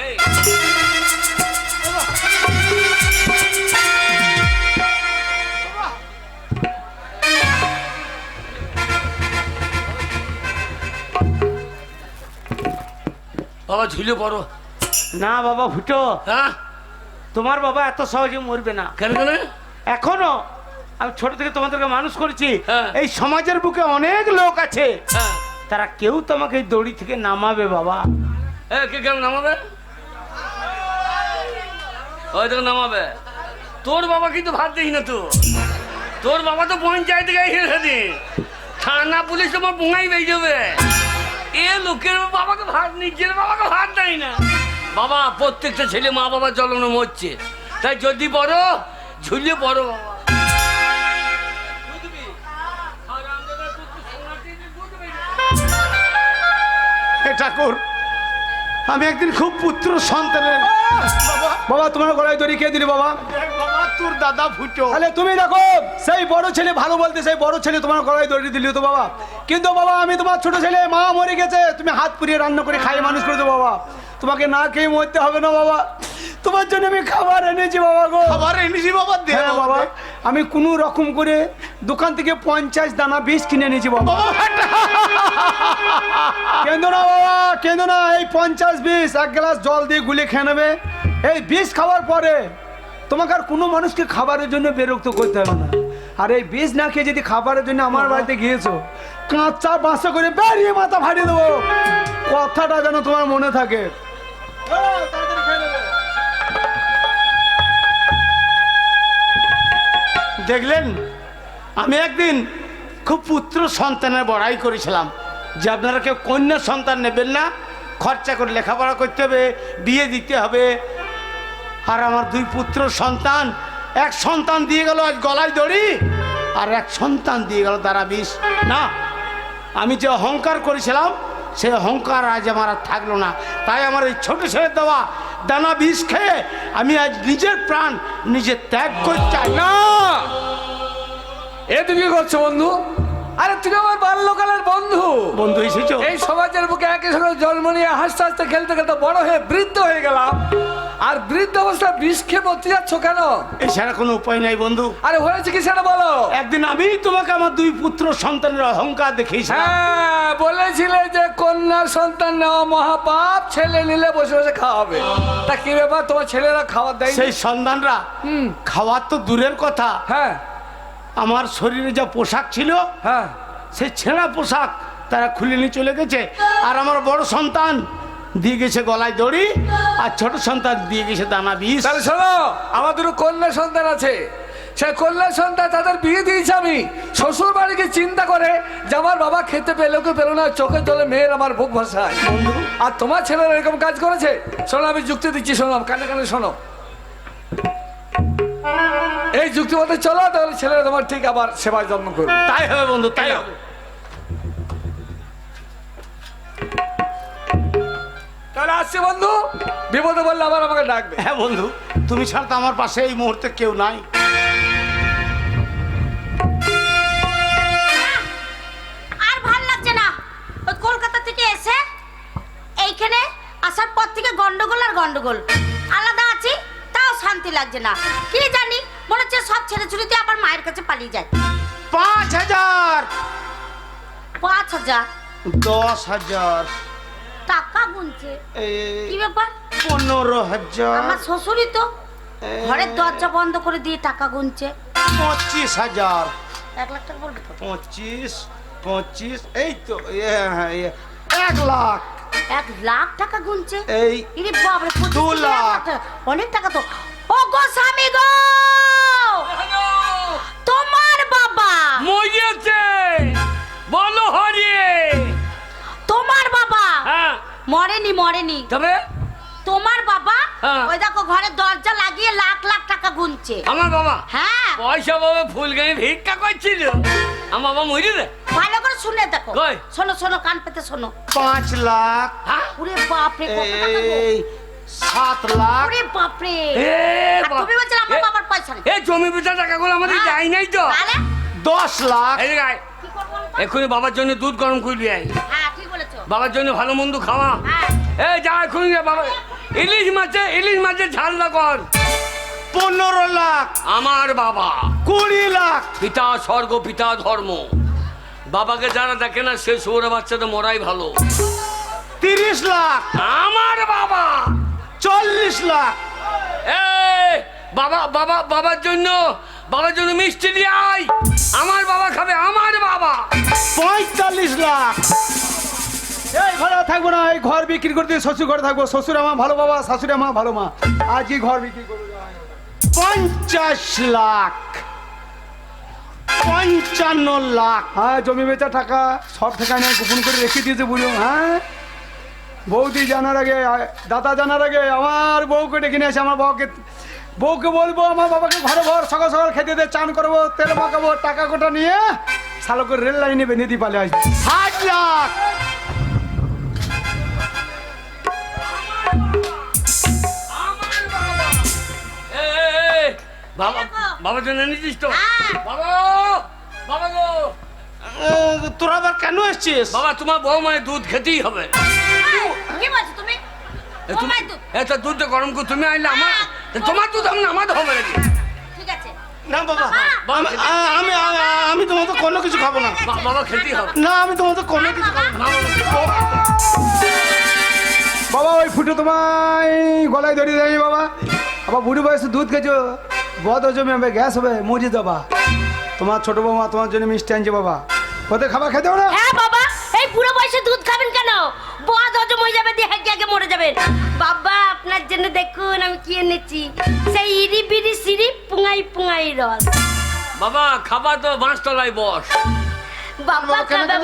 বাবা ঝুলে পড়ো। না বাবা ফুটো, হ্যাঁ তোমার বাবা এত সহজে মরবে না। কেন কেন? এখনো আমি ছোট থেকে তোমাদেরকে মানুষ করেছি, হ্যাঁ। এই সমাজের বুকে অনেক লোক আছে, হ্যাঁ তারা কেউ তোমাকে এই দড়ি থেকে নামাবে বাবা। এ কে কেন নামাবে? ওই তোকে নামাবে। তোর বাবা কিন্তু ভাত দিস না তো, তোর বাবা তো পঞ্চায়েত গেছে, থানা পুলিশ তোমার পুঙাই বেয়ে যাবে। এ লোকের বাবাকে ভাত, নিজের বাবাকে ভাত দেয় না। বাবা প্রত্যেকটা ছেলে মা বাবা জ্বলনে মরছে, তাই যদি বড় ঝুলিয়ে বড় বাবা। বুঝবি? আর আমাদের পুত্র সোনাটি বুঝবি না। হে ঠাকুর, আমি একদিন খুব পুত্র সন্তানের বাবা। বাবা তোমার গলায় দড়ি কে দিলে বাবা? দেখ বাবা, তোর দাদা ফুটো। তাহলে তুমি দেখো, সেই বড় ছেলে ভালো বলতে, সেই বড় ছেলে তোমার গলায় দড়ি দিল তো বাবা। কিন্তু বাবা আমি তোমার ছোট ছেলে, মা মরে গেছে, তুমি হাত পুড়িয়ে রান্না করে খাইয়ে মানুষ করেছো বাবা, তোমাকে না খেয়ে মরতে হবে না বাবা। তোমার জন্য আমি খাবার এনেছি বাবা গো। খাবার এনেছি বাবা, দে হ্যাঁ বাবা, আমি কোনো রকম করে দোকান থেকে 50 দানা বিষ কিনে এনেছি বাবা। কেন্দ্র না বাবা, কেন্দ্র না, এই 50 বিষ 1 গ্লাস জল দিয়ে গুলে খেয়ে নেবে। এই বিষ খাওয়ার পরে তোমাকে আর কোনো মানুষকে খাবারের জন্য বিরক্ত করতে হবে না। আর এই বিষ না খেয়ে যদি খাবারের জন্য আমার বাড়িতে গিয়েছো, কাঁচা বাঁশা করে বেরিয়ে মাথা ফাটিয়ে দেবো, কথাটা যেন তোমার মনে থাকে। তাড়াতাড়ি খেয়ে নেবে। দেখলেন, আমি একদিন খুব পুত্র সন্তানের বড়াই করেছিলাম যে আপনারা কেউ কন্যা সন্তান নেবেন না, খরচা করে লেখাপড়া করতে হবে, বিয়ে দিতে হবে। আর আমার 2 পুত্র সন্তান, এক সন্তান দিয়ে গেল আজ গলায় দড়ি, আর এক সন্তান দিয়ে গেল দ্বারা বিষ। না, আমি যে অহংকার করেছিলাম সেই অহংকার আজ আমার আর থাকলো না। তাই আমার এই ছোট ছেলের দেওয়া দানা বিষ খেয়ে আমি আজ নিজের প্রাণ নিজে ত্যাগ করতে চাই না। না, এ তুমি কি করছো বন্ধু? আরে তুমি আমার বাল্যকালের বন্ধু। বন্ধু এসেছো? এই সমাজের বুকে একই সঙ্গে জন্ম নিয়ে হাসতে হাসতে খেলতে খেলতে বড় হয়ে বৃদ্ধ হয়ে গেলাম, আর বৃদ্ধ অবস্থায় বিষ খেয়ে মরতে যাচ্ছ কেন? এছাড়া কোনো উপায় নাই বন্ধু। আরে হয়েছে কি সেটা বলো। একদিন আমি তোমাকে আমার দুই পুত্র সন্তানের অহংকার দেখিয়েছিলাম। হ্যাঁ, বলেছিলে যে কন্যা সন্তান নেওয়া মহাপাপ, ছেলে নিলে বসে বসে খাওয়াবে। তা কি ব্যাপার, তোমার ছেলেরা খাবার দেয়? সেই সন্তানরা খাওয়ার তো দূরের কথা, হ্যাঁ আমার শরীরে যা পোশাক ছিল হ্যাঁ, সেই ছেঁড়া পোশাক তারা খুলে নিয়ে চলে গেছে। আর আমার বড় সন্তান দিয়ে গেছে গলায় দড়ি, আর ছোট সন্তান দিয়ে গেছে দানা বিষ। তাহলে শোনো, আমার দুটো কন্যা সন্তান আছে, সেই কন্যা সন্তান তাদের বিয়ে দিয়েছি আমি। শ্বশুর বাড়িকে চিন্তা করে যে আমার বাবা খেতে পেলো কি পেলো না, চোখের জলে মেয়ের আমার বুক ভাসায়। আর তোমার ছেলেরা এরকম কাজ করেছে। শোনো, আমি যুক্তি দিচ্ছি, শোনো, কানে কানে শোনো। এই যুক্তি মতে চলো, তাহলে ছেলেরা তোমার ঠিক আবার সেবায় জন্ম করবে। তাই হবে বন্ধু, তাই হবে। তাহলে আসছে বন্ধু, বিপদে বললে আবার আমাকে ডাকবে। হ্যাঁ বন্ধু, তুমি ছাড়া তো আমার পাশে এই মুহূর্তে কেউ নাই। আর ভাল লাগছে না। ওই কলকাতা থেকে এসে এইখানে আসার পর থেকে গন্ডগোল আর গন্ডগোল। আলাদা আছি তাও শান্তি লাগছে না। কি জানি, মনে হচ্ছে সব ছেড়ে ছুড়িতে আবার মায়ের কাছে পালিয়ে যায়। 5,000 5,000 10,000 টাকা গুনছে। কি এই ব্যাপার? 15,000 আমার শ্বশুরই তো ঘরের দরজা বন্ধ করে দিয়ে টাকা গুনছে। 25,000 1 লাখ টাকা বলবে তো? 25 এই তো 1 লাখ 1 লাখ টাকা গুনছে। এই ইরে বাপ রে, 2 লাখ। অনেক টাকা তো। ও গো স্বামী গো, তোমার বাবা মরিয়েছে, বলো হরিয়ে। তোমার বাবা হ্যাঁ, মরেনি মরেনি। তবে তোমার বাবা হ্যাঁ। ওই দেখো ঘরের দরজা লাগিয়ে লাখ লাখ টাকা গুনছে। আমার বাবা হ্যাঁ, পয়সা বাবা ফুলগানি ভিক্ষা করছিল। আমার বাবা মরি রে। ভালো করে শুনে দেখো। কই? শোনো শোনো, কান পেতে শোনো। 5 লাখ হ্যাঁ? ওরে বাপ রে, কত টাকা গো। এই 7 লাখ ওরে বাপ রে। এ আর বাপ। তুমি বলছিলে আমার এ- বাবার পয়সা নেই। এই জমি বেচা টাকাগুলো আমাদের হ্যাঁ। যাই নাই তো। তাহলে 10 লাখ এই গায় কি করবো বলো তো? এক্ষুনি বাবার জন্য দুধ গরম করলি আই। হ্যাঁ ঠিক বলেছো। বাবার জন্য ভালো মন্দ খাওয়া। হ্যাঁ এই যা এক্ষুনি যা বাবা। ইলিশ মাছের ঝালদা কর। 15 লাখ আমার বাবা 20 লাখ পিতা স্বর্গ পিতা ধর্ম। বাবাকে যারা দেখে না সে শোরে বাচ্চাদের মরাই ভালো। 30 লাখ আমার বাবা 40 লাখ এই বাবার জন্য মিষ্টি দিয়ে আই। আমার বাবা খাবে, আমার বাবা। 45 লাখ এই ঘরে আর থাকবো না, এই ঘর বিক্রি করে দিয়ে শ্বশুর ঘরে থাকবো। শ্বশুর আমার ভালো বাবা, শাশুড়ি আমার ভালো মা। আজ এই ঘর বিক্রি করবো। 50 লাখ 55 লাখ হ্যাঁ, জমি বেচা টাকা সব ঠিকানে গোপন করে রেখে দিয়েছে বুঝো। হ্যাঁ, বৌদি জানার আগে, দাদা জানার আগে আমার বউকে ডেকে নিয়ে আসে। আমার বউকে বলবো আমার বাবাকে ঘরে ঘর সকাল সকাল খেতে দিয়ে চান করবো, তেল মাখাবো, টাকা কোটা নিয়ে শালো করে রেল লাইনে বেঁধে দিয়ে পালে আসবে। 60 লাখ এই, বাবা বাবার জন্য এনেছিস তো? হ্যাঁ। বাবা গো তোরা আবার কেন এসছিস? বাবা, তোমার বউ মানে দুধ খেতেই হবে। কি বলছো তুমি? তোমার দুধ। এত দুধটা গরম করে তুমি আইলে আমার তোমার দুধ আমি আমাদের হবে নাকি? ঠিক আছে। না বাবা, আমি তোমাদের কোনো কিছু খাবো না। বাবা খেতেই হবে। না, আমি তোমাদের কোনো কিছু খাবো না। বাবা ওই ফুটো তোমায় গলায় ধরিয়ে দেয়নি বাবা। আবার বুড়ি বয়সে দুধ খেয়েছো, বদ জমে হবে, গ্যাস হবে, মরি দেবা। তোমার ছোট বৌমা তোমার জন্য মিষ্টি আনছে বাবা, ওদের খাবার খেতে না। হ্যাঁ বাবা, এই বুড়ো বয়সে দুধ খাবেন কেন? বদ হজম হয়ে যাবে, দিয়ে হেগে হেগে মরে যাবেন। বাবা আপনার জন্য দেখুন আমি কি এনেছি, সেই ইরি বিরি সিরি পুঙাই পুঙাই রস। বাবা খাবার তো বাঁশতলায় বস। বাবা খাবে।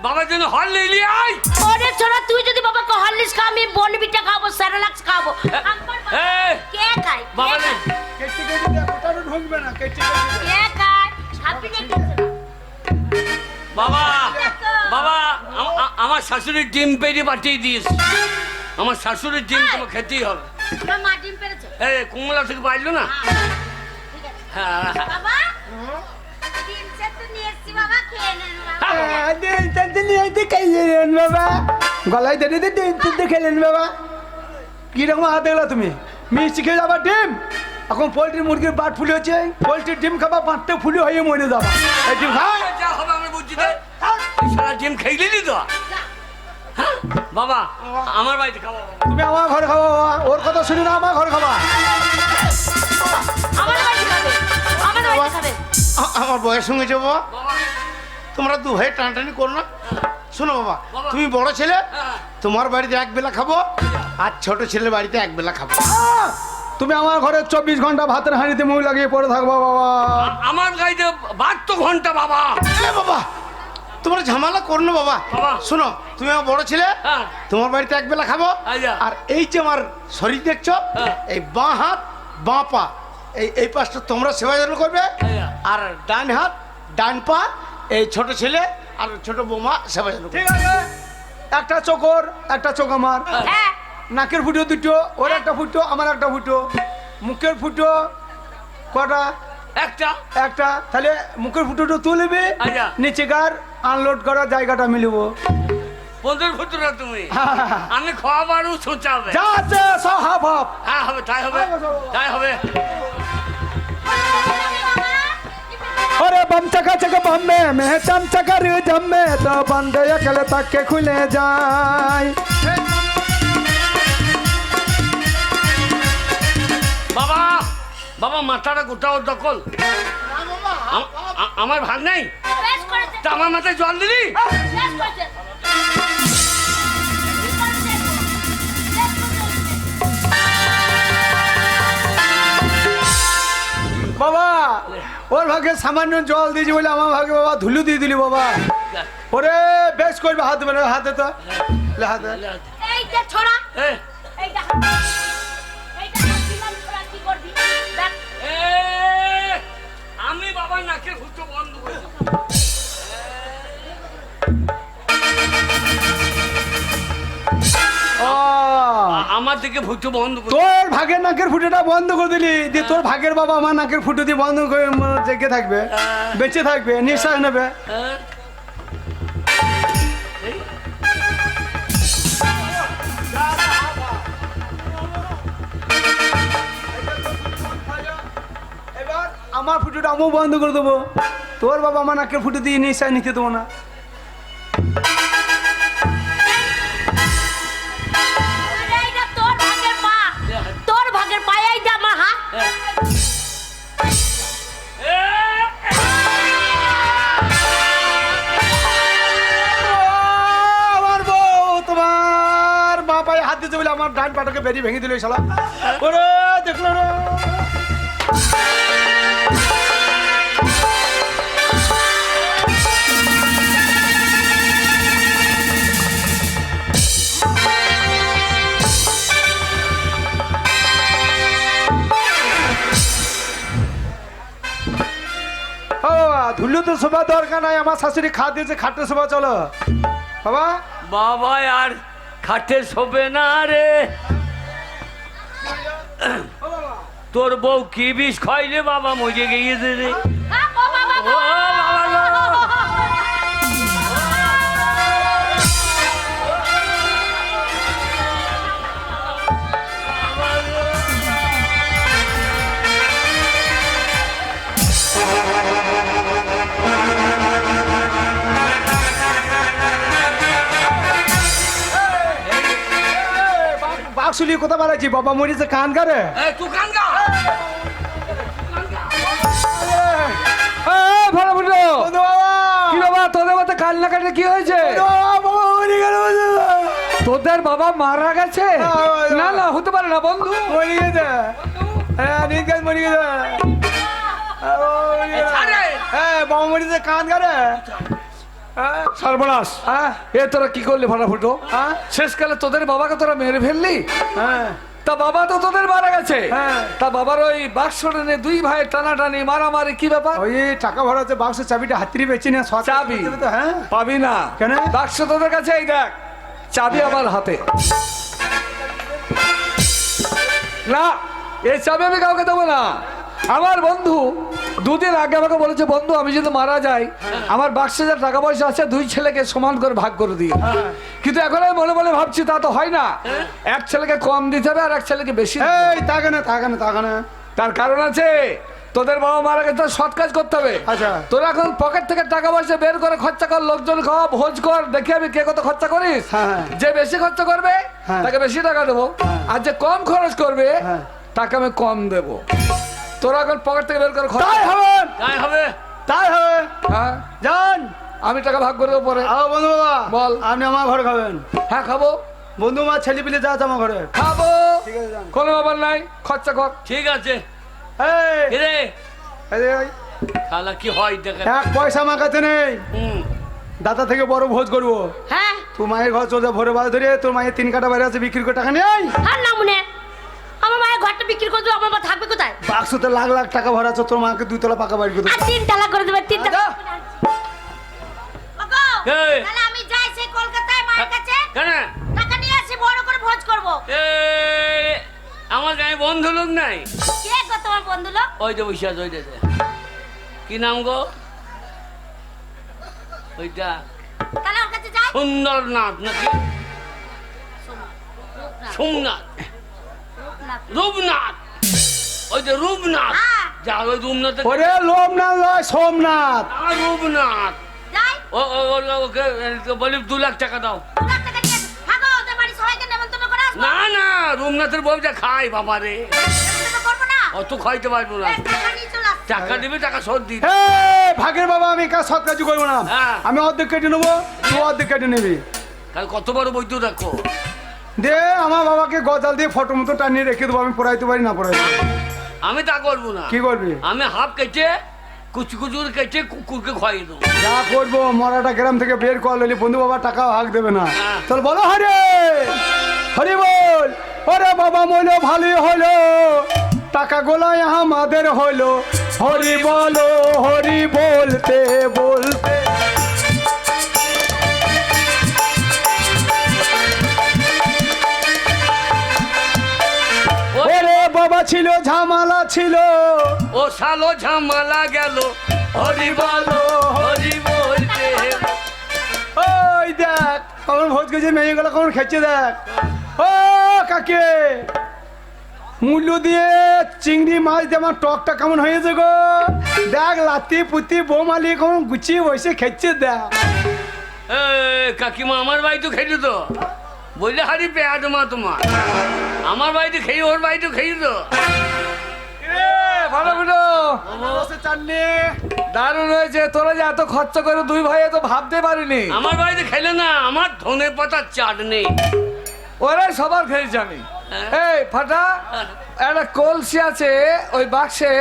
বাবার জন্য হল নিলি আই। ওরে ছোড়া, তুই যদি বাবাকে হরলিক্স খাও, আমি বনবিটা খাবো, সেরেলাক্স খাবো। আমার বাবা- কে খায়? বাবা কে নে। খায়? কেটে কেটে দেখ, ওটারও ঢুকবে না, কেটে কেটে দেখ। কে খায়? ছাপি দেখতে বাবা আমার শাশুড়ির ডিম পেড়ে পাঠিয়ে দিস। আমার শাশুড়ির ডিম তোমার খেতেই হবে। তোমার মা ডিম পেরেছে? এই কুমলা থেকে পাইলো না? ঠিক আছে। হ্যাঁ বাবা, ডিম সেদ্ধ নিয়ে এসেছি বাবা, খেয়ে নেন বাবা। বাবা গলায় ধরে দিয়ে খেলেন বাবা। কিরকম হাত দেখলা তুমি? মিষ্টি খেয়ে যাবা ডিম? এখন পোলট্রি মুরগির বাট ফুলি হচ্ছে, পোলট্রির ডিম খাবা, বাটতে ফুলি হয়ে মরে যাবা। এই ডিম খাও। যা হবে আমি বুঝছি তো। এই সারা ডিম খেয়ে তো। হ্যাঁ? বাবা আমার বাড়িতে খাবো বাবা। তুমি আমার ঘরে খাবা বাবা, ওর কথা শুনি না, আমার ঘরে খাবা। আমাদের বাড়িতে খাবে, আমাদের বাড়িতে খাবে। আমার বয়স হয়ে গেছে বাবা, বাবা তোমরা দু ভাই টানাটানি করো না। শোনো বাবা, বাবা। তুমি বড় ছেলে, হ্যাঁ। তোমার বাড়িতে এক বেলা খাবো, আর ছোট ছেলের বাড়িতে এক বেলা খাবো। তুমি আমার ঘরে 24 ঘন্টা ভাতের হাঁড়িতে মুখ লাগিয়ে পড়ে থাকবা বাবা। আমার গাড়িতে 72 ঘন্টা বাবা। এ বাবা, তোমরা ঝামেলা করো না বাবা। বাবা। শোনো, তুমি আমার বড় ছেলে, হ্যাঁ। তোমার বাড়িতে এক বেলা খাবো, আচ্ছা। আর এই যে আমার শরীর দেখছো, হ্যাঁ। এই বাঁ হাত বাঁ পা এই পাশটা তোমরা সেবা যত্ন করবে, আচ্ছা। আর ডান হাত ডান পা এই ছোট ছেলে আর ছোট বৌমা সেবা যত্ন করবে। ঠিক আছে, একটা চোখর একটা চোখ আমার, হ্যাঁ, নাকের ফুটো দুটো, ওর একটা ফুটো আমার একটা ফুটো, মুখের ফুটো কটা? একটা একটা। তাহলে মুখের ফুটোটা তুলবে, আচ্ছা। নিচেকার আনলোড করার জায়গাটা মিলবো। বন্ধুর ভুতুরা তুমি। আমি খাওয়াবারও সোচাবে। যা আছে সব হাফ হাফ। হ্যাঁ হবে, তাই হবে, তাই হবে। अरे बम चका चका बम में चम चका रे जम में तो बंदे अकेले तक के खुले जाए। বাবা বাবা মাথাটা গোটাও দখল। আমার ভাগ নেই, বেশ করেছে, তা আমার মাথায় জল দিলি? বেশ করেছে। বাবা ওর ভাগে সামান্য জল দিয়েছি বলে আমার ভাগে বাবা ধুলু দিয়ে দিলি বাবা। ওরে বেশ করবে, হাত দেবে না, হাতে তো লে হাতে। এইটা ছোড়া, এ, এইটা এইটা দিলাম, ছোড়া কি করবি? দেখ, এ, আমি বাবার নাকের ফুটো বন্ধ করে দেবো। ও আমার দিকে ফুটো বন্ধ করে। তোর ভাগের নাকের ফুটোটা বন্ধ করে দিলি, দিয়ে তোর ভাগের বাবা আমার নাকের ফুটো দিয়ে বন্ধ করে জেগে থাকবে, বেঁচে থাকবে, নিঃশ্বাস নেবে। হ্যাঁ? এবার আমার ফুটোটা আমিও বন্ধ করে দেবো, তোর বাবা আমার নাকের ফুটো দিয়ে নিঃশ্বাস নিতে দেবো না। আরে এইটা তোর ভাগের পা, তোর ভাগের পা, এইটা আমার হাত। এ, আমার বউ তোমার বাপায় হাত দিতে বলে আমার ডান পাটাকে বেরিয়ে ভেঙে দিল শালা। ওরে দেখলো রে। ও বাবা, ধুলো তো শোভা দরকার নাই, আমার শাশুড়ি খাট দিয়েছে, খাটে শোভা চলো বাবা। বাবা আর খাটে শোবে না রে। তোর বউ কি বিষ খাইলে বাবা মজে গিয়েছে রে। হ্যাঁ, ও বাবা, ও বাবা গো। বাক্সুলি কথা বলেছি, বাবা মরিছে কান করে। এ, তুই কান গা। ভালো বুঝলো বন্ধু বাবা, কি বাবা, তোদের মতো কাল না কাটে কি হয়েছে? বাবা মরে গেল, তোদের বাবা মারা গেছে? না না, হতে পারে না বন্ধু। মরে গেছে। হ্যাঁ নির্গাছ মরে গেছে। হ্যাঁ বাবা মরিছে কান করে। সর্বনাশ, হ্যাঁ এ তোরা কি করলি ভাড়া ফুটো? হ্যাঁ শেষকালে তোদের বাবাকে তোরা মেরে ফেললি? হ্যাঁ তা বাবা তো তোদের মারা গেছে, হ্যাঁ। তা বাবার ওই বাক্স টেনে দুই ভাই টানাটানি মারামারি কি ব্যাপার? ওই টাকা ভরা আছে বাক্সের চাবিটা হাতিরি বেচি না, চাবি তো হ্যাঁ পাবি না। কেন? বাক্স তোদের কাছে, এই দেখ চাবি আমার হাতে। না এই চাবি আমি কাউকে দেবো না। আমার বন্ধু দুদিন আগে আমাকে বলেছে, বন্ধু আমি যদি মারা যাই আমার বাক্সে যা টাকা পয়সা আছে দুই ছেলেকে সমান করে ভাগ করে দিও। কিন্তু এখন আমি মনে মনে ভাবছি তা তো হয় না, এক ছেলেকে কম দিতে হবে আর এক ছেলেকে বেশি দিতে হবে। এই তাকে না তাকে না তাকে না। তার কারণ আছে, তোদের বাবা মারা গেছে তো সৎ কাজ করতে হবে। আচ্ছা। তোরা এখন পকেট থেকে টাকা পয়সা বের করে খরচা কর, লোকজন খাওয়া, ভোজ কর, দেখি আমি কে কত খরচা করিস। হ্যাঁ। যে বেশি খরচা করবে হ্যাঁ। তাকে বেশি টাকা দেবো, আর যে কম খরচ করবে হ্যাঁ। তাকে আমি কম দেবো। তোরা এখন পকেট থেকে বের করে খরচা তাই কর। হবে, তাই হবে। তাই হবে। হ্যাঁ, যান। আমি টাকা ভাগ করে দেবো পরে। আও বন্ধু বাবা, বল। আপনি আমার ঘরে খাবেন। হ্যাঁ খাবো, বন্ধু মা ছেলে পিলে যা আছে আমার ঘরে। খাবো, ঠিক আছে যান। কোনো ব্যাপার নাই, খরচা কর। ঠিক আছে। এই, কিরে এই যে, এই, শালা কি হয় দেখে। এক পয়সা আমার কাছে নেই, হুম। দাদা থেকে বড় ভোজ করবো। হ্যাঁ তুই মায়ের ঘর চলে যা, ভোরে বাজ ধরে তোর মায়ের 3 কাটা বাইরে আছে, বিক্রি করে টাকা নেই। আর না মনে আমার মায়ের ঘরটা বিক্রি করে দেবো, আমার মা থাকবে কোথায়? বাক্সতে লাখ লাখ টাকা ভরা আছে, তোর মাকে 2 তলা পাকা বাড়ি করে আর 3 তালা করে দেবে, 3 তালা। ওগো, এই। তাহলে আমি যাই সেই কলকাতায় মায়ের কাছে কেন টাকা নিয়ে আসি, বড় করে ভোজ করব। আমার গায়ে বন্ধু লোক নাই? কে গো তোমার বন্ধু লোক? ওই যে বসে আছে, ওই যে। কি নাম গো ওইটা? তাহলে ওর কাছে যাই। সুন্দরনাথ নাকি সোমনাথ? রূপনাথ। ওই যে রূপনাথ। হ্যাঁ। যা ওই রূপনাথ। ওরে লোমনাথ নয়, সোমনাথ। রূপনাথ। যাই। ওকে বলি 2 লাখ টাকা দাও। 2 লাখ টাকা নিয়ে আসি। ভাগো, ওদের বাড়ি সবাইকে নেমন্তন্ন করে আসবো। না না, রূপনাথের বউটা খাই বাবা রে, নেমন্তন্ন করবো না। অত খাইতে পারবো না। এই, টাকা নিয়ে চলে আসছি। টাকা দিবি, টাকা শোধ দিবি। এই, ভাগের বাবা, আমি কাজ সৎ কাজ করবো না। হ্যাঁ। আমি অর্ধেক কেটে নেবো, তুই অর্ধেক কেটে নিবি। কাল কত বড় বৈদ্য দেখো। দে, আমার বাবাকে গজাল দিয়ে ফটো মতো টানিয়ে রেখে দেবো, আমি পড়াইতে পারি না পড়াইতে। আমি তা করবো না। কি করবি? আমি হাফ কেটে কুচু কুচু কেটে কুকুরকে খাইয়ে দেবো। যা করবো, মরাটা গ্রাম থেকে বের কর, লইলে বন্ধু বাবা টাকা ভাগ দেবে না। হ্যাঁ। তাহলে বলো হরে হরি বল। ওরে বাবা মইল ভালোই হলো, টাকা গোলায় আমাদের হলো। হরি বলো, হরি বলতে বলতে। ওরে বাবা ছিল ঝামেলা ছিল, ও শালো ঝামালা গেল। হরি বলো, হরি বলতে। ওই দেখ কেমন ভোজ গেছে, মেয়েগুলো কেমন খেচ্ছে দেখ। ও কাকে মূল্য দিয়ে চিংড়ি মাছ দিয়ে আমার টকটা কেমন হয়েছে গো। দেখ লাতি পুতি বৌমালি কেমন গুছিয়ে বসে খেচ্ছে দেখ। কাকিমা আমার বাড়িতে খেয়ে তো বললে হারি পেঁয়াজ মা তোমার। আমার বাড়িতে খেয়ে ওর বাড়িতে খেয়ে তো। ভালো ভালো, দারুণ হয়েছে। তোরা যে এত খরচা করে দুই ভাই এত ভাবতে পারিনি। আমার বাড়িতে খেলে না, আমার ধনে পাতার চাটনি। ওরা সবার খেয়েছি আমি। এই ফাটা, একটা কলসি আছে ওই বাক্সে,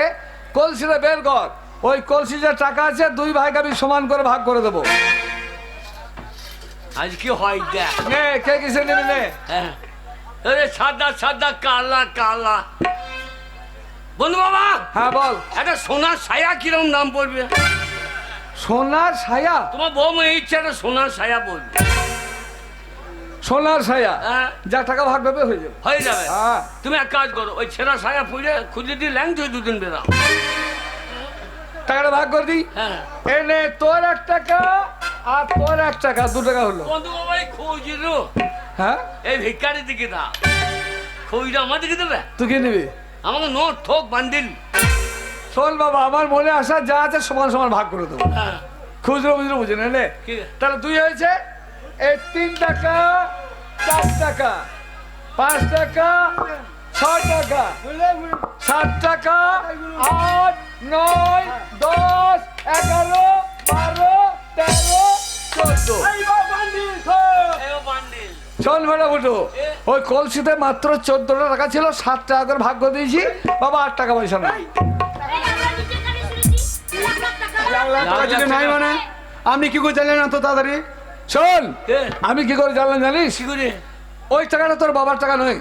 কলসিটা বের কর। ওই কলসি যে টাকা আছে দুই ভাইকে আমি সমান করে ভাগ করে দেবো। আজ কি হয় দেখ। নে, কে কিসে নেবে নে। হ্যাঁ। আরে সাদা সাদা কালা কালা। বন্ধু বাবা, হ্যাঁ বল। একটা সোনার ছায়া কিরম দাম পড়বে? সোনার ছায়া? তোমার বউ মেয়ে ইচ্ছে একটা সোনার ছায়া বলবে। সোনার ছায়া? হ্যাঁ। যা টাকা ভাগ পাবে হয়ে যাবে। হয়ে যাবে। হ্যাঁ। তুমি এক কাজ করো, ওই ছেঁড়া ছায়া খুঁজে দিয়ে ল্যাং তুই 2 দিন বেরাও। টাকাটা ভাগ করে দিই। হ্যাঁ। এনে তোর 1 টাকা আর তোর 1 টাকা, 2 টাকা হলো। বন্ধু বাবা খুঁজলো, হ্যাঁ, এই ভিক্ষারি দিকে দাও। খুঁজটা আমার দিকে দেবে? তুই কি নিবি? আমাকে নোট থোক বান্ডিল। শোন বাবা, আমার মনে আসা যা আছে সমান সমান ভাগ করে দেবো। হ্যাঁ। খুচরো বুঝলো বুঝে নে। কি? তাহলে 2 হয়েছে। এই 3 টাকা, 4 টাকা, 5 টাকা, 6 টাকা, 7 টাকা, 8, 9, 10, 11, 12, 13, 14। বান্ডিল। শোন ভাড়া বুঝো, ওই কলসিতে মাত্র 14 টাকা ছিল, 7 টাকা করে ভাগ করে দিয়েছি বাবা, 8 টাকা পয়সা নাই। এই আমরা নিচে কানে শুনেছি 1 লাখ টাকা। লাখ লাখ টাকা যদি নাই মানে আপনি কি করে জানলেন এত তাড়াতাড়ি? শোন, এ, আমি কি করে জানলাম জানিস? কি করে? ওই টাকাটা তোর বাবার টাকা নয়,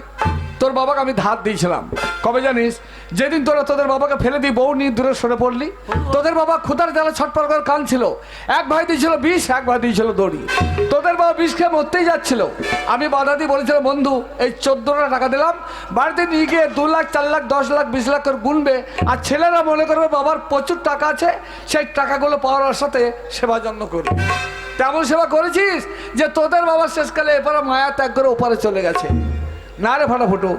তোর বাবাকে আমি ধার দিয়েছিলাম। কবে জানিস? যেদিন তোরা তোদের বাবাকে ফেলে দিয়ে বউ নিয়ে দূরে সরে পড়লি। তোদের বাবা ক্ষুধার জ্বালা ছটফট করে কাঁদছিল। এক ভাই দিয়েছিল বিষ, এক ভাই দিয়েছিল দড়ি। তোদের বাবা বিষ খেয়ে মরতেই যাচ্ছিল। আমি বাধা দিয়ে বলেছিলাম, বন্ধু এই 14টা টাকা দিলাম, বাড়িতে নিয়ে গিয়ে 2 লাখ 4 লাখ 10 লাখ 20 লাখ করে গুনবে, আর ছেলেরা মনে করবে বাবার প্রচুর টাকা আছে, সেই টাকাগুলো পাওয়ার সাথে সেবা যত্ন করবে। তেমন সেবা করেছিস যে তোদের বাবার শেষকালে এপারে মায়া ত্যাগ করে ওপারে চলে গেছে। না রে ফাটাফুটো,